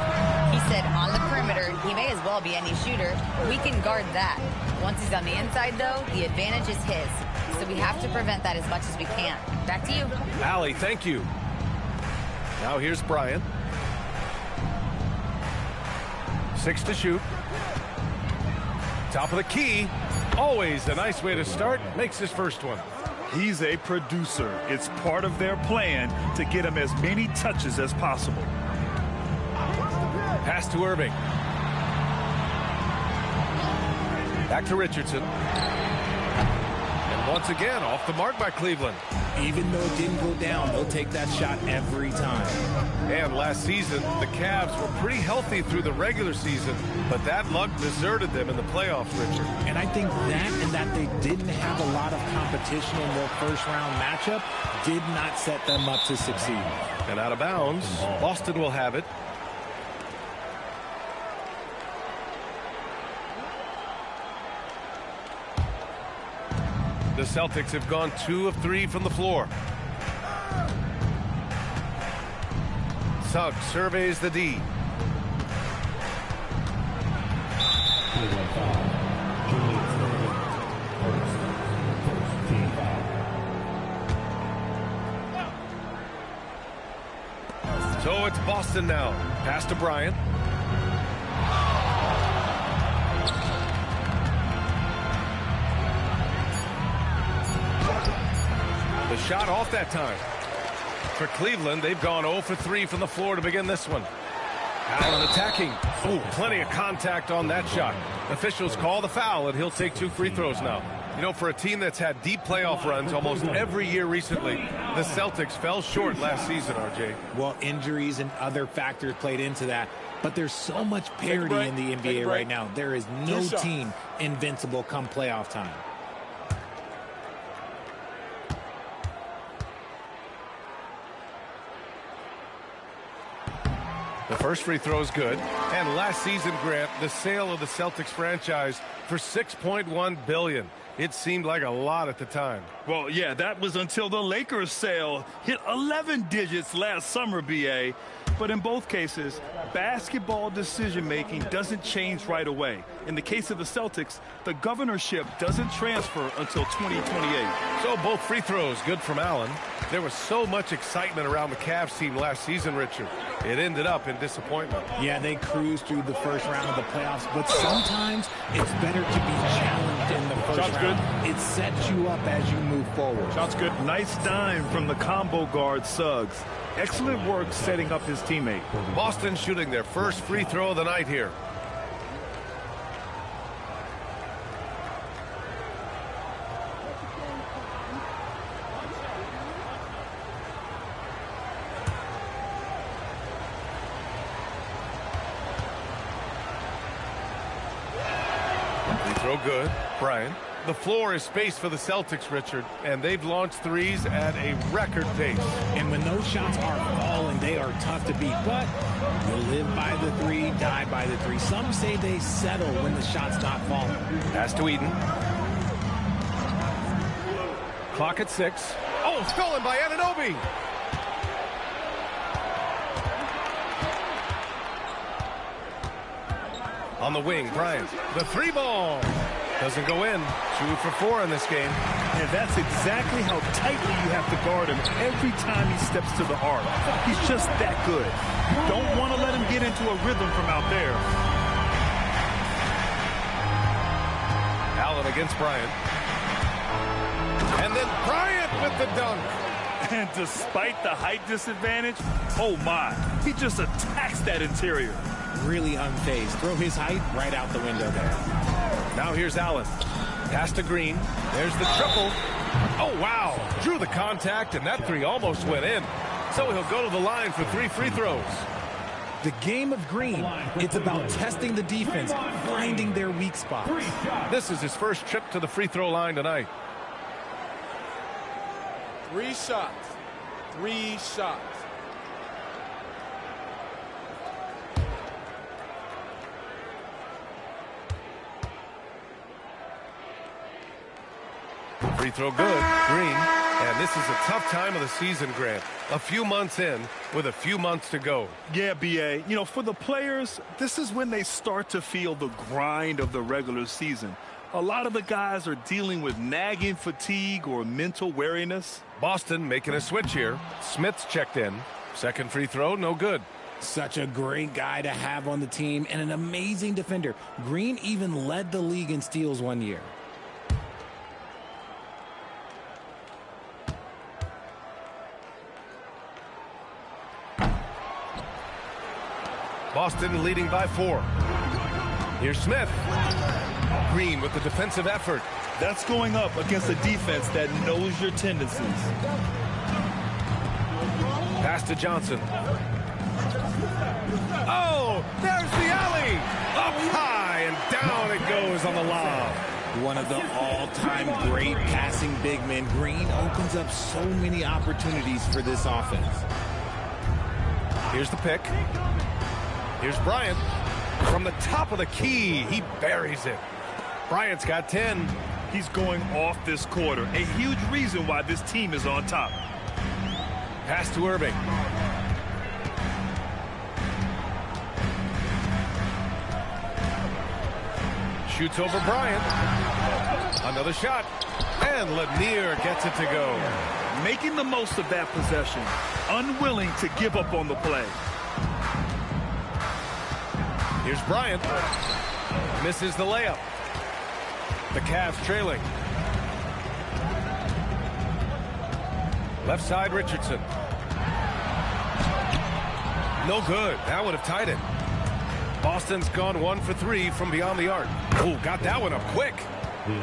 G: He said on the perimeter, he may as well be any shooter. We can guard that. Once he's on the inside, though, the advantage is his. So we have to prevent that as much as we can. Back to you.
K: Allie, thank you. Now here's Bryant. 6 to shoot. Top of the key. Always a nice way to start. Makes his first one.
B: He's a producer. It's part of their plan to get him as many touches as possible.
K: Pass to Irving. Back to Richardson. And once again, off the mark by Cleveland.
P: Even though it didn't go down, they'll take that shot every time.
K: And last season, the Cavs were pretty healthy through the regular season, but that luck deserted them in the playoffs, Richard.
P: And I think that and that they didn't have a lot of competition in their first-round matchup did not set them up to succeed.
K: And out of bounds, Boston will have it. The Celtics have gone 2 of 3 from the floor. Suggs surveys the D. So it's Boston now. Pass to Bryant. The shot off that time. For Cleveland, they've gone 0 for 3 from the floor to begin this one. Allen attacking. Oh, plenty of contact on that shot. Officials call the foul, and he'll take 2 free throws now. You know, for a team that's had deep playoff runs almost every year recently, the Celtics fell short last season, RJ.
P: Well, injuries and other factors played into that. But there's so much parity in the NBA right now. There is no team invincible come playoff time.
K: The first free throw is good. And last season, Grant, the sale of the Celtics franchise for $6.1 billion. It seemed like a lot at the time.
B: Well, yeah, that was until the Lakers sale hit 11 digits last summer, BA. But in both cases, basketball decision-making doesn't change right away. In the case of the Celtics, the governorship doesn't transfer until 2028.
K: So both free throws good from Allen. There was so much excitement around the Cavs team last season, Richard. It ended up in disappointment.
P: Yeah, they cruised through the first round of the playoffs, but sometimes it's better to be challenged in the first round. It sets you up as you move forward.
B: Shot's good. Nice dime from the combo guard Suggs. Excellent work setting up his teammate.
K: Boston shooting their first free throw of the night here. throw good. Bryant. The floor is spaced for the Celtics, Richard, and they've launched threes at a record pace.
P: And when those shots are falling, they are tough to beat. But you live by the three, die by the three. Some say they settle when the shot's not falling.
K: Pass to Eden. Clock at 6. Oh, stolen by Anunoby. On the wing, Bryant. The 3-ball. Doesn't go in. 2 for 4 in this game.
B: And that's exactly how tightly you have to guard him every time he steps to the arc. He's just that good. You don't want to let him get into a rhythm from out there.
K: Allen against Bryant. And then Bryant with the dunk.
B: And despite the height disadvantage, oh my, he just attacks that interior.
P: Really unfazed. Throw his height right out the window there.
K: Now here's Allen. Pass to Green. There's the triple. Oh, wow. Drew the contact, and that 3 almost went in. So he'll go to the line for 3 free throws.
P: The game of Green, it's about testing the defense, finding their weak spots.
K: This is his first trip to the free throw line tonight.
F: 3 shots. 3 shots.
K: Free throw good. Green. And this is a tough time of the season, Grant. A few months in with a few months to go.
B: Yeah, B.A. You know, for the players, this is when they start to feel the grind of the regular season. A lot of the guys are dealing with nagging fatigue or mental weariness.
K: Boston making a switch here. Smith's checked in. Second free throw, no good.
P: Such a great guy to have on the team and an amazing defender. Green even led the league in steals one year.
K: Boston leading by 4. Here's Smith. Green with the defensive effort.
B: That's going up against a defense that knows your tendencies.
K: Pass to Johnson. Oh, there's the alley. Up high and down it goes on the lob.
P: One of the all-time great passing big men. Green opens up so many opportunities for this offense.
K: Here's the pick. Here's Bryant. From the top of the key, he buries it. Bryant's got 10.
B: He's going off this quarter. A huge reason why this team is on top.
K: Pass to Irving. Shoots over Bryant. Another shot. And Lanier gets it to go.
B: Making the most of that possession. Unwilling to give up on the play.
K: Here's Bryant. Misses the layup. The Cavs trailing. Left side, Richardson. No good. That would have tied it. Boston's gone 1 for 3 from beyond the arc. Oh, got that one up quick.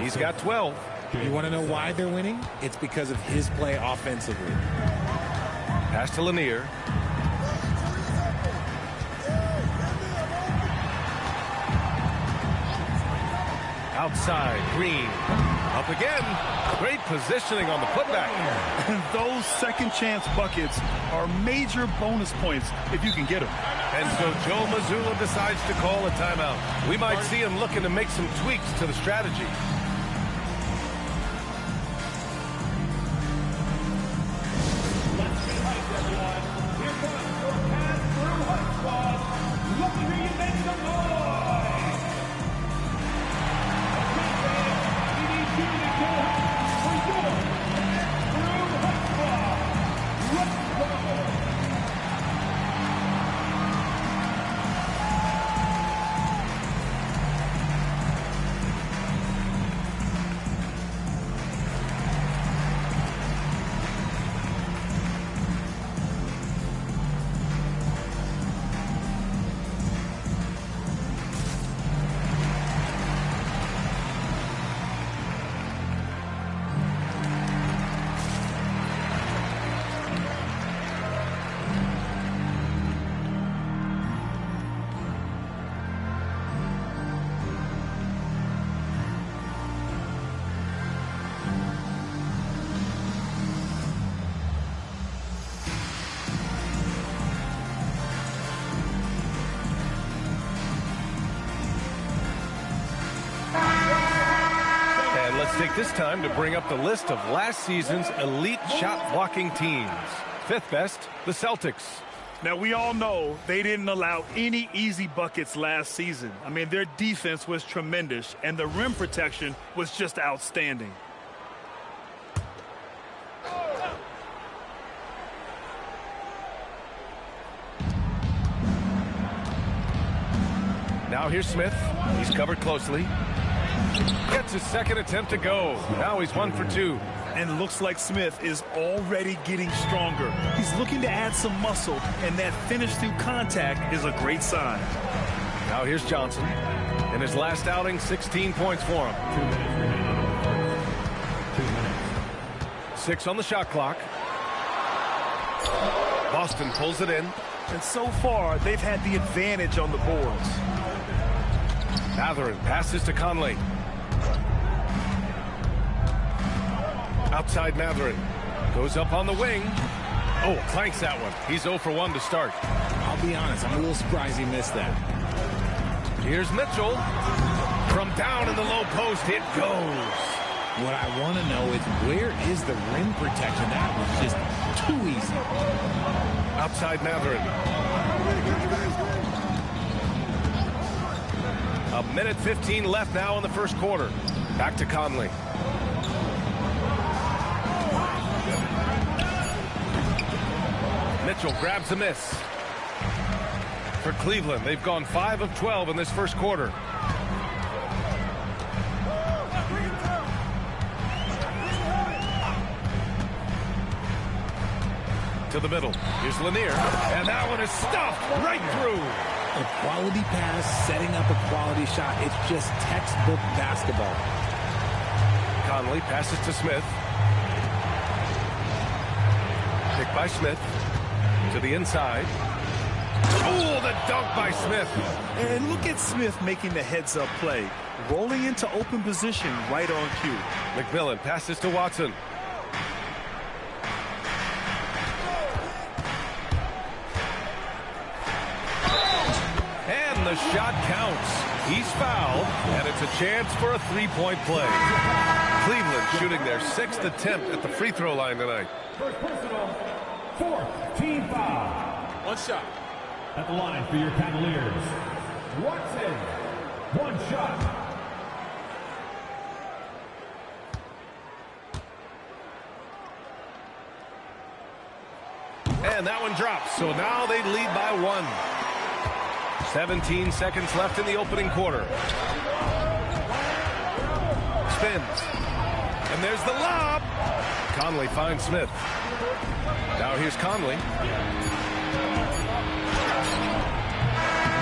K: He's got 12.
P: You want to know why they're winning? It's because of his play offensively.
K: Pass to Lanier. Outside, Green. Up again. Great positioning on the putback.
B: And those second chance buckets are major bonus points if you can get them.
K: And so Joe Mazzulla decides to call a timeout. We might see him looking to make some tweaks to the strategy. Let's take this time to bring up the list of last season's elite shot blocking teams. Fifth best, the Celtics.
B: Now, we all know they didn't allow any easy buckets last season. I mean, their defense was tremendous, and the rim protection was just outstanding.
K: Now here's Smith. He's covered closely. Gets his second attempt to go. Now he's 1 for 2.
B: And looks like Smith is already getting stronger. He's looking to add some muscle, and that finish through contact is a great sign.
K: Now here's Johnson. In his last outing, 16 points for him.
D: 2 minutes.
K: 6 on the shot clock. Boston pulls it in.
B: And so far, they've had the advantage on the boards.
K: Mathurin passes to Conley. Outside Mathurin. Goes up on the wing. Oh, clanks that one. He's 0 for 1 to start.
P: I'll be honest, I'm a little surprised he missed that.
K: Here's Mitchell. From down in the low post, it goes.
P: What I want to know is, where is the rim protection? That was just too easy.
K: Outside Mathurin. 1:15 left now in the first quarter. Back to Conley. Mitchell grabs the miss. For Cleveland, they've gone 5 of 12 in this first quarter. To the middle. Here's Lanier. And that one is stuffed right through.
P: A quality pass, setting up a quality shot. It's just textbook basketball.
K: Conley passes to Smith. Picked by Smith. To the inside. Oh, the dunk by Smith.
B: And look at Smith making the heads-up play. Rolling into open position right on cue.
K: McMillan passes to Watson. And the shot counts. He's fouled, and it's a chance for a three-point play. Cleveland shooting their 6th attempt at the free throw line tonight.
D: First personal, 4th team foul.
J: One shot.
D: At the line for your Cavaliers, Watson. 1 shot.
K: And that one drops, so now they lead by 1. 17 seconds left in the opening quarter. Spins. And there's the lob. Conley finds Smith. Now here's Conley.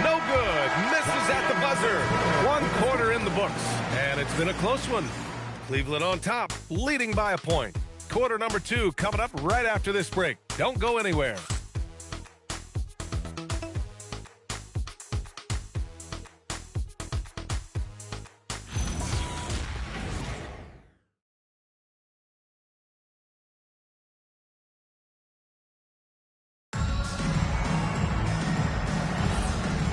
K: No good. Misses at the buzzer. 1 quarter in the books. And it's been a close one. Cleveland on top, leading by a point. Quarter number 2 coming up right after this break. Don't go anywhere.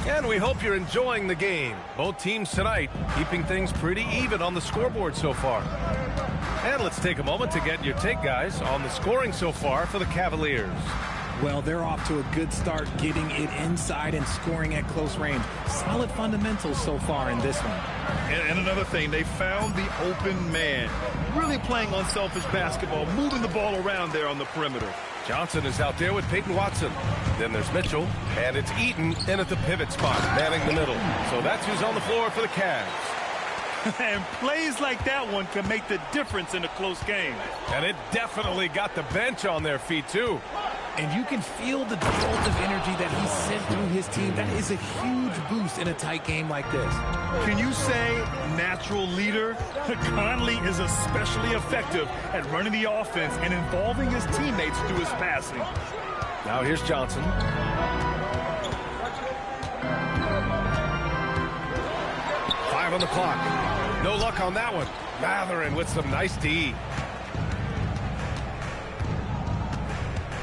K: And we hope you're enjoying the game. Both teams tonight keeping things pretty even on the scoreboard so far. And let's take a moment to get your take, guys, on the scoring so far for the Cavaliers.
P: Well, they're off to a good start, getting it inside and scoring at close range. Solid fundamentals so far in this one.
B: And another thing, they found the open man. Really playing unselfish basketball, moving the ball around there on the perimeter.
K: Johnson is out there with Peyton Watson. Then there's Mitchell, and it's Eaton in at the pivot spot, manning the middle. So that's who's on the floor for the Cavs.
B: And plays like that one can make the difference in a close game.
K: And it definitely got the bench on their feet, too.
P: And you can feel the jolt of energy that he sent through his team. That is a huge boost in a tight game like this.
B: Can you say natural leader? Conley is especially effective at running the offense and involving his teammates through his passing.
K: Now here's Johnson. On the clock. No luck on that one. Mathurin with some nice D.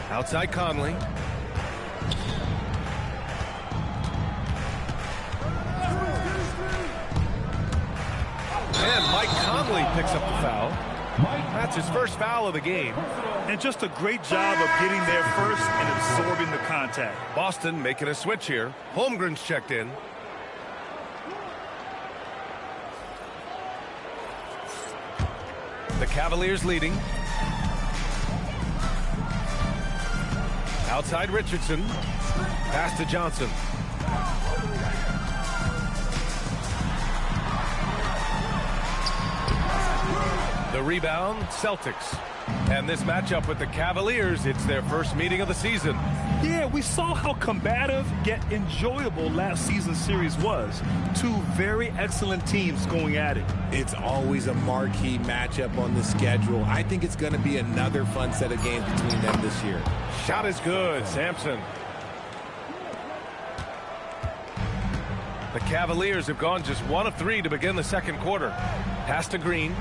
K: Outside Conley. And Mike Conley picks up the foul. That's his first foul of the game.
B: And just a great job of getting there first and absorbing the contact.
K: Boston making a switch here. Holmgren's checked in. The Cavaliers leading. Outside Richardson. Pass to Johnson. The rebound, Celtics. And this matchup with the Cavaliers, it's their first meeting of the season.
B: Yeah, we saw how combative yet enjoyable last season's series was. Two very excellent teams going at it.
P: It's always a marquee matchup on the schedule. I think it's going to be another fun set of games between them this year.
K: Shot is good, Sampson. The Cavaliers have gone just 1 of 3 to begin the second quarter. Pass to Green.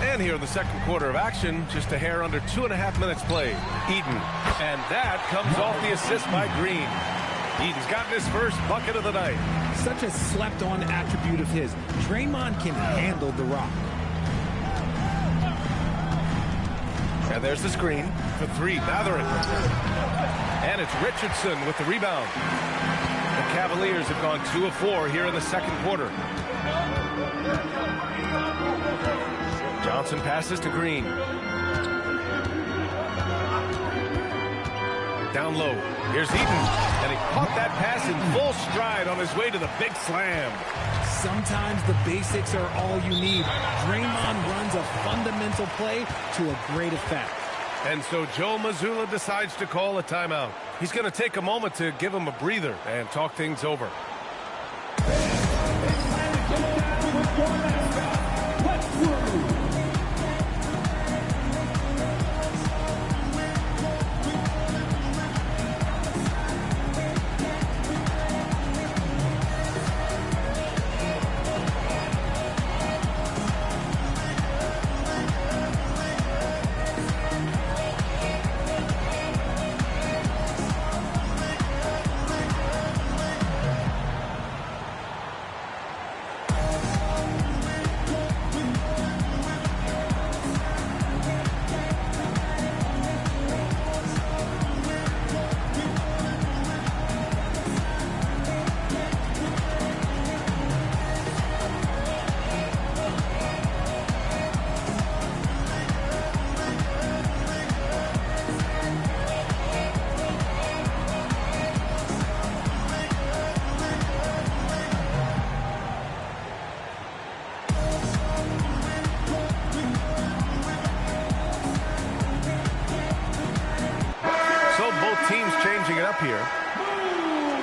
K: And here in the second quarter of action, just a hair under 2.5 minutes played. Eden. And that comes off the assist by Green. Eden's gotten his first bucket of the night.
P: Such a slept-on attribute of his. Draymond can handle the rock.
K: And there's the screen for 3, Mathurin. And it's Richardson with the rebound. The Cavaliers have gone 2 of 4 here in the second quarter. Johnson passes to Green. Down low. Here's Eden. And he caught that pass in full stride on his way to the big slam.
P: Sometimes the basics are all you need. Draymond runs a fundamental play to a great effect.
K: And so Joe Mazzulla decides to call a timeout. He's going to take a moment to give him a breather and talk things over. Here.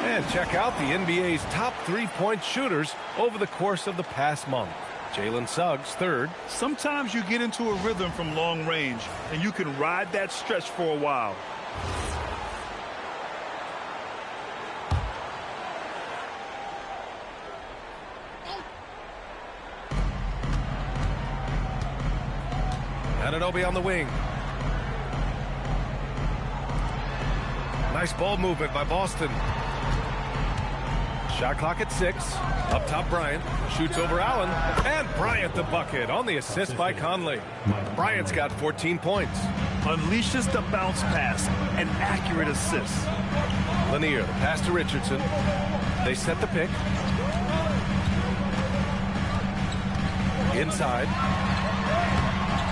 K: And check out the NBA's top 3-point shooters over the course of the past month. Jalen Suggs, 3rd.
B: Sometimes you get into a rhythm from long range, and you can ride that stretch for a while.
K: Anunoby on the wing. Nice ball movement by Boston. Shot clock at 6. Up top, Bryant. Shoots over Allen. And Bryant the bucket on the assist by Conley. Bryant's got 14 points.
B: Unleashes the bounce pass. An accurate assist.
K: Lanier, the pass to Richardson. They set the pick. Inside.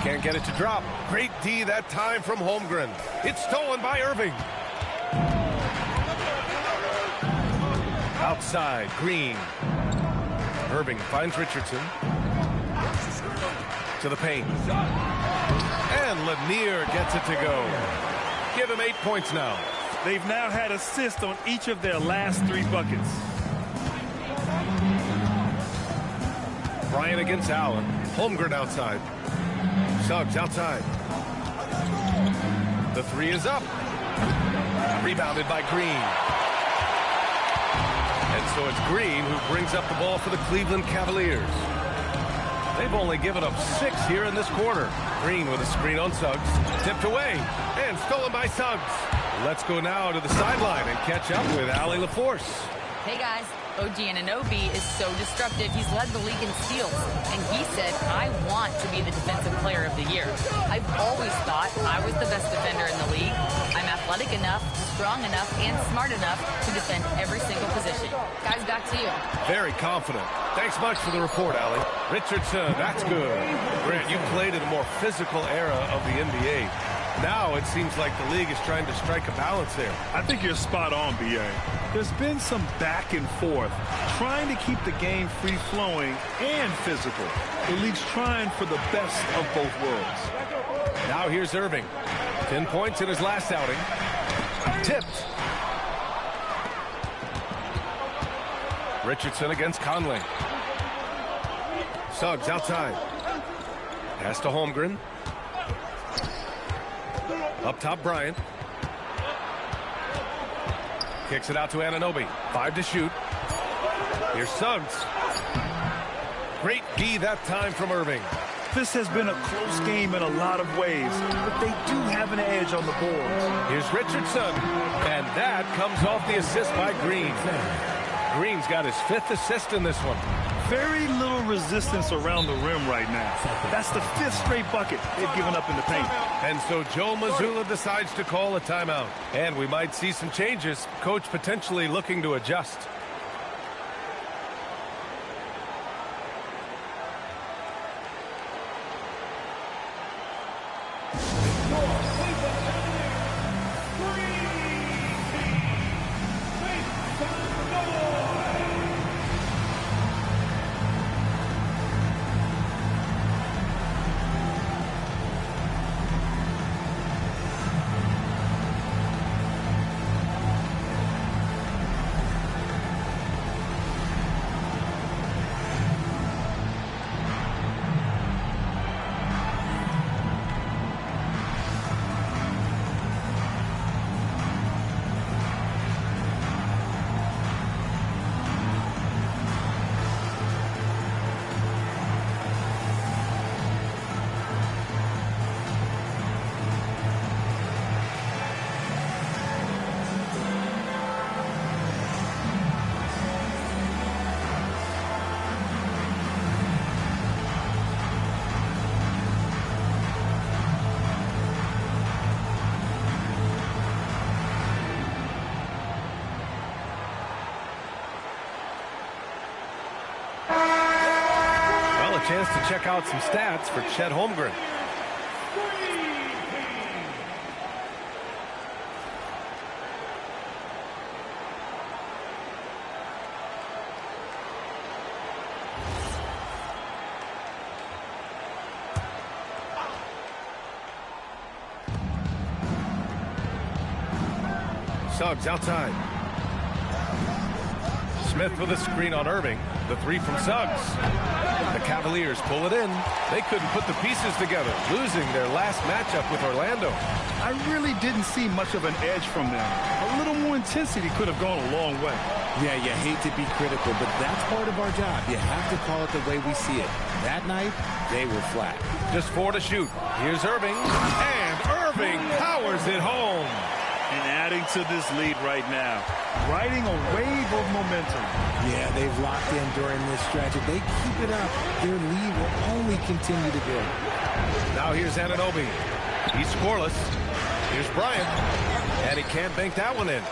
K: Can't get it to drop. Great D that time from Holmgren. It's stolen by Irving. Outside, Green. Irving finds Richardson. To the paint. And Lanier gets it to go. Give him 8 points now.
B: They've now had assists on each of their last 3 buckets.
K: Bryant against Allen. Holmgren outside. Suggs outside. The 3 is up. Rebounded by Green. And so it's Green who brings up the ball for the Cleveland Cavaliers. They've only given up 6 here in this quarter. Green with a screen on Suggs. Tipped away and stolen by Suggs. Let's go now to the sideline and catch up with Allie LaForce.
G: Hey guys, OG Anunoby is so destructive. He's led the league in steals. And he said, I want to be the defensive player of the year. I've always thought I was the best defender in the league. I'm athletic enough, strong enough, and smart enough to defend every single position. Guys, back to you.
K: Very confident. Thanks much for the report, Allie. Richardson, that's good. Grant, you played in a more physical era of the NBA. Now it seems like the league is trying to strike a balance there.
B: I think you're spot on, B.A. There's been some back and forth, trying to keep the game free-flowing and physical. The league's trying for the best of both worlds.
K: Now here's Irving. 10 points in his last outing. Tipped. Richardson against Conley. Suggs outside. Pass to Holmgren. Up top, Bryant. Kicks it out to Anunoby. 5 to shoot. Here's Suggs. Great D that time from Irving.
B: This has been a close game in a lot of ways, but they do have an edge on the board.
K: Here's Richardson. And that comes off the assist by Green. Green's got his 5th assist in this one.
B: Very little resistance around the rim right now. That's the 5th straight bucket they've given up in the paint.
K: And so Joe Mazzulla decides to call a timeout. And we might see some changes. Coach potentially looking to adjust. Chance to check out some stats for Chet Holmgren. Suggs outside. Smith with a screen on Irving. The 3 from Suggs. The Cavaliers pull it in. They couldn't put the pieces together, losing their last matchup with Orlando.
B: I really didn't see much of an edge from them. A little more intensity could have gone a long way.
P: Yeah, you hate to be critical, but that's part of our job. You have to call it the way we see it. That night, they were flat.
K: Just 4 to shoot. Here's Irving. And Irving powers it home.
B: And adding to this lead right now. Riding a wave of momentum.
P: Yeah, they've locked in during this stretch. If they keep it up, their lead will only continue to grow.
K: Now here's Anunoby. He's scoreless. Here's Bryant. And he can't bank that one in.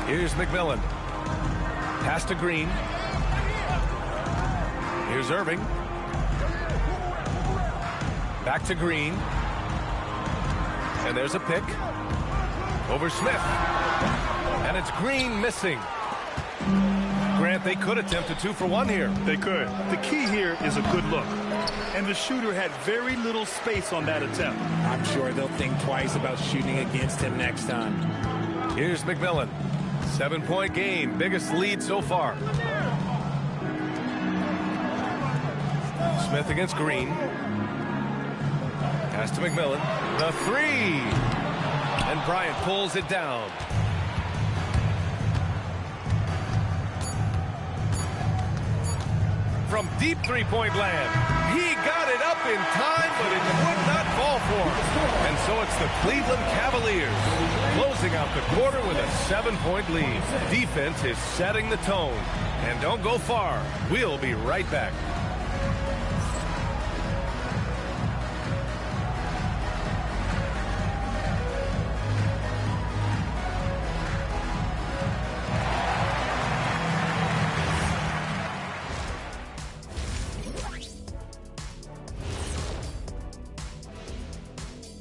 K: Here's McMillan. Pass to Green. Here's Irving. Back to Green. And there's a pick. Over Smith. And it's Green missing. Grant, they could attempt a 2-for-1 here.
B: They could. The key here is a good look. And the shooter had very little space on that attempt.
P: I'm sure they'll think twice about shooting against him next time.
K: Here's McMillan. 7-point game. Biggest lead so far. Smith against Green. Pass to McMillan. The 3. And Bryant pulls it down. From deep 3-point land. He got it up in time, but it would not fall for him. And so it's the Cleveland Cavaliers closing out the quarter with a 7-point lead. Defense is setting the tone. And don't go far. We'll be right back.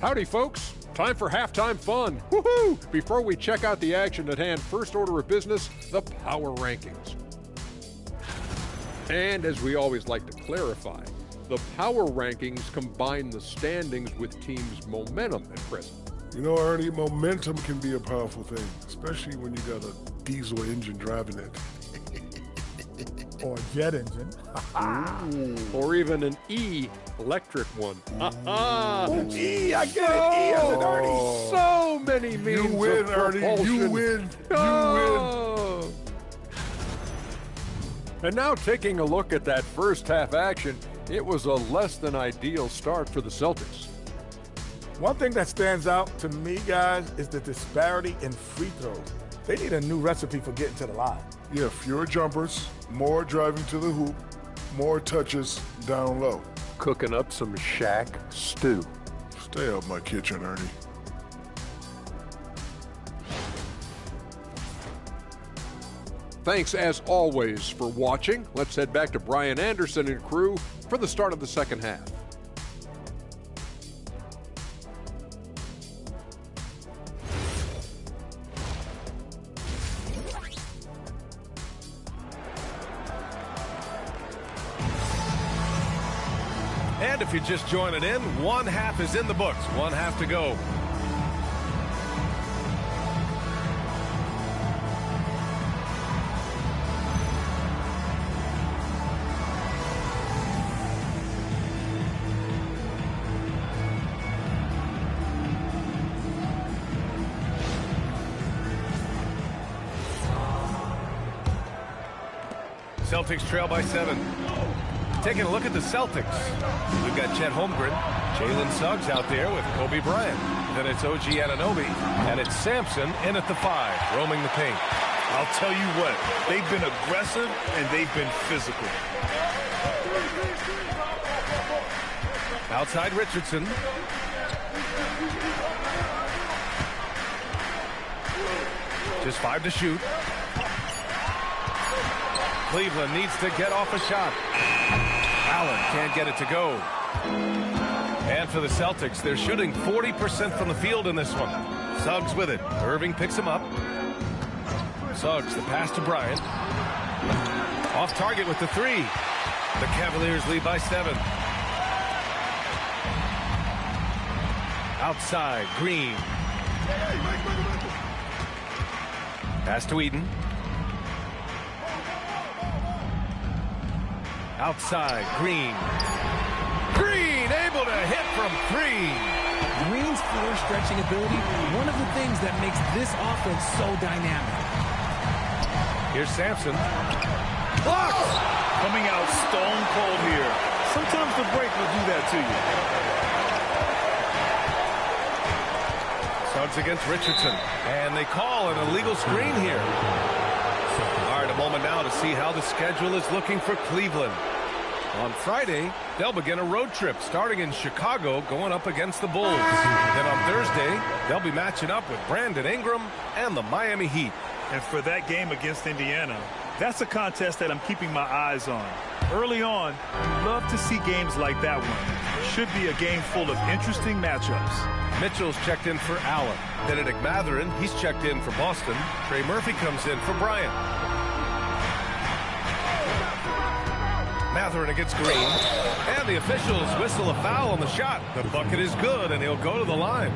J: Howdy, folks. Time for halftime fun. Woohoo! Before we check out the action at hand, first order of business, the power rankings. And as we always like to clarify, the power rankings combine the standings with teams' momentum at present.
N: You know, Ernie, momentum can be a powerful thing, especially when you got a diesel engine driving it.
I: Or a jet engine.
J: Or even an electric one.
I: E, I get it. E as an Ernie.
J: So many means
N: You win,
J: of
N: Ernie.
J: propulsion.
N: You win. You win.
J: And now taking a look at that first half action, it was a less than ideal start for the Celtics.
I: One thing that stands out to me, guys, is the disparity in free throws. They need a new recipe for getting to the line.
N: Yeah, fewer jumpers, more driving to the hoop, more touches down low.
J: Cooking up some Shaq stew.
N: Stay out my kitchen, Ernie.
J: Thanks, as always, for watching. Let's head back to Brian Anderson and crew for the start of the second half.
K: And if you're just joining in, one half is in the books. One half to go. Celtics trail by 7. Taking a look at the Celtics. We've got Chet Holmgren, Jalen Suggs out there with Kobe Bryant. Then it's OG Anunoby, and it's Sampson in at the 5, roaming the paint.
B: I'll tell you what, they've been aggressive and they've been physical.
K: Outside Richardson. Just 5 to shoot. Cleveland needs to get off a shot. Allen can't get it to go. And for the Celtics, they're shooting 40% from the field in this one. Suggs with it. Irving picks him up. Suggs, the pass to Bryant. Off target with the 3. The Cavaliers lead by 7. Outside, Green. Pass to Eden. Outside, Green. Green able to hit from 3.
P: Green's floor stretching ability, one of the things that makes this offense so dynamic.
K: Here's Sampson.
B: Blocked! Coming out stone cold here. Sometimes the break will do that to you.
K: Suggs against Richardson. And they call an illegal screen here. All right, a moment now to see how the schedule is looking for Cleveland. On Friday, they'll begin a road trip starting in Chicago, going up against the Bulls. Then on Thursday, they'll be matching up with Brandon Ingram and the Miami Heat.
B: And for that game against Indiana, that's a contest that I'm keeping my eyes on. Early on, you love to see games like that one. Should be a game full of interesting matchups.
K: Mitchell's checked in for Allen. Benedict Mathurin, he's checked in for Boston. Trey Murphy comes in for Bryant. Mathurin against Green. And the officials whistle a foul on the shot. The bucket is good, and he'll go to the line.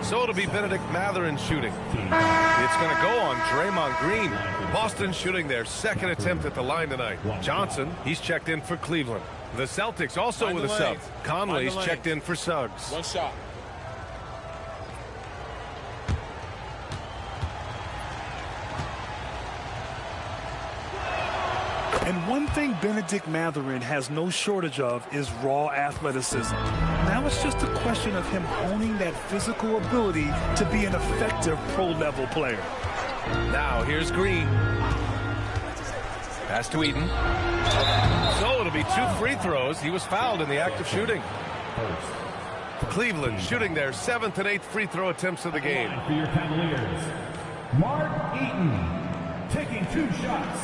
K: So it'll be Benedict Mathurin shooting. It's going to go on Draymond Green. Boston shooting their second attempt at the line tonight. Johnson, he's checked in for Cleveland. The Celtics also with a sub. Conley's checked in for Suggs.
J: One shot.
B: And one thing Benedict Mathurin has no shortage of is raw athleticism. Now it's just a question of him honing that physical ability to be an effective pro-level player.
K: Now here's Green. Pass to Eaton. So it'll be 2 free throws. He was fouled in the act of shooting. Cleveland shooting their 7th and 8th free throw attempts of the game.
D: For your Cavaliers, Mark Eaton taking 2 shots.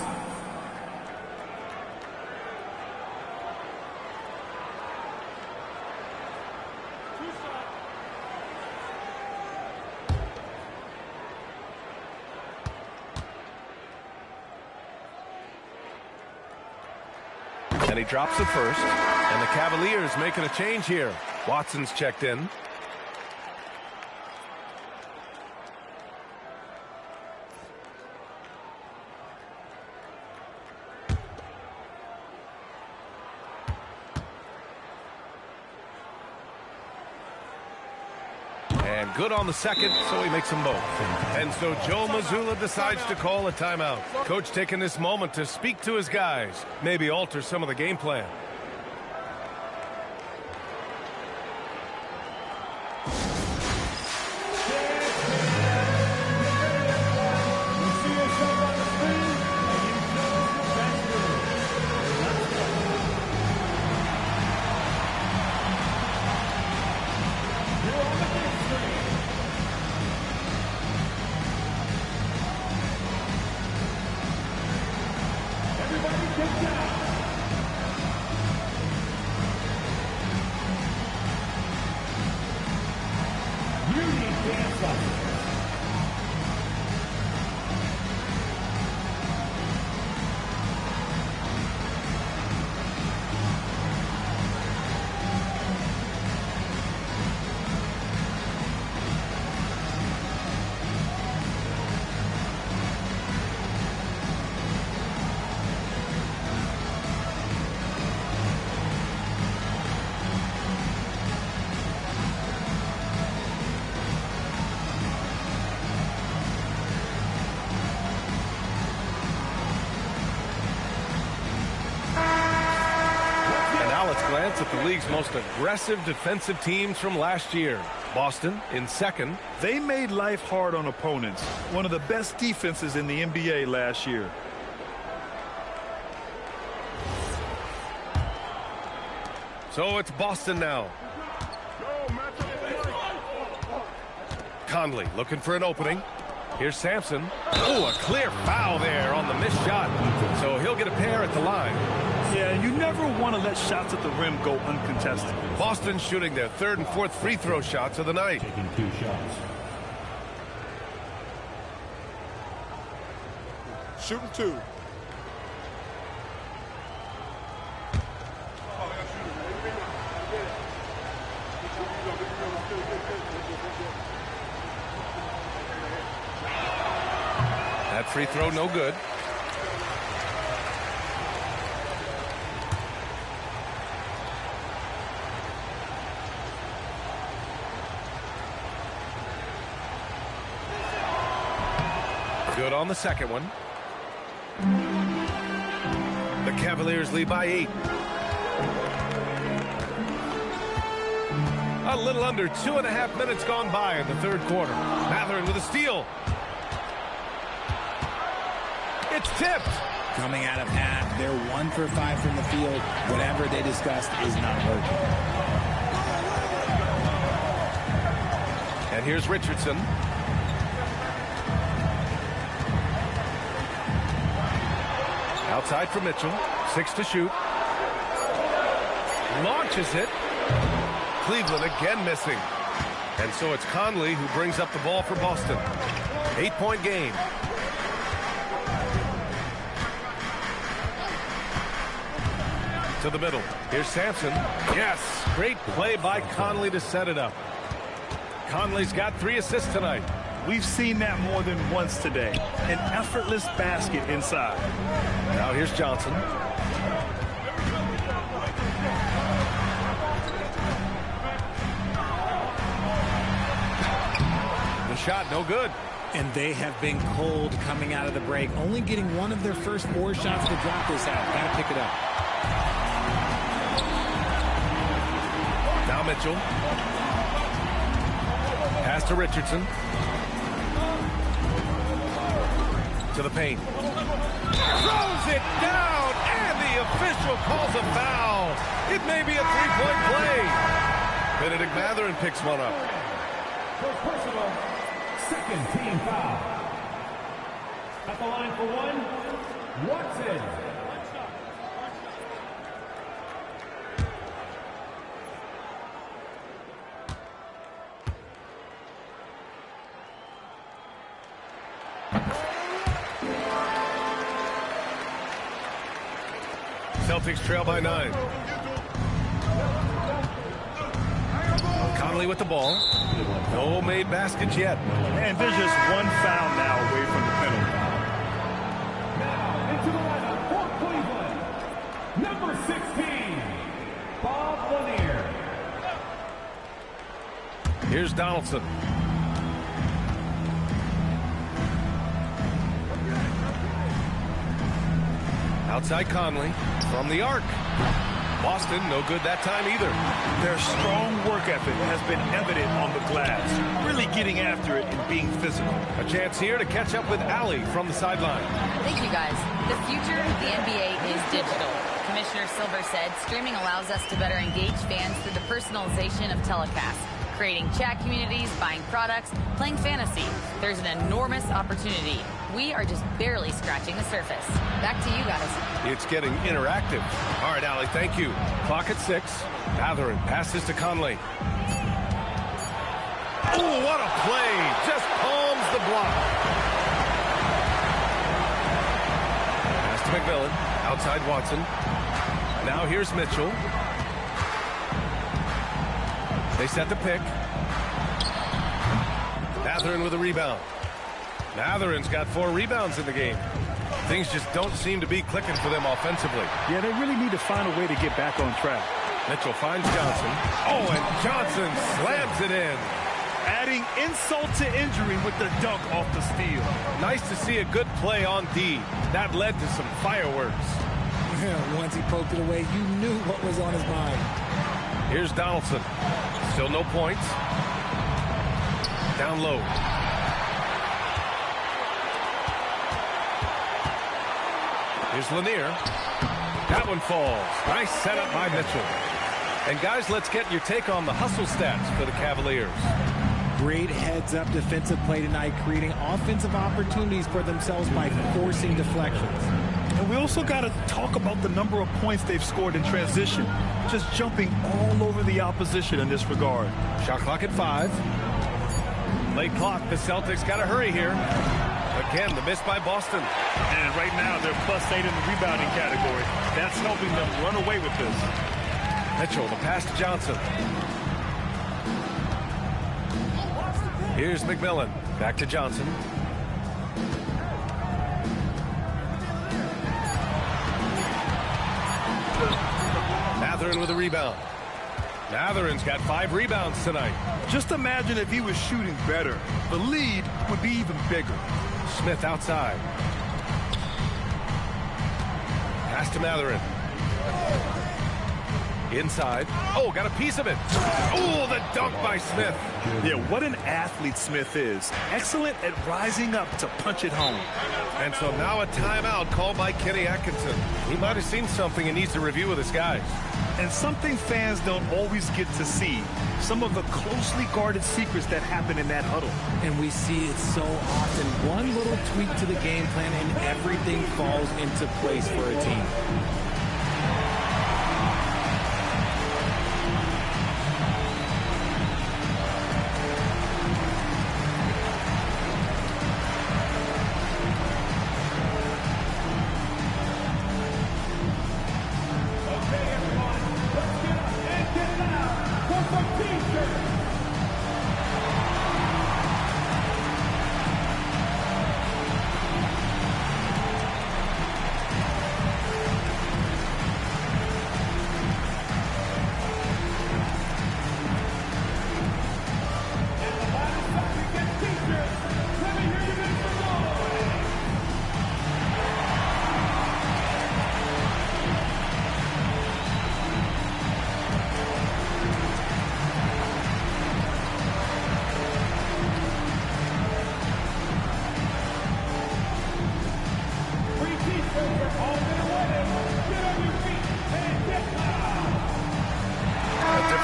K: And he drops the first. And the Cavaliers making a change here. Watson's checked in. And good on the second, so he makes them both. And so Joe Mazzulla decides to call a timeout. Coach taking this moment to speak to his guys, maybe alter some of the game plan. Glance at the league's most aggressive defensive teams from last year. Boston in second.
B: They made life hard on opponents. One of the best defenses in the NBA last year.
K: So it's Boston now. Conley looking for an opening. Here's Sampson. Oh, a clear foul there on the missed shot. So he'll get a pair at the line.
B: Yeah, you never want to let shots at the rim go uncontested.
K: Boston shooting their 3rd and 4th free throw shots of the night.
D: Taking 2 shots.
I: Shooting 2.
K: That free throw no good. Good on the second one. The Cavaliers lead by 8. A little under 2.5 minutes gone by in the 3rd quarter. Mathurin with a steal. It's tipped.
P: Coming out of half, they're 1 for 5 from the field. Whatever they discussed is not working.
K: And here's Richardson. Outside for Mitchell. 6 to shoot. Launches it. Cleveland again missing. And so it's Conley who brings up the ball for Boston. 8-point game. To the middle. Here's Sampson. Yes, great play by Conley to set it up. Conley's got 3 assists tonight.
B: We've seen that more than once today. An effortless basket inside.
K: Now here's Johnson. The shot no good.
P: And they have been cold coming out of the break, only getting one of their first 4 shots to drop this out. Got to pick it up.
K: Now Mitchell. Pass to Richardson. To the paint. Throws it down, and the official calls a foul. It may be a 3-point play. Benedict Mathurin picks one up.
D: Personal, second team foul. At the line for one, Watson.
K: Celtics trail by 9. Conley with the ball. No made baskets yet.
B: And there's just one foul now away from the penalty.
D: Now into the lineup for Cleveland, number 16, Bob Lanier.
K: Here's Donaldson. Outside Conley from the arc. Boston, no good that time either.
B: Their strong work ethic has been evident on the glass, really getting after it and being physical.
K: A chance here to catch up with Allie from the sideline.
G: Thank you, guys. The future of the NBA is digital. Commissioner Silver said streaming allows us to better engage fans through the personalization of telecasts, creating chat communities, buying products, playing fantasy. There's an enormous opportunity. We are just barely scratching the surface. Back to you guys.
K: It's getting interactive. All right, Allie, thank you. Clock at 6. Mathurin passes to Conley. Oh, what a play. Just palms the block. Pass to McMillan. Outside Watson. Now here's Mitchell. They set the pick. Mathurin with a rebound. Mathurin's got 4 rebounds in the game. Things just don't seem to be clicking for them offensively.
B: Yeah, they really need to find a way to get back on track.
K: Mitchell finds Johnson. Oh, and Johnson slams it in.
B: Adding insult to injury with the dunk off the steal.
K: Nice to see a good play on D. That led to some fireworks.
P: Once he poked it away, you knew what was on his mind.
K: Here's Donaldson. Still no points. Down low. Here's Lanier. That one falls. Nice setup by Mitchell. And guys, let's get your take on the hustle stats for the Cavaliers.
P: Great heads-up defensive play tonight, creating offensive opportunities for themselves by forcing deflections.
B: And we also got to talk about the number of points they've scored in transition. Just jumping all over the opposition in this regard.
K: Shot clock at 5. Late clock. The Celtics got to hurry here. Again, the miss by Boston.
B: And right now, they're +8 in the rebounding category. That's helping them run away with this.
K: Mitchell, the pass to Johnson. Here's McMillan. Back to Johnson. Mathurin with a rebound. Mathurin's got 5 rebounds tonight.
B: Just imagine if he was shooting better. The lead would be even bigger.
K: Smith outside. Pass to Mathurin. Inside. Oh, got a piece of it. Oh, the dunk by Smith.
B: Yeah, what an athlete Smith is. Excellent at rising up to punch it home.
K: And so now a timeout called by Kenny Atkinson. He might have seen something and needs to review with his guys.
B: And something fans don't always get to see. Some of the closely guarded secrets that happen in that huddle.
P: And we see it so often. One little tweak to the game plan and everything falls into place for a team.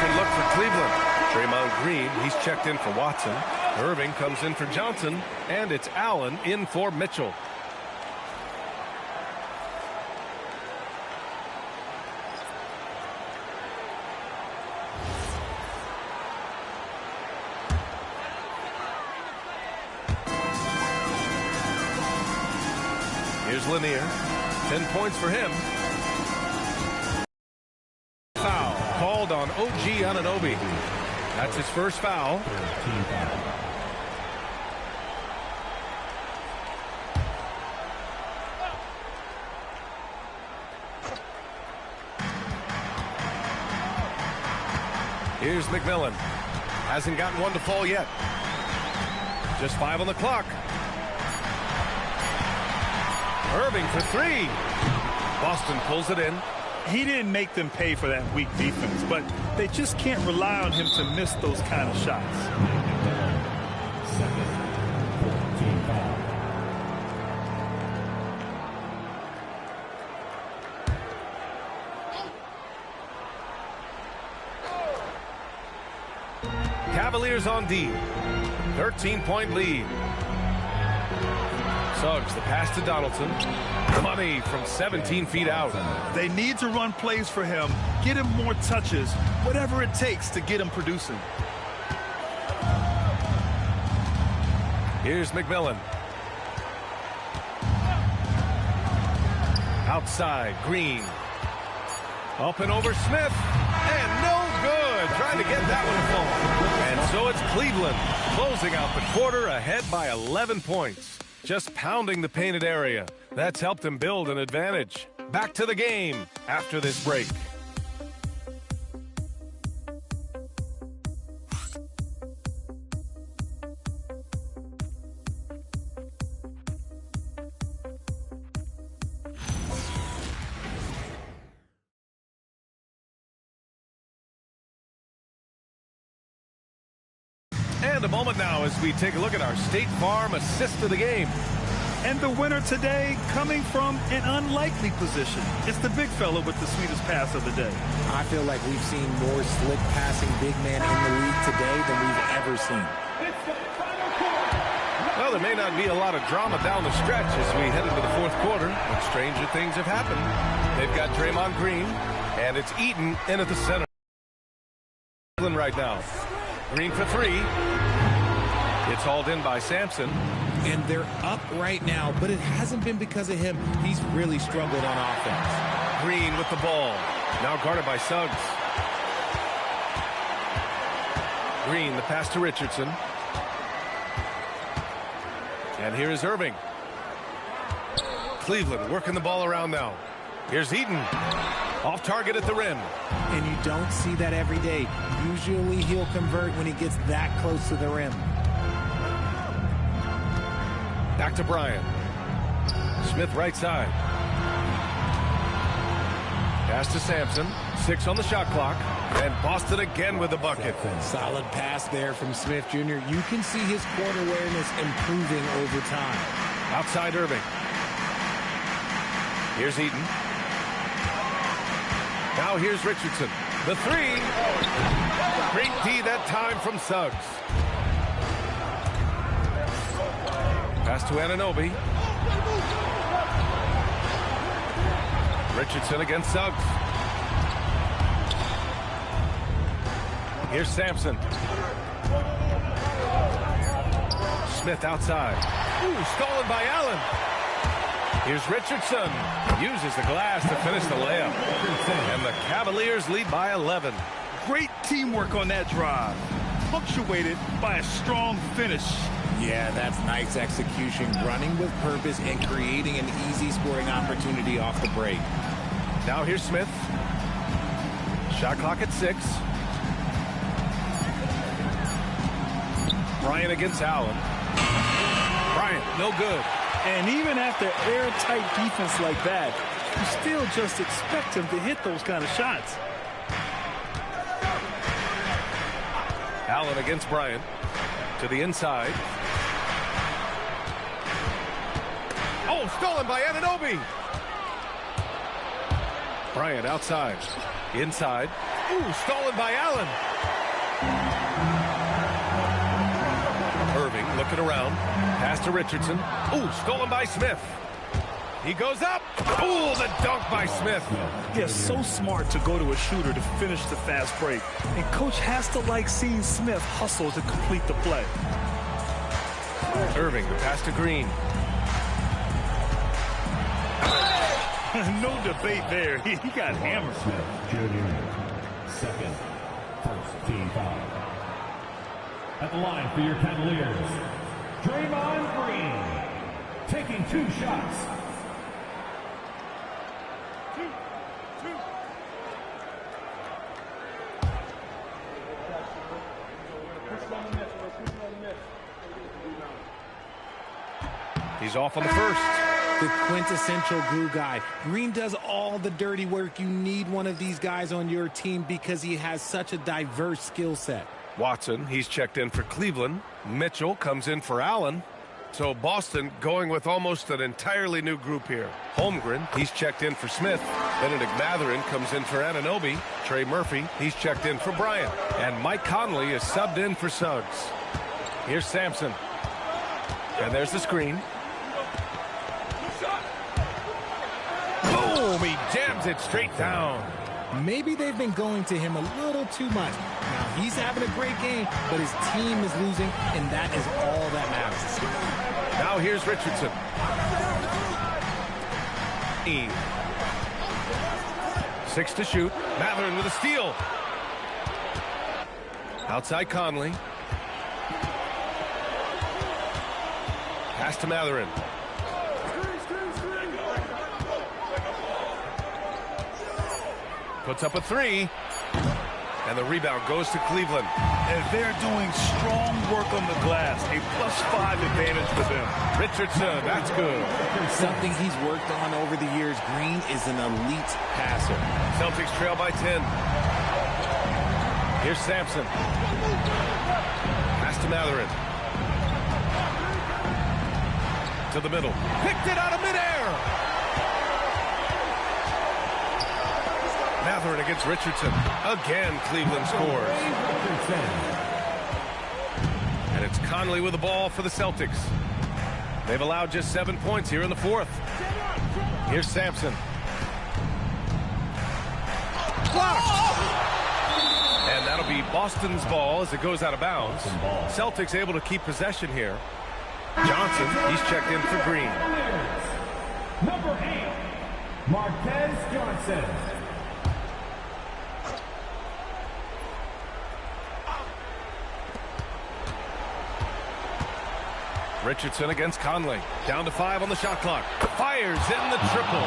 K: different look for Cleveland. Draymond Green, he's checked in for Watson. Irving comes in for Johnson, and it's Allen in for Mitchell. Here's Lanier. 10 points for him. Foul called on OG Anunoby. That's his first foul. Here's McMillan. Hasn't gotten one to fall yet. Just 5 on the clock. Irving for 3. Boston pulls it in.
B: He didn't make them pay for that weak defense, but they just can't rely on him to miss those kind of shots.
K: Cavaliers on D. 13-point lead. Suggs, the pass to Donaldson. Money from 17 feet out.
B: They need to run plays for him, get him more touches, whatever it takes to get him producing.
K: Here's McMillan. Outside, Green. Up and over Smith. And no good. Trying to get that one to fall. And so it's Cleveland closing out the quarter ahead by 11 points. Just pounding the painted area. That's helped them build an advantage. Back to the game after this break. And a moment now as we take a look at our State Farm assist of the game.
B: And the winner today coming from an unlikely position. It's the big fella with the sweetest pass of the day.
P: I feel like we've seen more slick passing big man in the league today than we've ever seen.
K: Well, there may not be a lot of drama down the stretch as we head into the fourth quarter, but stranger things have happened. They've got Draymond Green, and it's Eaton in at the center. Right now. Green for 3. It's hauled in by Sampson.
P: And they're up right now, but it hasn't been because of him. He's really struggled on offense.
K: Green with the ball. Now guarded by Suggs. Green, the pass to Richardson. And here is Irving. Cleveland working the ball around now. Here's Eaton. Off target at the rim.
P: And you don't see that every day. Usually he'll convert when he gets that close to the rim.
K: Back to Bryant. Smith right side. Pass to Sampson. 6 on the shot clock. And Boston again with the bucket.
P: Solid pass there from Smith Jr. You can see his court awareness improving over time.
K: Outside Irving. Here's Eaton. Now here's Richardson. The 3. Great D that time from Suggs. Pass to Anunoby. Richardson against Suggs. Here's Sampson. Smith outside. Ooh, stolen by Allen. Here's Richardson. Uses the glass to finish the layup. And the Cavaliers lead by 11.
B: Great teamwork on that drive. Punctuated by a strong finish.
P: Yeah, that's nice execution. Running with purpose and creating an easy scoring opportunity off the break.
K: Now here's Smith. Shot clock at 6. Bryant against Allen. Bryant, no good.
B: And even after airtight defense like that, you still just expect him to hit those kind of shots.
K: Allen against Bryant. To the inside. Oh, stolen by Anunoby. Bryant outside. Inside. Ooh, stolen by Allen. Irving looking around. Pass to Richardson. Ooh, stolen by Smith. He goes up. Ooh, the dunk by Smith.
B: Yeah, so smart to go to a shooter to finish the fast break. And coach has to like seeing Smith hustle to complete the play.
K: Irving, the pass to Green.
B: No debate there. He got hammered.
D: Smith, Jr. Second, first team foul. At the line for your Cavaliers, Draymond Green, taking 2 shots.
K: He's off on the first.
P: The quintessential glue guy. Green does all the dirty work. You need one of these guys on your team because he has such a diverse skill set.
K: Watson, he's checked in for Cleveland. Mitchell comes in for Allen. So Boston going with almost an entirely new group here. Holmgren, he's checked in for Smith. Benedict Mathurin comes in for Anunoby. Trey Murphy, he's checked in for Bryant. And Mike Conley is subbed in for Suggs. Here's Sampson. And there's the screen. Boom! He jams it straight down.
P: Maybe they've been going to him a little too much. Now, he's having a great game, but his team is losing, and that is all that matters.
K: Now here's Richardson. 6 to shoot. Mathurin with a steal. Outside Conley. Pass to Mathurin. Puts up a 3. And the rebound goes to Cleveland.
B: And they're doing strong work on the glass. A +5 advantage for them.
K: Richardson, that's good.
P: Something he's worked on over the years. Green is an elite passer.
K: Celtics trail by 10. Here's Sampson. Pass to Mathurin. To the middle. Picked it out of midair. Mathurin against Richardson. Again, Cleveland scores. And it's Conley with the ball for the Celtics. They've allowed just 7 points here in the fourth. Here's Sampson. Blocked! And that'll be Boston's ball as it goes out of bounds. Celtics able to keep possession here. Johnson, he's checked in for Green.
D: Number 8, Marquez Johnson.
K: Richardson against Conley. Down to 5 on the shot clock. Fires in the triple.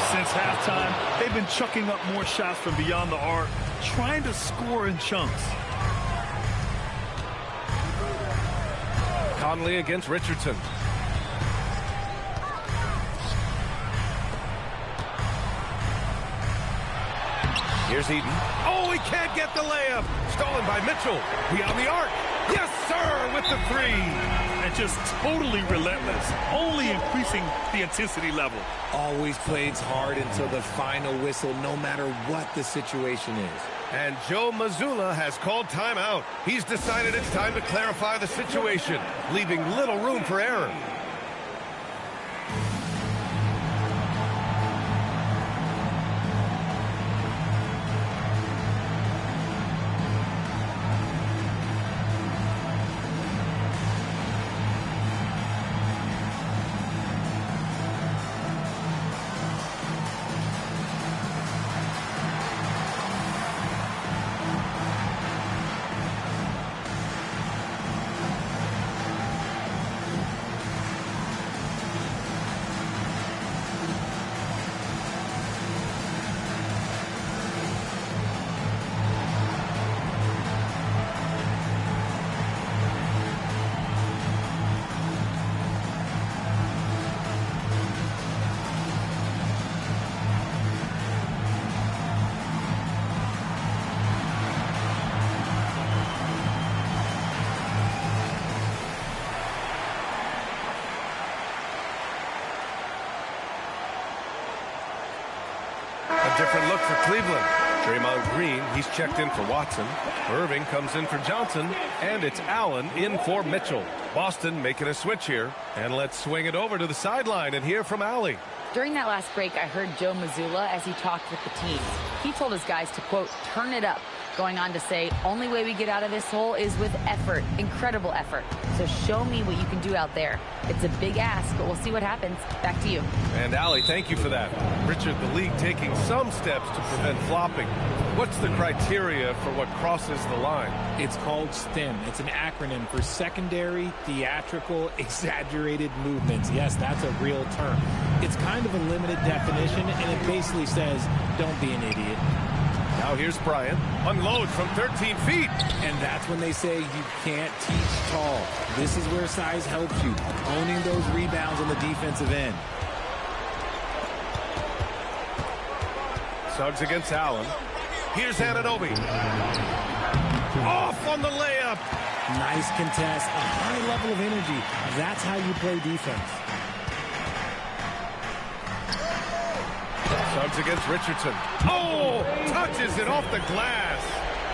B: Since halftime, they've been chucking up more shots from beyond the arc, trying to score in chunks.
K: Conley against Richardson. Here's Eaton. Oh, he can't get the layup. Stolen by Mitchell. Beyond the arc. Yes, sir, with the 3.
B: And just totally relentless, only increasing the intensity level.
P: Always plays hard until the final whistle, no matter what the situation is.
K: And Joe Mazzulla has called timeout. He's decided it's time to clarify the situation, leaving little room for error. Different look for Cleveland. Draymond Green, he's checked in for Watson. Irving comes in for Johnson, and it's Allen in for Mitchell. Boston making a switch here, and let's swing it over to the sideline and hear from Allie.
G: During that last break, I heard Joe Mazzulla as he talked with the team. He told his guys to, quote, turn it up, going on to say, only way we get out of this hole is with effort, incredible effort. So show me what you can do out there. It's a big ask, but we'll see what happens. Back to you.
K: And Allie, thank you for that. Richard, the league taking some steps to prevent flopping. What's the criteria for what crosses the line?
P: It's called STEM. It's an acronym for secondary, theatrical, exaggerated movements. Yes, that's a real term. It's kind of a limited definition, and it basically says, don't be an idiot.
K: Now here's Bryant. Unload from 13 feet.
P: And that's when they say you can't teach tall. This is where size helps you. Owning those rebounds on the defensive end.
K: Suggs against Allen. Here's Anunoby. Off on the layup.
P: Nice contest. A high level of energy. That's how you play defense.
K: Suggs against Richardson. Oh, touches it off the glass.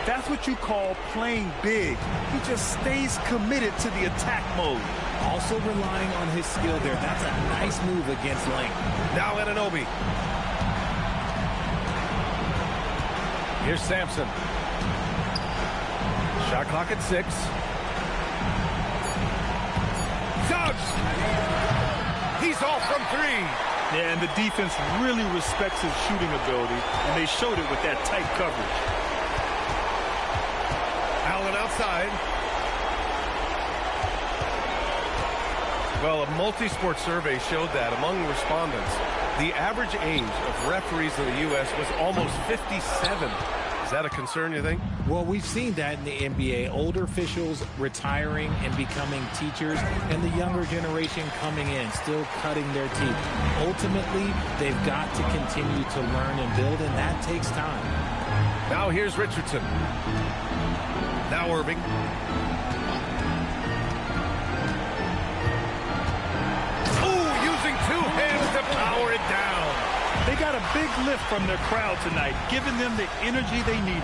B: That's what you call playing big. He just stays committed to the attack mode.
P: Also relying on his skill there. That's a nice move against length.
K: Now Anunoby. Here's Sampson. Shot clock at 6. Suggs! He's off from 3.
B: Yeah, and the defense really respects his shooting ability, and they showed it with that tight coverage.
K: Allen outside. Well, a multi-sport survey showed that among respondents, the average age of referees in the U.S. was almost 57. Is that a concern, you think?
P: Well, we've seen that in the NBA. Older officials retiring and becoming teachers, and the younger generation coming in, still cutting their teeth. Ultimately, they've got to continue to learn and build, and that takes time.
K: Now here's Richardson. Now Irving. Ooh, using 2 hands to power it down.
B: They got a big lift from their crowd tonight, giving them the energy they needed.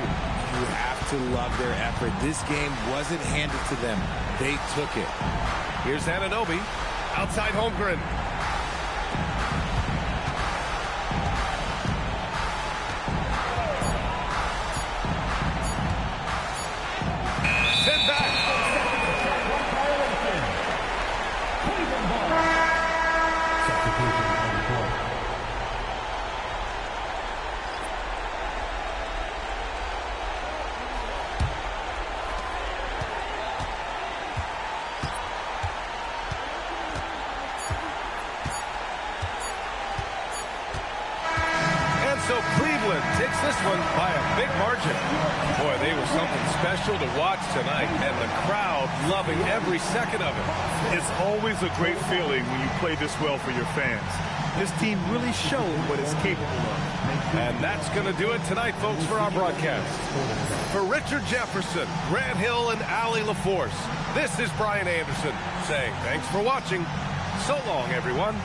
P: You have to love their effort. This game wasn't handed to them. They took it.
K: Here's Anunoby. Outside Holmgren. Send back. So Cleveland takes this one by a big margin. Boy, they were something special to watch tonight, and the crowd loving every second of it.
B: It's always a great feeling when you play this well for your fans. This team really showed what it's capable of.
K: And that's going to do it tonight, folks, for our broadcast. For Richard Jefferson, Grant Hill, and Allie LaForce, this is Brian Anderson saying thanks for watching. So long, everyone.